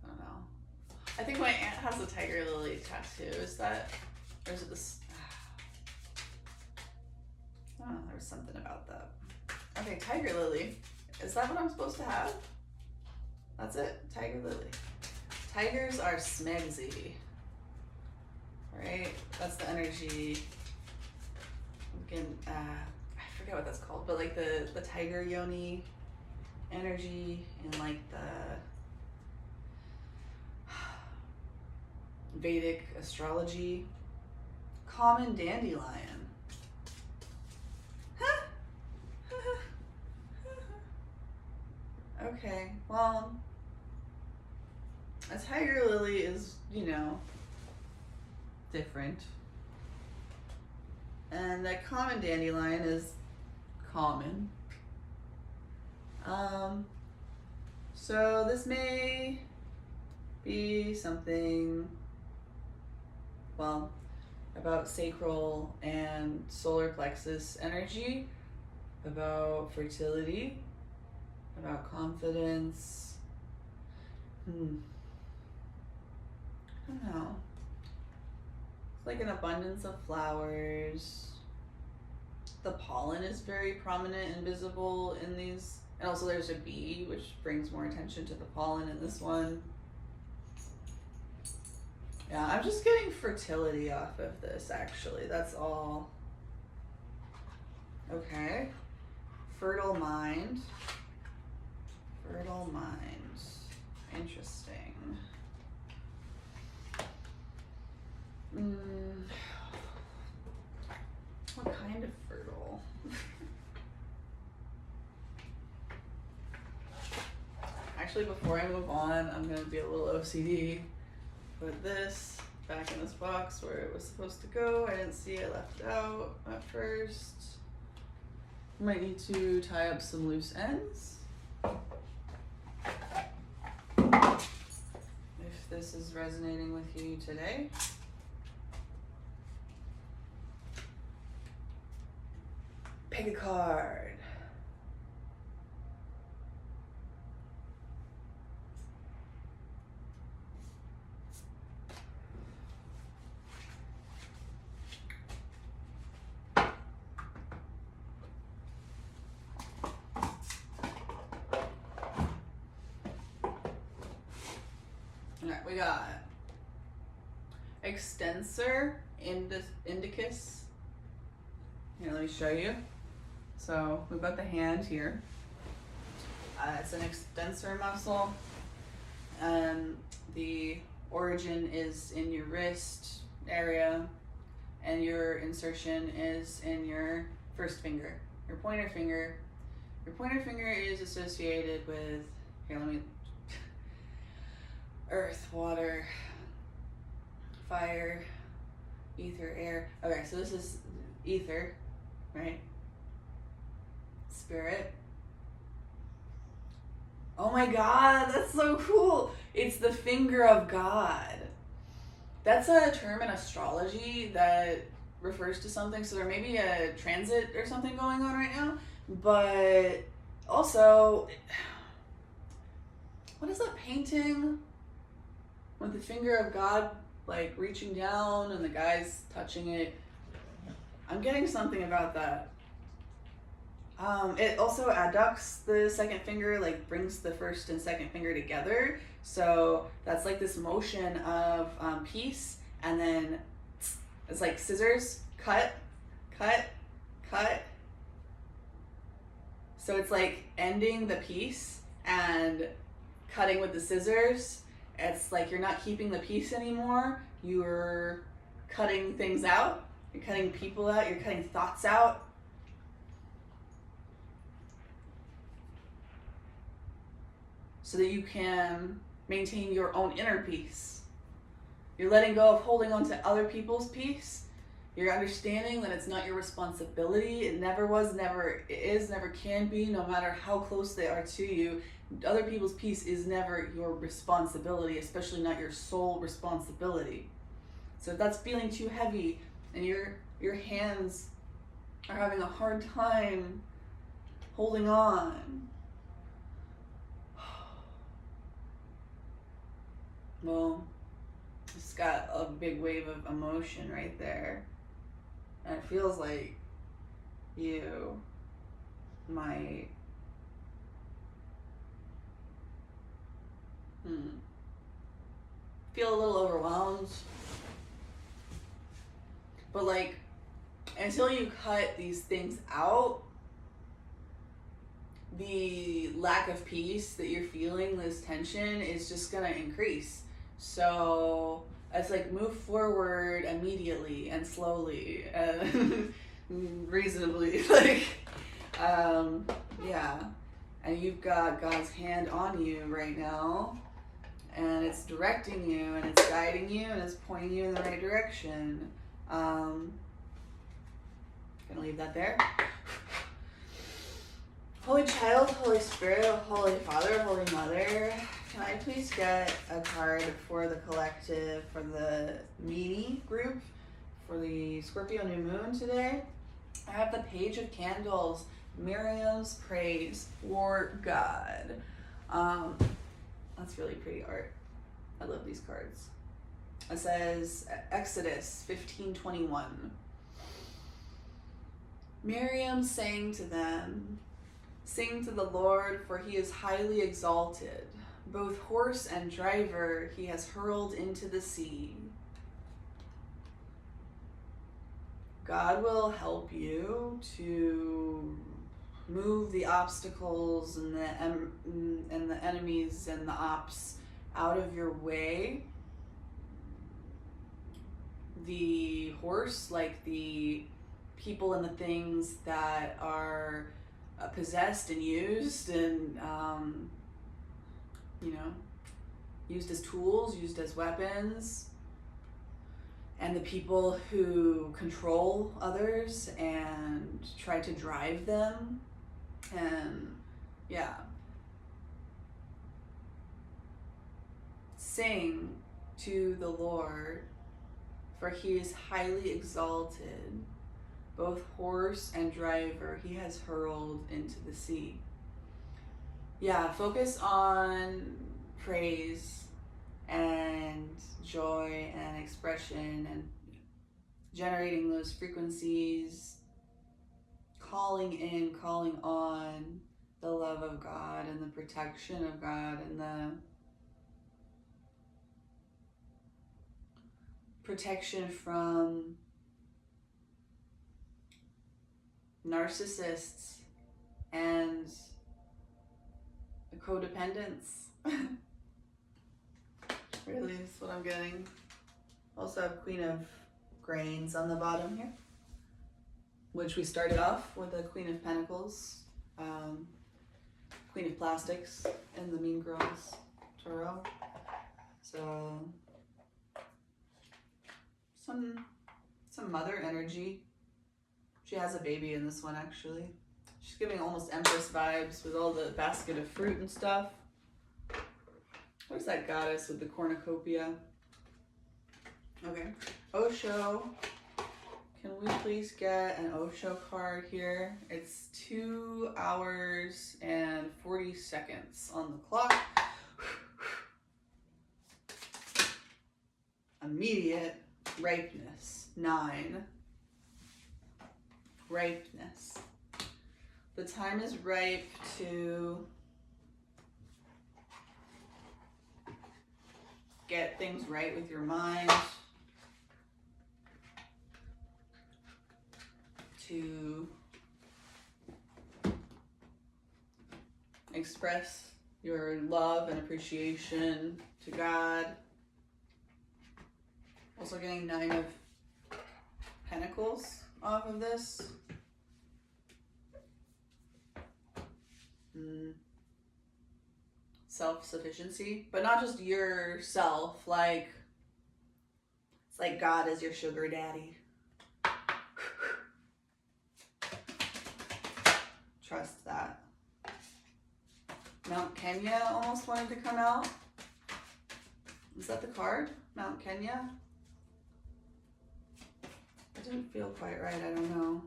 S1: I don't know. I think my aunt has a tiger lily tattoo. Is that, or is it this? I don't know, there was something about that. Okay, tiger lily. Is that what I'm supposed to have? That's it, tiger lily. Tigers are smegsy, right? That's the energy. Again, I forget what that's called, but like the tiger yoni energy and like the Vedic astrology. Common dandelion. Okay, well, a tiger lily is, you know, different. And that common dandelion is common. So this may be something, well, about sacral and solar plexus energy, about fertility, about confidence. I don't know. It's like an abundance of flowers. The pollen is very prominent and visible in these. And also there's a bee, which brings more attention to the pollen in this one. Yeah, I'm just getting fertility off of this, actually. That's all. Okay. Fertile mind. Fertile mind. Interesting. What kind of fertile? Actually, before I move on, I'm going to be a little OCD. Put this back in this box where it was supposed to go. I didn't see it, left it out at first. Might need to tie up some loose ends. If this is resonating with you today. Pick a card. Alright, we got extensor indicus. Here, let me show you. So we've got the hand here. It's an extensor muscle, and the origin is in your wrist area, and your insertion is in your first finger, your pointer finger. Your pointer finger is associated with, here, let me, earth, water, fire, ether, air. Okay, so this is ether, right? Spirit. Oh my God, that's so cool. It's the finger of God. That's a term in astrology that refers to something. So there may be a transit or something going on right now, but also, what is that painting with the finger of God like reaching down and the guy's touching it? I'm getting something about that. It also adducts the second finger, like brings the first and second finger together. So that's like this motion of peace, and then it's like scissors, cut, cut, cut. So it's like ending the piece and cutting with the scissors. It's like you're not keeping the piece anymore. You're cutting things out. You're cutting people out. You're cutting thoughts out. So that you can maintain your own inner peace. You're letting go of holding on to other people's peace. You're understanding that it's not your responsibility. It never was, never is, never can be, no matter how close they are to you. Other people's peace is never your responsibility, especially not your sole responsibility. So if that's feeling too heavy and your hands are having a hard time holding on, well, it's got a big wave of emotion right there. And it feels like you might feel a little overwhelmed. But like, until you cut these things out, the lack of peace that you're feeling, this tension, is just gonna increase. So it's like move forward immediately and slowly and reasonably, like, yeah. And you've got God's hand on you right now, and it's directing you, and it's guiding you, and it's pointing you in the right direction. Gonna leave that there. Holy Child, Holy Spirit, Holy Father, Holy Mother, can I please get a card for the collective, for the Meanie group, for the Scorpio new moon today? I have the Page of Candles, Miriam's Praise for God. That's really pretty art. I love these cards. It says Exodus 15:21. Miriam sang to them, "Sing to the Lord, for he is highly exalted. Both horse and driver he has hurled into the sea." God will help you to move the obstacles and the enemies and the ops out of your way. The horse, like the people and the things that are possessed and used and used as tools, used as weapons, and the people who control others and try to drive them, and sing to the Lord, for he is highly exalted. Both horse and driver he has hurled into the sea. Yeah, focus on praise and joy and expression and generating those frequencies, calling in, calling on the love of God and the protection of God and the protection from narcissists and codependence. Really is what I'm getting. Also have Queen of Grains on the bottom here. which we started off with the Queen of Pentacles, Queen of Plastics, and the Mean Girls Tarot. So some mother energy. She has a baby in this one, actually. She's giving almost Empress vibes with all the basket of fruit and stuff. Where's that goddess with the cornucopia? Okay. Osho. Can we please get an Osho card here? It's 2 hours and 40 seconds on the clock. Immediate ripeness. 9. Ripeness. The time is ripe to get things right with your mind, to express your love and appreciation to God. Also getting 9 of Pentacles off of this. Self-sufficiency, but not just yourself, like it's like God is your sugar daddy. Trust that. Mount Kenya almost wanted to come out. Is that the card? Mount Kenya? It didn't feel quite right, I don't know.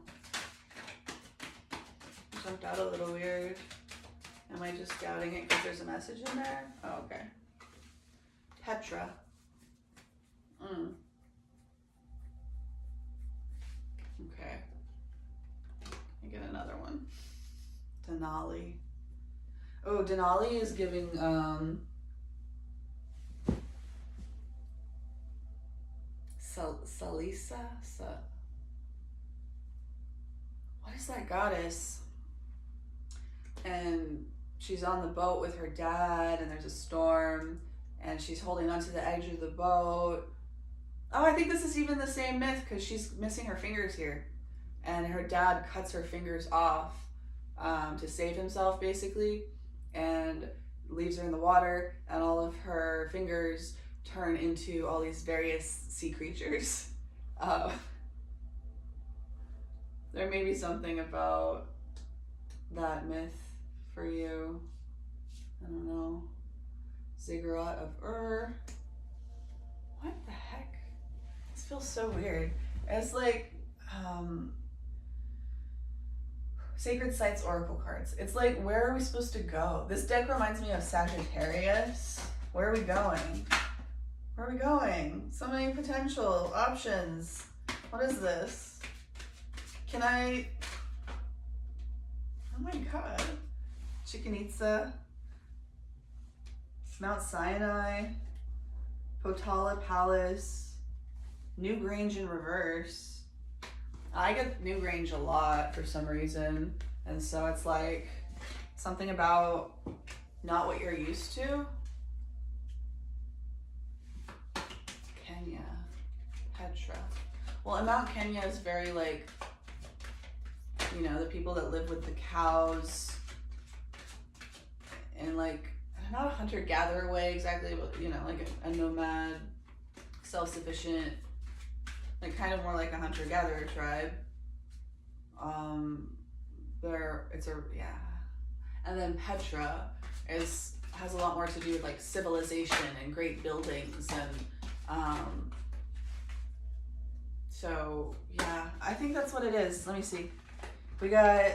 S1: Jumped out a little weird. Am I just scouting it because there's a message in there? Oh, okay. Petra. Okay. I get another one. Denali. Oh, Denali is giving Salisa? What is that goddess? And she's on the boat with her dad, and there's a storm, and she's holding onto the edge of the boat. Oh, I think this is even the same myth, because she's missing her fingers here. And her dad cuts her fingers off to save himself, basically, and leaves her in the water, and all of her fingers turn into all these various sea creatures. There may be something about that myth for you. I don't know. Ziggurat of What the heck? This feels so weird. It's like Sacred Sites Oracle cards. It's like, where are we supposed to go? This deck reminds me of Sagittarius. Where are we going? Where are we going? So many potential options. What is this? Can I... Oh my god. Chichen Itza, Mount Sinai, Potala Palace, Newgrange in reverse. I get Newgrange a lot for some reason, and so it's like something about not what you're used to. Kenya, Petra. Well, and Mount Kenya is very like, you know, the people that live with the cows and like, not a hunter-gatherer way exactly, but you know, like a nomad, self-sufficient, like kind of more like a hunter-gatherer tribe. And then Petra has a lot more to do with like civilization and great buildings and so yeah, I think that's what it is. Let me see. We got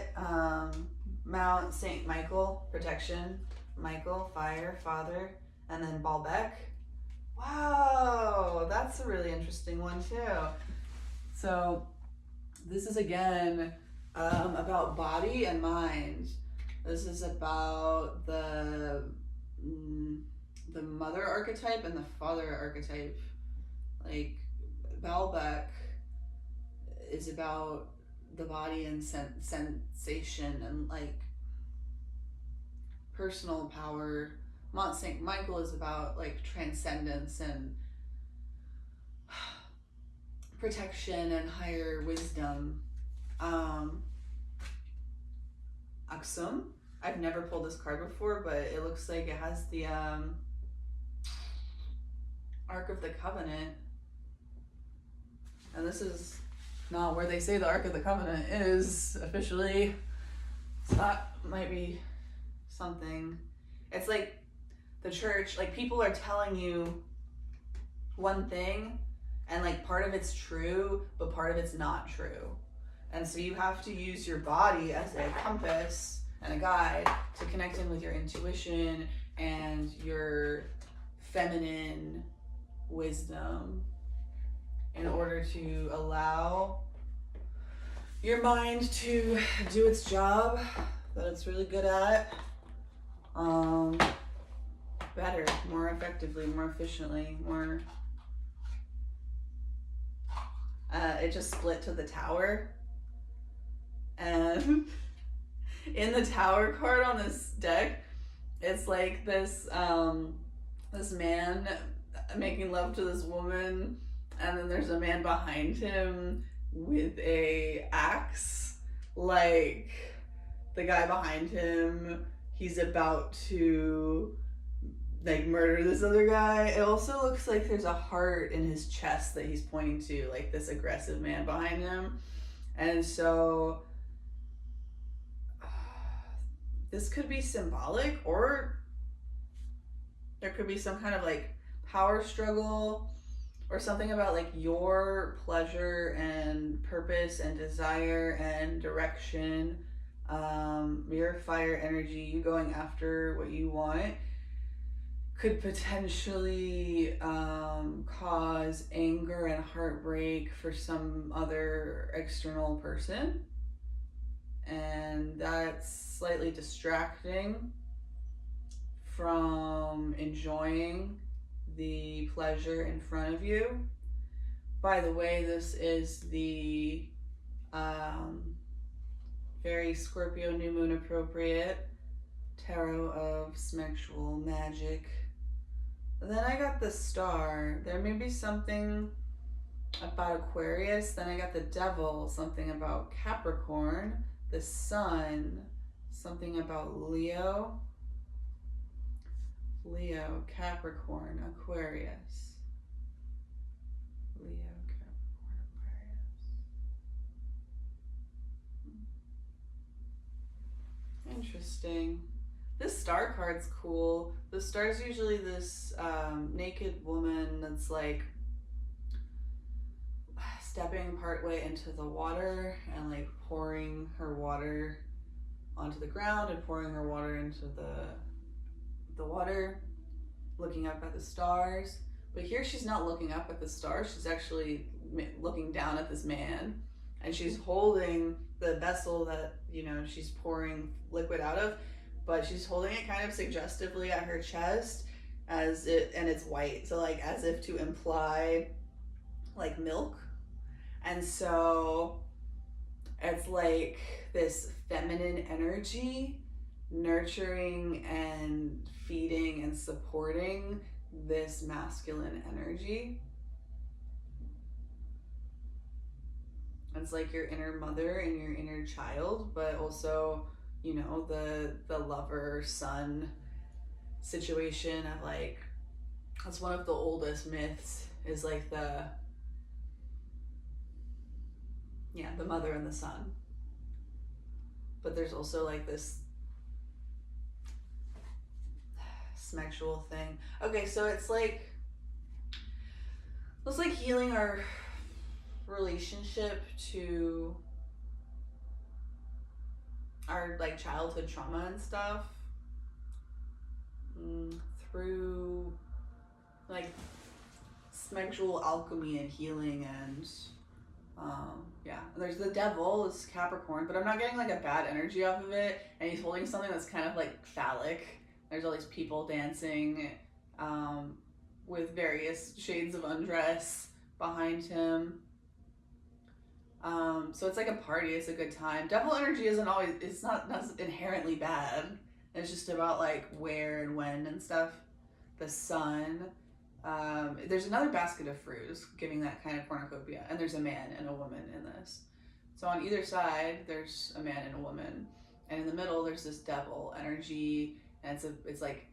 S1: Mount St. Michael, protection. Michael, fire, father, and then Baalbek. Wow, that's a really interesting one too. So this is again about body and mind. This is about the mother archetype and the father archetype. Like Baalbek is about the body and sensation and like personal power. Mount St. Michael is about like transcendence and protection and higher wisdom. Aksum. I've never pulled this card before, but it looks like it has the Ark of the Covenant. And this is not where they say the Ark of the Covenant is officially. So that might be something. It's like the church, like people are telling you one thing and like part of it's true, but part of it's not true. And so you have to use your body as a compass and a guide to connect in with your intuition and your feminine wisdom in order to allow your mind to do its job that it's really good at, better, more effectively, more efficiently, more. It just split to the Tower, and in the Tower card on this deck, it's like this this man making love to this woman, and then there's a man behind him with a axe. Like the guy behind him, he's about to like murder this other guy. It also looks like there's a heart in his chest that he's pointing to, like this aggressive man behind him. And so this could be symbolic, or there could be some kind of like power struggle or something about like your pleasure and purpose and desire and direction, your fire energy, you going after what you want, could potentially cause anger and heartbreak for some other external person. And that's slightly distracting from enjoying the pleasure in front of you. By the way, this is the very Scorpio new moon appropriate tarot of sexual magic. Then I got the Star. There may be something about Aquarius. Then I got the Devil, something about Capricorn. The Sun, something about Leo. Leo, Capricorn, Aquarius. Leo, Capricorn, Aquarius. Interesting. This Star card's cool. The Star's usually this naked woman that's like stepping partway into the water and like pouring her water onto the ground and pouring her water into the water, looking up at the stars. But here she's not looking up at the stars, she's actually looking down at this man, and she's holding the vessel that, you know, she's pouring liquid out of, but she's holding it kind of suggestively at her chest and it's white, so like as if to imply like milk. And so it's like this feminine energy nurturing and feeding and supporting this masculine energy. It's like your inner mother and your inner child, but also, you know, the lover son situation of like, that's one of the oldest myths, is like the mother and the son. But there's also like this sexual thing. Okay, so it's like healing our relationship to our like childhood trauma and stuff through like sexual alchemy and healing. And there's the Devil, is Capricorn, but I'm not getting like a bad energy off of it, and he's holding something that's kind of like phallic. There's all these people dancing with various shades of undress behind him. So it's like a party, it's a good time. Devil energy it's not inherently bad. It's just about like where and when and stuff. The Sun. There's another basket of fruit, giving that kind of cornucopia, and there's a man and a woman in this. So on either side, there's a man and a woman. And in the middle, there's this devil energy. And it's like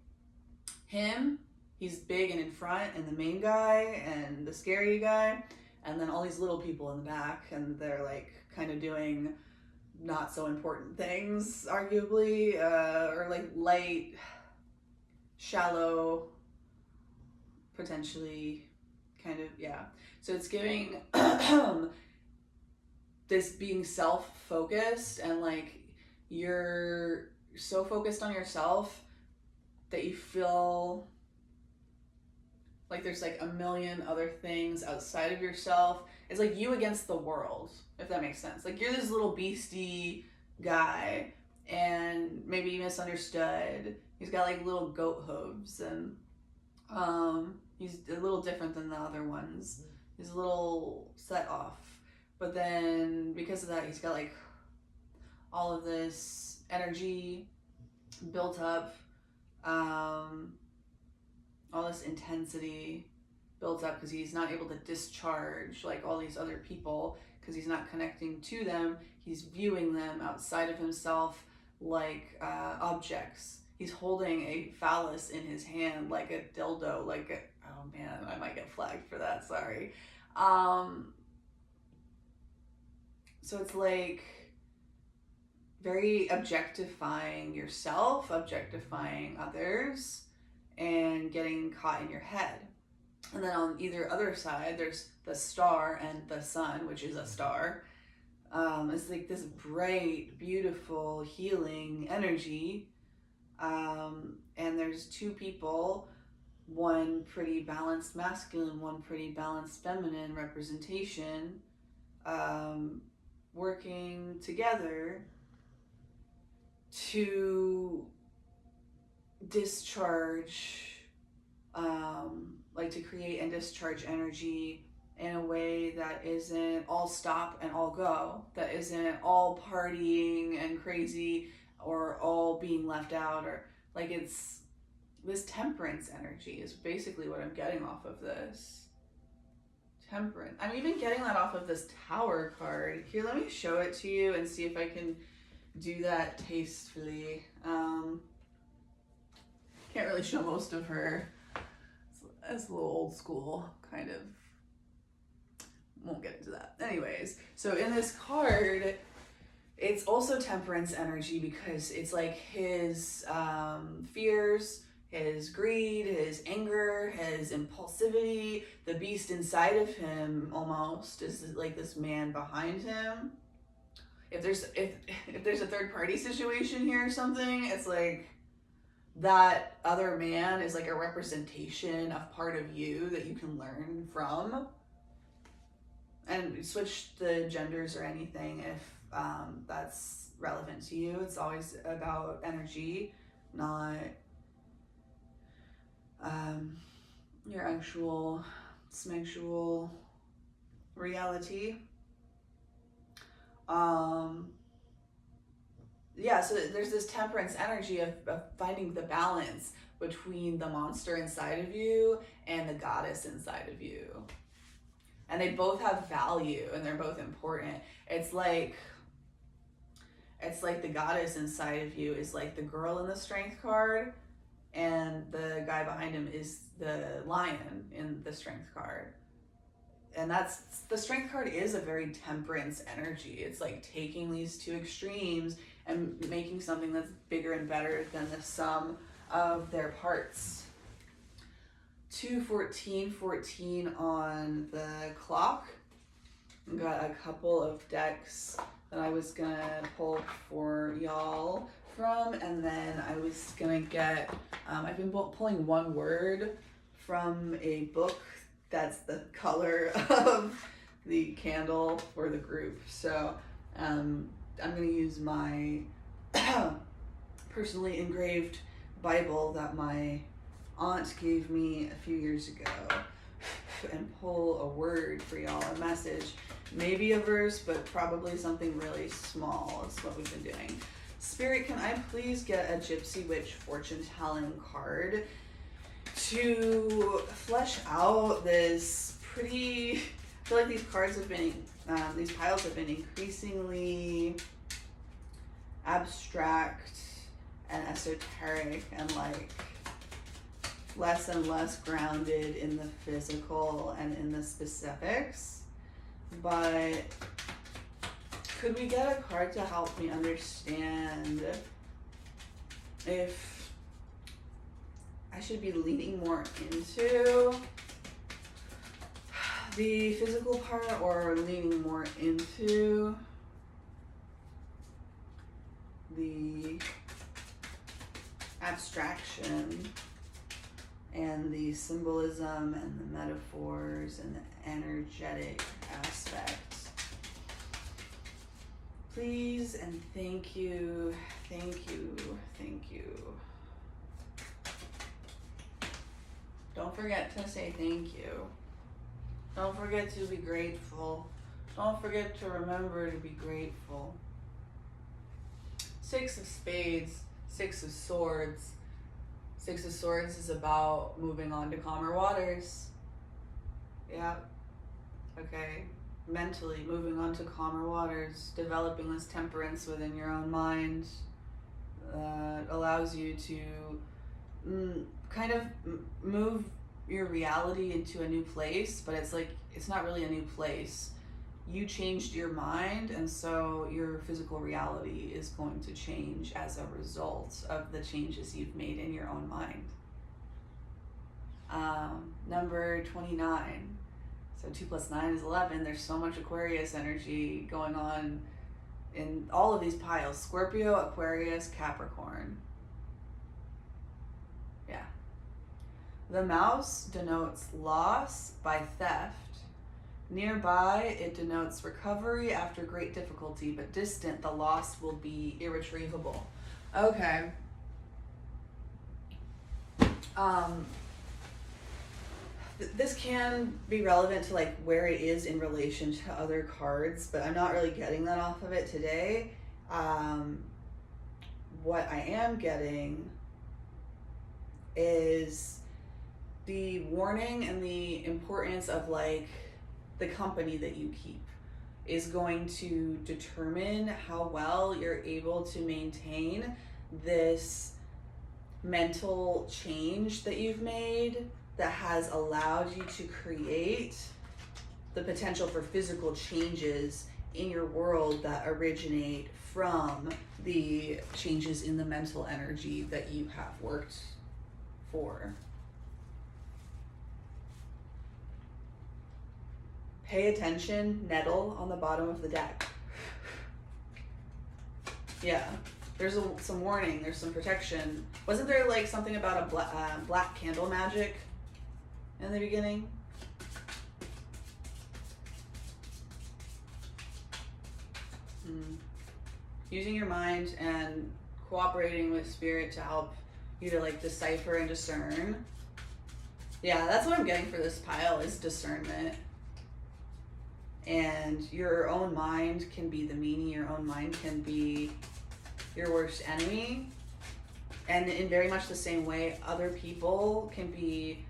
S1: him, he's big and in front, and the main guy, and the scary guy. And then all these little people in the back, and they're like kind of doing not so important things, arguably, or like light, shallow, potentially, kind of, yeah. So it's giving this being self-focused, and like you're so focused on yourself that you feel like there's like a million other things outside of yourself. It's like you against the world, if that makes sense. Like you're this little beastie guy, and maybe misunderstood. He's got like little goat hooves, and he's a little different than the other ones. He's a little set off. But then because of that, he's got like all of this energy built up, all this intensity built up because he's not able to discharge like all these other people because he's not connecting to them. He's viewing them outside of himself like objects. He's holding a phallus in his hand like a dildo, like a, oh man, I might get flagged for that, sorry. So it's like very objectifying yourself, objectifying others, and getting caught in your head. And then on either other side, there's the star and the sun, which is a star. It's like this bright, beautiful, healing energy. And there's two people, one pretty balanced masculine, one pretty balanced feminine representation, working together to discharge, like to create and discharge energy in a way that isn't all stop and all go, that isn't all partying and crazy or all being left out, or like it's this temperance energy is basically what I'm getting off of this. Temperance. I'm even getting that off of this Tower card. Here, let me show it to you and see if I can do that tastefully. Can't really show most of her. It's a little old school, kind of. Won't get into that. Anyways, so in this card, it's also temperance energy because it's like his fears, his greed, his anger, his impulsivity, the beast inside of him almost is like this man behind him. If there's a third party situation here or something, it's like that other man is like a representation of part of you that you can learn from. And switch the genders or anything if that's relevant to you. It's always about energy, not your actual sexual reality. Yeah, so there's this temperance energy of finding the balance between the monster inside of you and the goddess inside of you. And they both have value and they're both important. It's like the goddess inside of you is like the girl in the strength card, and the guy behind him is the lion in the strength card. And that's, the strength card is a very temperance energy. It's like taking these two extremes and making something that's bigger and better than the sum of their parts. 2/14/14 on the clock. I've got a couple of decks that I was gonna pull for y'all from, and then I was gonna get, I've been pulling one word from a book that's the color of the candle for the group. So I'm gonna use my personally engraved Bible that my aunt gave me a few years ago and pull a word for y'all, a message, maybe a verse, but probably something really small. That's what we've been doing. Spirit, can I please get a Gypsy Witch fortune telling card to flesh out this pretty feel like these cards have been, these piles have been increasingly abstract and esoteric and like less and less grounded in the physical and in the specifics. But could we get a card to help me understand if I should be leaning more into the physical part or leaning more into the abstraction and the symbolism and the metaphors and the energetic aspects? Please and thank you, thank you, thank you. Don't forget to say thank you. Don't forget to be grateful. Don't forget to remember to be grateful. 6 of Spades, 6 of Swords. 6 of Swords is about moving on to calmer waters. Yeah. Okay. Mentally moving on to calmer waters, developing this temperance within your own mind that allows you to kind of move your reality into a new place, but it's like, it's not really a new place. You changed your mind, and so your physical reality is going to change as a result of the changes you've made in your own mind. Number 29. So 2 plus 9 is 11. There's so much Aquarius energy going on in all of these piles. Scorpio, Aquarius, Capricorn. Yeah. The mouse denotes loss by theft. Nearby, it denotes recovery after great difficulty, but distant, the loss will be irretrievable. Okay. This can be relevant to like where it is in relation to other cards, but I'm not really getting that off of it today. What I am getting is the warning and the importance of like the company that you keep is going to determine how well you're able to maintain this mental change that you've made that has allowed you to create the potential for physical changes in your world that originate from the changes in the mental energy that you have worked for. Pay attention, nettle on the bottom of the deck. Yeah, there's some warning, there's some protection. Wasn't there like something about a black candle magic in the beginning? Using your mind and cooperating with spirit to help you to like decipher and discern. Yeah, that's what I'm getting for this pile is discernment. And your own mind can be the meanie, your own mind can be your worst enemy. And in very much the same way, other people can be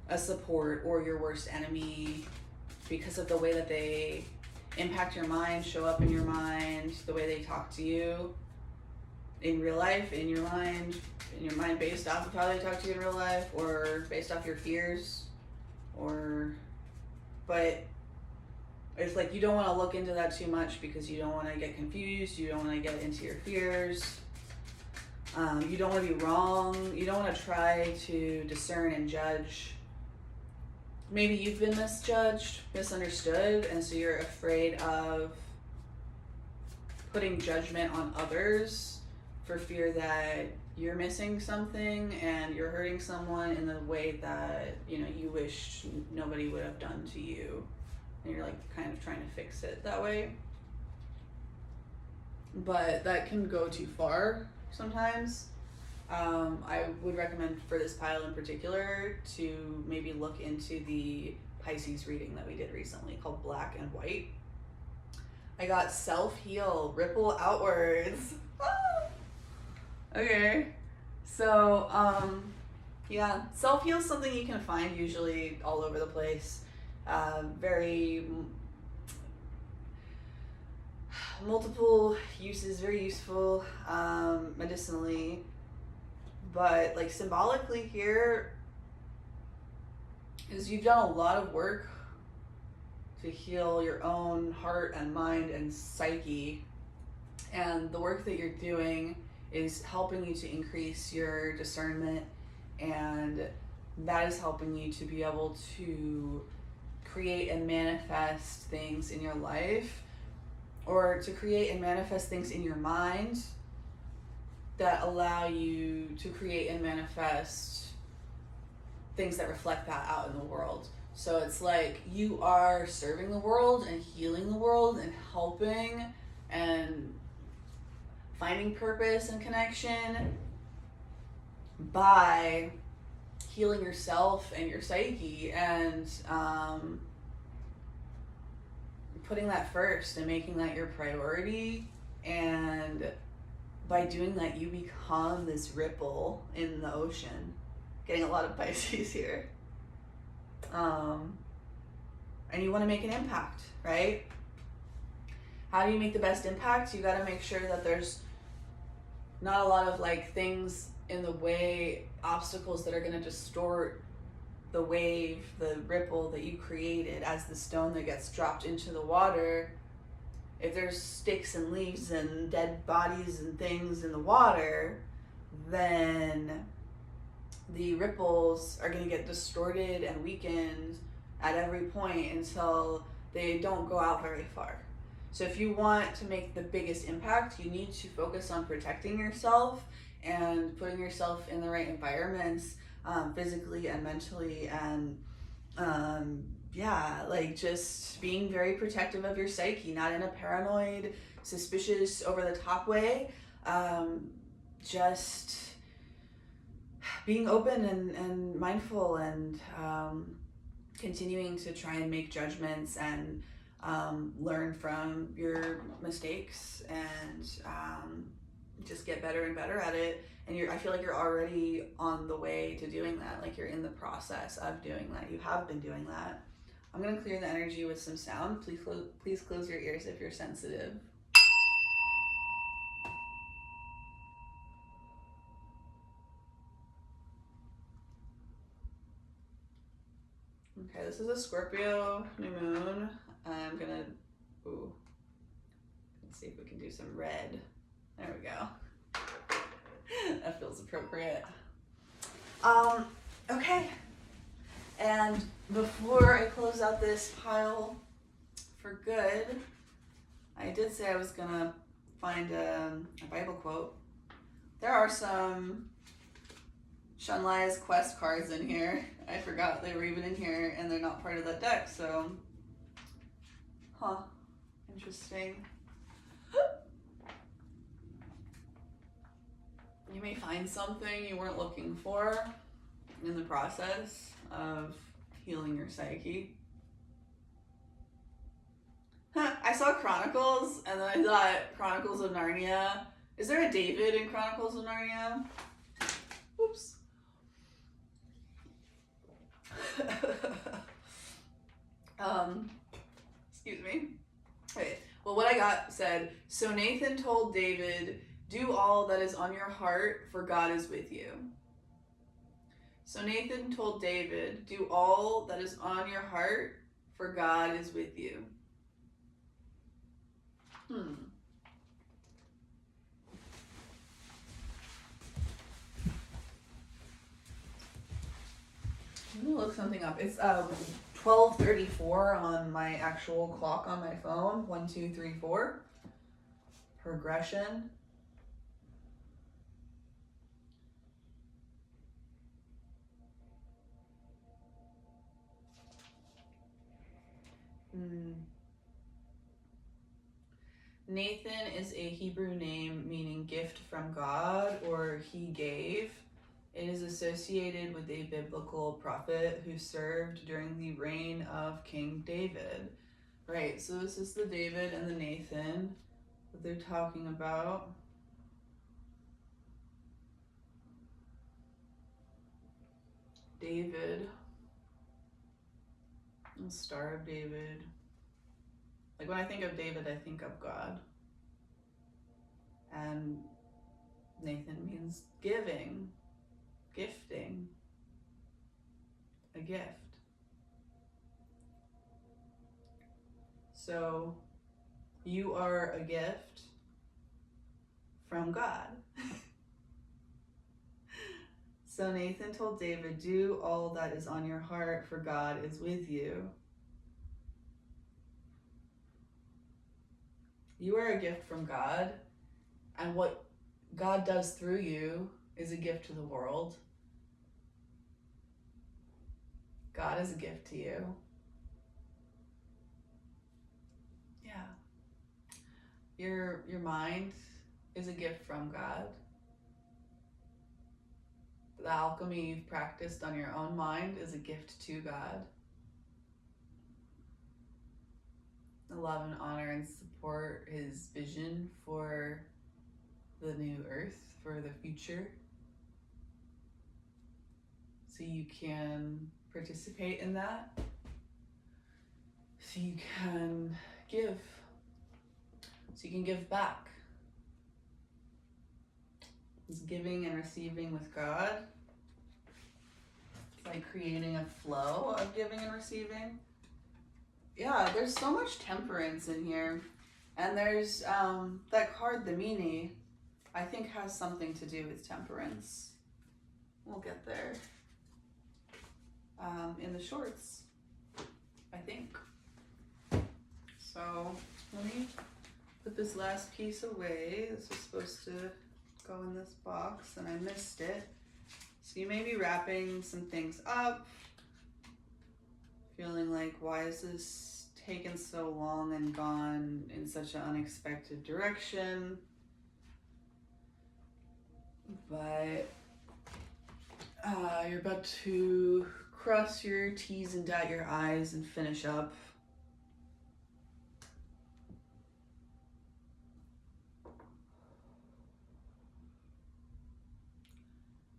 S1: a support or your worst enemy because of the way that they impact your mind, show up in your mind, the way they talk to you in real life, in your mind based off of how they talk to you in real life or based off your fears but it's like you don't want to look into that too much because you don't want to get confused, you don't want to get into your fears, you don't want to be wrong, you don't want to try to discern and judge. Maybe you've been misjudged, misunderstood, and so you're afraid of putting judgment on others for fear that you're missing something and you're hurting someone in the way that, you know, you wish nobody would have done to you. And you're like kind of trying to fix it that way. But that can go too far sometimes. I would recommend for this pile in particular to maybe look into the Pisces reading that we did recently called Black and White. I got self-heal, ripple outwards. Okay, so yeah, self-heal is something you can find usually all over the place. very multiple uses, very useful medicinally, but like symbolically here is you've done a lot of work to heal your own heart and mind and psyche, and the work that you're doing is helping you to increase your discernment, and that is helping you to be able to create and manifest things in your life, or to create and manifest things in your mind that allow you to create and manifest things that reflect that out in the world. So it's like you are serving the world and healing the world and helping and finding purpose and connection by healing yourself and your psyche, and putting that first and making that your priority. And by doing that, you become this ripple in the ocean. Getting a lot of Pisces here. And you want to make an impact, right? How do you make the best impact? You got to make sure that there's not a lot of like things in the way, obstacles that are going to distort the wave, the ripple that you created as the stone that gets dropped into the water. If there's sticks and leaves and dead bodies and things in the water, then the ripples are going to get distorted and weakened at every point until they don't go out very far. So if you want to make the biggest impact, you need to focus on protecting yourself and putting yourself in the right environments, physically and mentally, and like just being very protective of your psyche, not in a paranoid, suspicious, over the top way, just being open and mindful, and continuing to try and make judgments and learn from your mistakes, and just get better and better at it. And I feel like you're already on the way to doing that. Like you're in the process of doing that. You have been doing that. I'm gonna clear the energy with some sound. Please close your ears if you're sensitive. Okay, this is a Scorpio new moon. I'm gonna, let's see if we can do some red. There we go. That feels appropriate. Okay. And before I close out this pile for good, I did say I was gonna find a Bible quote. There are some Shunlai's quest cards in here. I forgot they were even in here, and they're not part of that deck, so interesting. You may find something you weren't looking for in the process of healing your psyche. I saw Chronicles, and then I thought Chronicles of Narnia. Is there a David in Chronicles of Narnia? Oops. Excuse me. Okay. Well, what I got said, so Nathan told David, do all that is on your heart, for God is with you. So Nathan told David, do all that is on your heart, for God is with you. I'm gonna look something up. It's 12:34 on my actual clock on my phone. 1, 2, 3, 4. Progression. Nathan is a Hebrew name meaning gift from God, or he gave. It is associated with a biblical prophet who served during the reign of King David. Right, so this is the David and the Nathan that they're talking about. David. And Star of David. Like when I think of David, I think of God. And Nathan means giving, gifting, a gift. So you are a gift from God. So Nathan told David, do all that is on your heart, for God is with you. You are a gift from God, and what God does through you is a gift to the world. God is a gift to you. Yeah. Your mind is a gift from God. The alchemy you've practiced on your own mind is a gift to God. The love and honor and support his vision for the new earth, for the future. So you can participate in that. So you can give. So you can give back. It's giving and receiving with God. It's like creating a flow of giving and receiving. Yeah, there's so much temperance in here. And there's that card, the Meanie, I think has something to do with temperance. We'll get there. In the shorts, I think. So let me put this last piece away. This was supposed to go in this box and I missed it. So you may be wrapping some things up, feeling like, why is this taken so long and gone in such an unexpected direction? But you're about to cross your T's and dot your I's and finish up.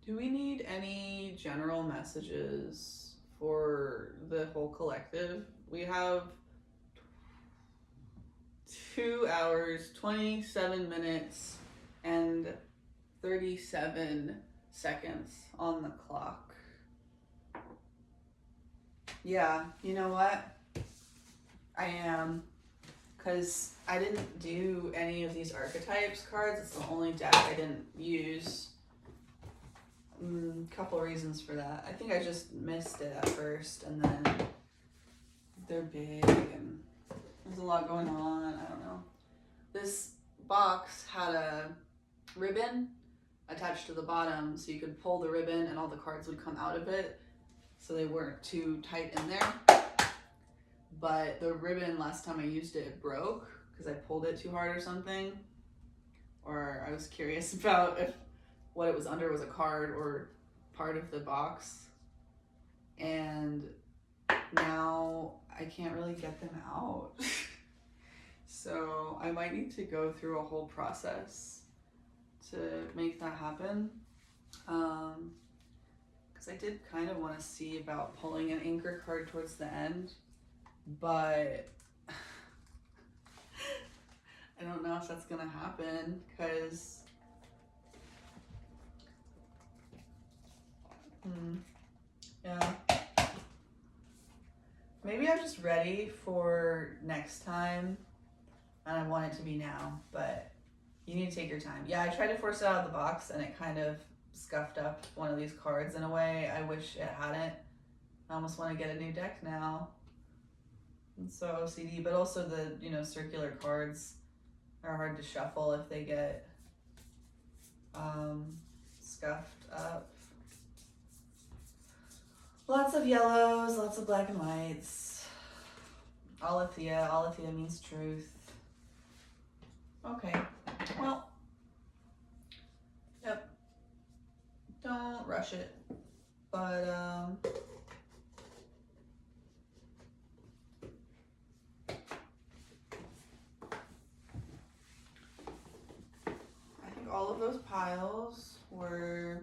S1: Do we need any general messages for the whole collective? We have 2 hours, 27 minutes, and 37 seconds on the clock. Yeah, you know what? I am. Because I didn't do any of these archetypes cards. It's the only deck I didn't use. Couple reasons for that. I think I just missed it at first, and then they're big and there's a lot going on. I don't know. This box had a ribbon attached to the bottom, so you could pull the ribbon and all the cards would come out of it, so they weren't too tight in there. But the ribbon, last time I used it, it broke because I pulled it too hard or something, or I was curious about if what it was under was a card or part of the box, and now I can't really get them out. So I might need to go through a whole process to make that happen, because I did kind of want to see about pulling an anchor card towards the end, but I don't know if that's gonna happen, because yeah, maybe I'm just ready for next time and I want it to be now, but you need to take your time. Yeah, I tried to force it out of the box and it kind of scuffed up one of these cards in a way I wish it hadn't. I almost want to get a new deck now. I'm so OCD, but also the, circular cards are hard to shuffle if they get scuffed up. Lots of yellows, lots of black and whites. Aletheia. Aletheia means truth. Okay, well, yep. Don't rush it, but I think all of those piles were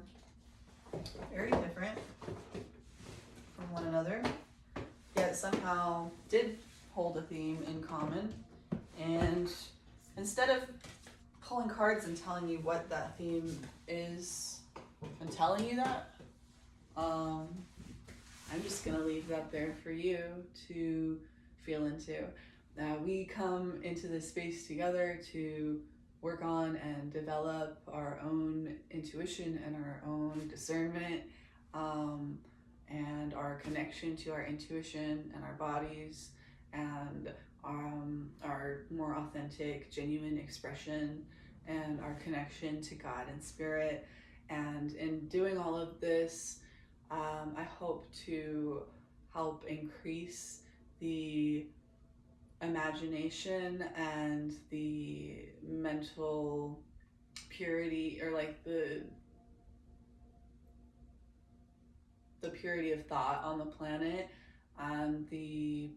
S1: very different from one another, yet that somehow did hold a theme in common. And instead of pulling cards and telling you what that theme is and telling you that, I'm just going to leave that there for you to feel into. We come into this space together to work on and develop our own intuition and our own discernment, and our connection to our intuition and our bodies, and our more authentic, genuine expression, and our connection to God and Spirit. And in doing all of this, I hope to help increase the imagination and the mental purity, or like the purity of thought on the planet, and the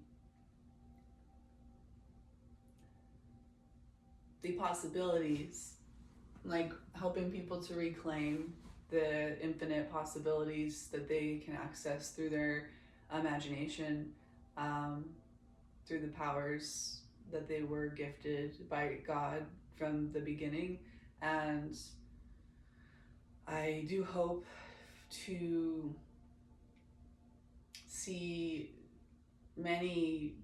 S1: possibilities, like helping people to reclaim the infinite possibilities that they can access through their imagination, through the powers that they were gifted by God from the beginning. And I do hope to see many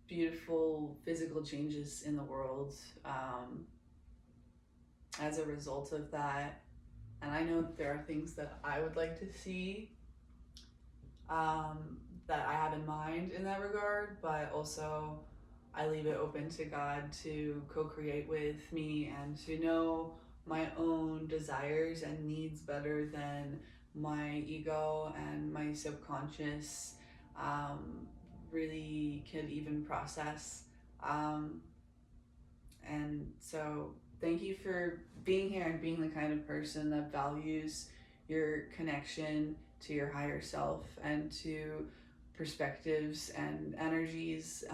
S1: beautiful physical changes in the world as a result of that. And I know that there are things that I would like to see, that I have in mind in that regard, but also I leave it open to God to co-create with me and to know my own desires and needs better than my ego and my subconscious really could even process. And so thank you for being here and being the kind of person that values your connection to your higher self and to perspectives and energies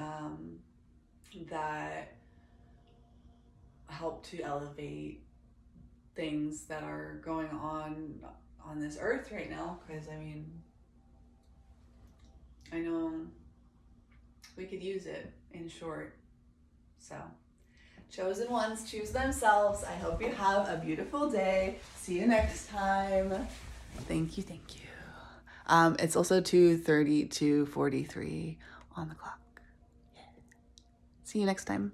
S1: that help to elevate things that are going on this earth right now. Because I mean, I know we could use it, in short. So chosen ones choose themselves. I hope you have a beautiful day. See you next time. Thank you. It's also 2:30 to 43 on the clock. Yeah. See you next time.